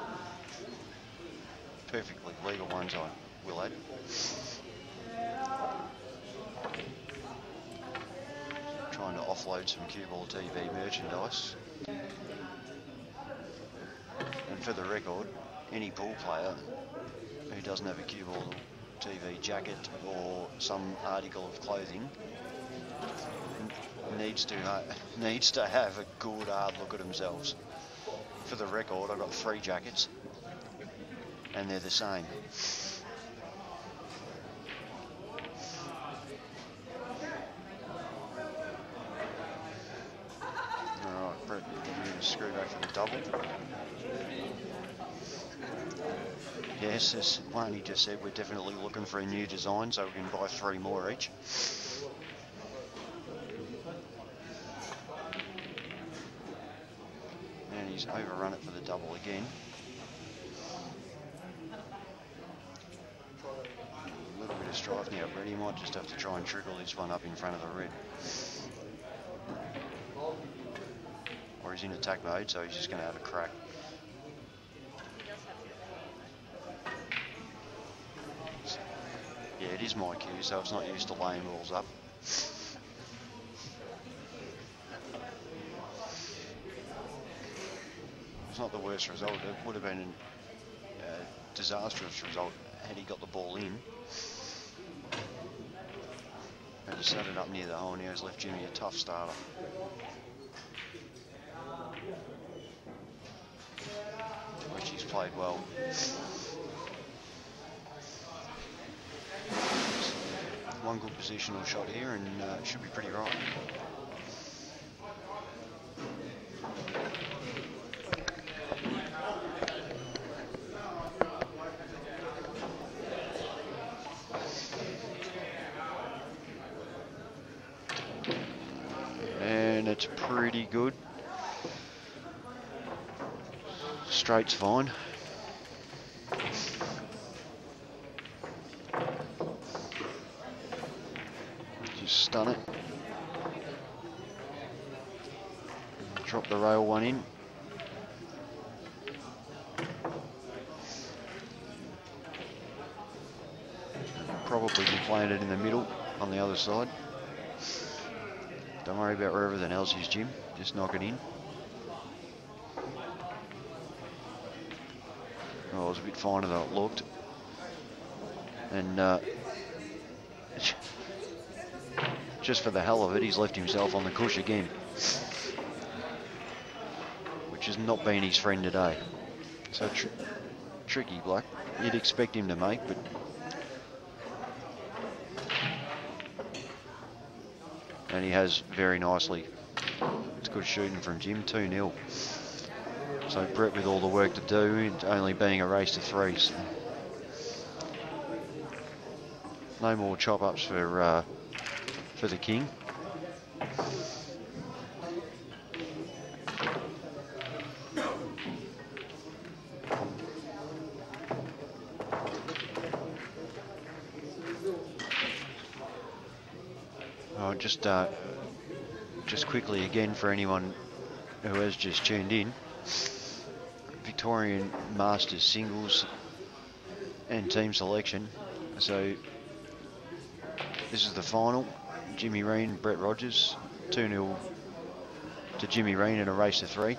Perfectly legal ones, I will add. Trying to offload some CueballTV merchandise. And for the record, any pool player who doesn't have a CueballTV jacket or some article of clothing needs to have a good hard look at themselves. For the record, I've got 3 jackets and they're the same. Alright, Brett, screw back for the double. Yes, as Barney just said, we're definitely looking for a new design so we can buy 3 more each. And he's overrun it for the double again. A little bit of strife now, Brett. He might just have to try and trickle this one up in front of the red. Or he's in attack mode, so he's just going to have a crack. Yeah, it is my cue, so it's not used to laying balls up. It's not the worst result. It would have been a disastrous result had he got the ball in. And he set it up near the hole, and he has left Jimmy a tough starter. Which he's played well. One good positional shot here, and should be pretty right. And it's pretty good. Straight's fine. Just stun it. Drop the rail one in. Probably be planted in the middle on the other side. Don't worry about where everything else is, Jim. Just knock it in. Oh, it was a bit finer than it looked. And just for the hell of it, he's left himself on the cush again. Which has not been his friend today. So tricky, Black. You'd expect him to make, but... And he has very nicely. It's good shooting from Jim, 2-0. So Brett with all the work to do, and only being a race to 3s. No more chop-ups for the King. Oh, just quickly again for anyone who has just tuned in, Victorian Masters singles and team selection. So this is the final. Jimmy Reen, Brett Rogers, 2-0 to Jimmy Reen in a race to 3.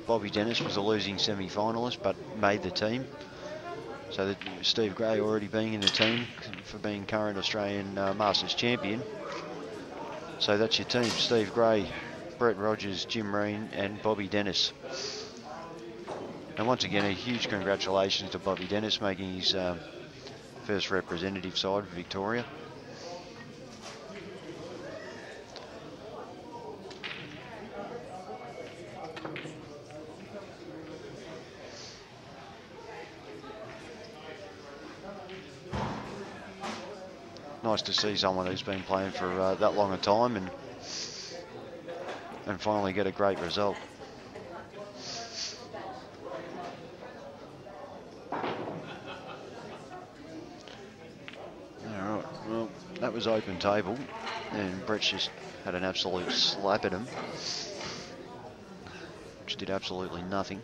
Bobby Dennis was a losing semi-finalist but made the team. So that Steve Gray already being in the team for being current Australian Masters champion. So that's your team: Steve Gray, Brett Rogers, Jim Reen and Bobby Dennis. And once again, a huge congratulations to Bobby Dennis making his first representative side for Victoria. Nice to see someone who's been playing for that long a time and finally get a great result. Alright, well, that was open table, and Brett's just had an absolute slap at him, which did absolutely nothing.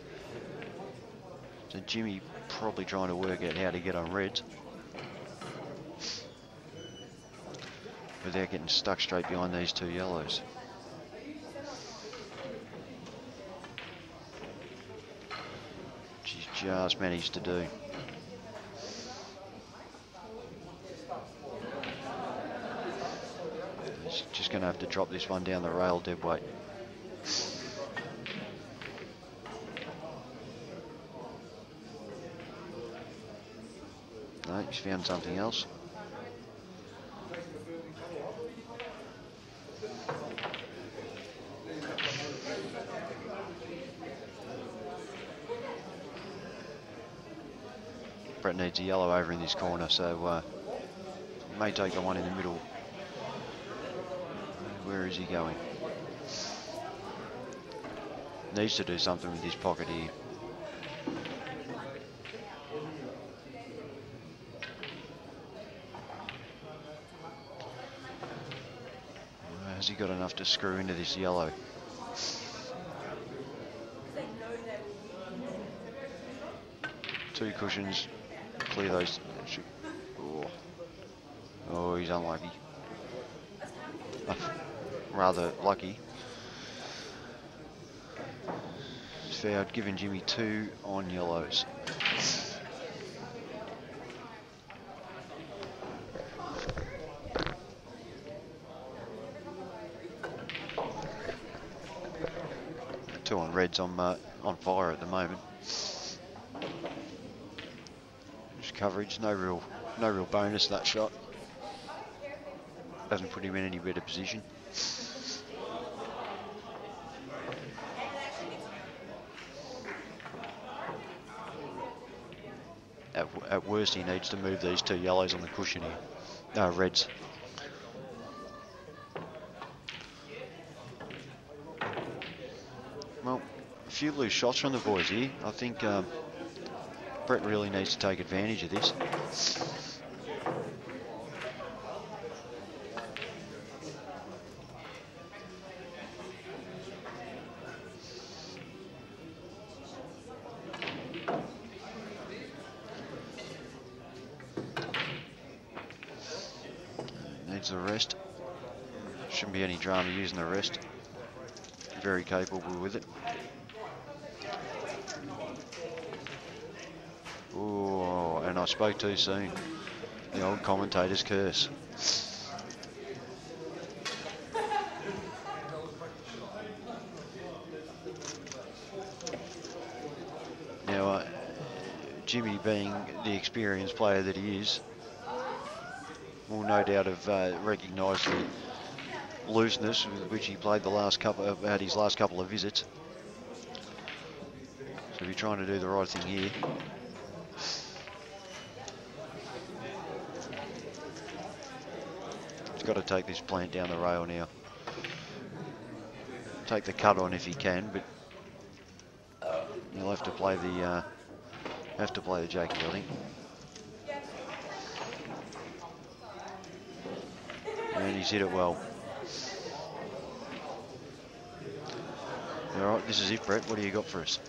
So Jimmy probably trying to work out how to get on reds without getting stuck straight behind these two yellows. She's just managed to do. She's just going to have to drop this one down the rail dead weight. No, he's found something else. Brett needs a yellow over in this corner, so may take the one in the middle. Where is he going? Needs to do something with his pocket here. Has he got enough to screw into this yellow? Two cushions, clear those. Oh, he's unlucky. Rather lucky. It's fair, I'd given Jimmy 2 on yellows. Two on reds on fire at the moment. Just coverage, no real bonus that shot. Doesn't put him in any better position. At worst, he needs to move these two yellows on the cushion here. Reds. Well, a few loose shots from the boys here. I think Brett really needs to take advantage of this. Needs the rest. Shouldn't be any drama using the rest. Very capable with it. Oh, and I spoke too soon. The old commentator's curse. Now, Jimmy, being the experienced player that he is, will no doubt have recognised the looseness with which he played at his last couple of visits. So he's trying to do the right thing here. He's got to take this plant down the rail now. Take the cut on if he can, but he'll have to play the Jackie, I think. And he's hit it well. All right, this is it, Brett. What do you got for us?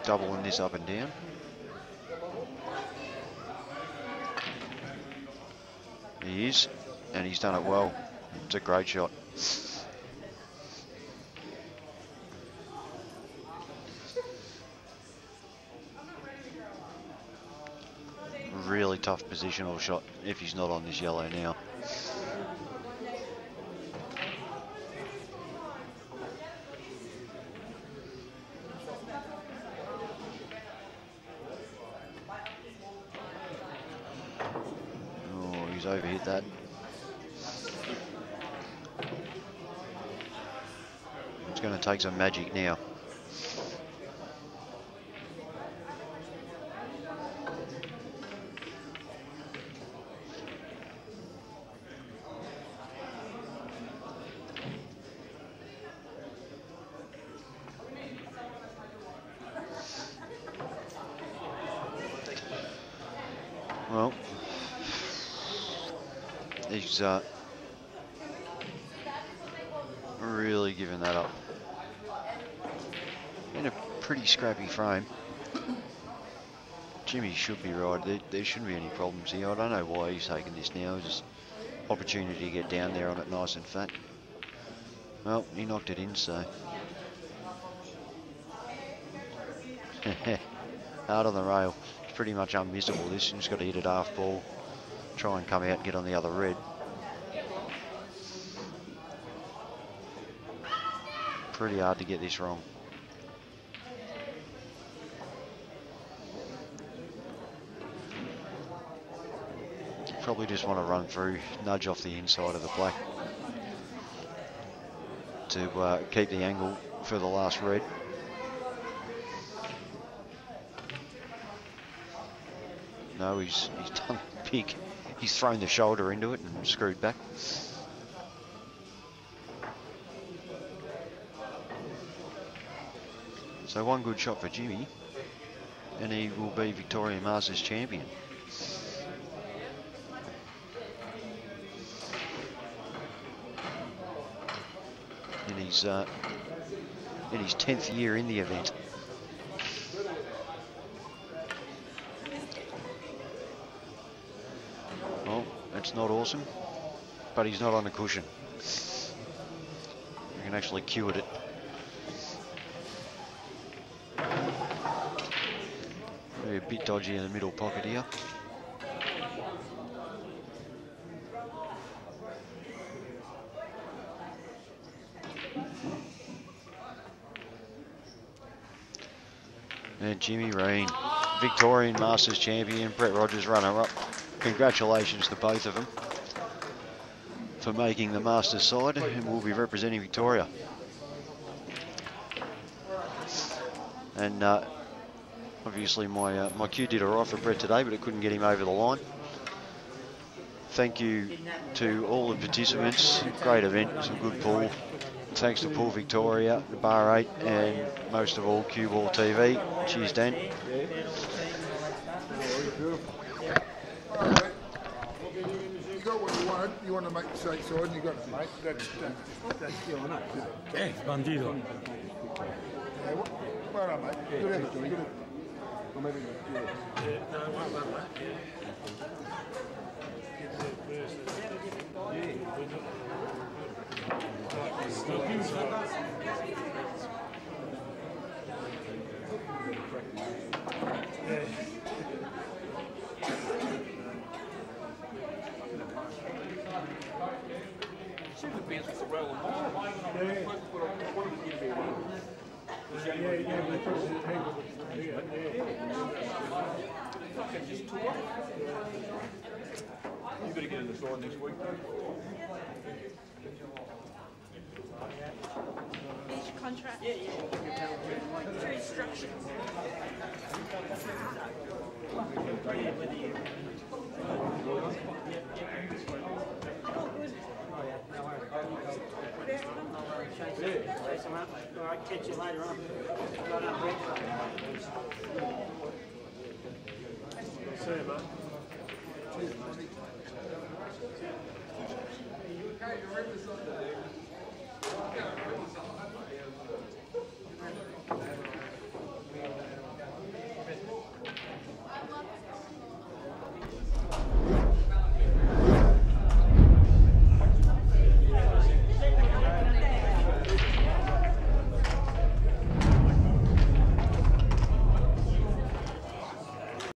Doubling this up and down. He is, and he's done it well. It's a great shot. Really tough positional shot if he's not on this yellow now. Oh, he's overhit that. It's going to take some magic now. Well, he's really giving that up. In a pretty scrappy frame. Jimmy should be right. There shouldn't be any problems here. I don't know why he's taking this now. Just opportunity to get down there on it nice and fat. Well, he knocked it in, so. Hard on the rail. It's pretty much unmissable this. You just got to hit it half ball. Try and come out and get on the other red. Pretty hard to get this wrong. Probably just want to run through, nudge off the inside of the black to keep the angle for the last red. No, he's done big. He's thrown the shoulder into it and screwed back. So one good shot for Jimmy, and he will be Victorian Masters champion. In his 10th year in the event. Well, that's not awesome, but he's not on a cushion. We can actually cue at it. Maybe a bit dodgy in the middle pocket here. And Jimmy Reen, Victorian Masters champion, Brett Rogers runner-up. Congratulations to both of them for making the Masters side, and will be representing Victoria. And obviously my cue did alright for Brett today, but it couldn't get him over the line. Thank you to all the participants. Great event, some good pool. Thanks to Pool Victoria, the Bar 8, and most of all, CueballTV. Cheers, Dan. You got what you wanted. You want to make the straight side, and you got it, mate. That's still enough. Thanks, bandido. Yeah, well done, mate. Good effort. Good effort. You better get in the store next week. Each contract. Through instructions. Chase them up. All right, catch you later on. Well done, Brett.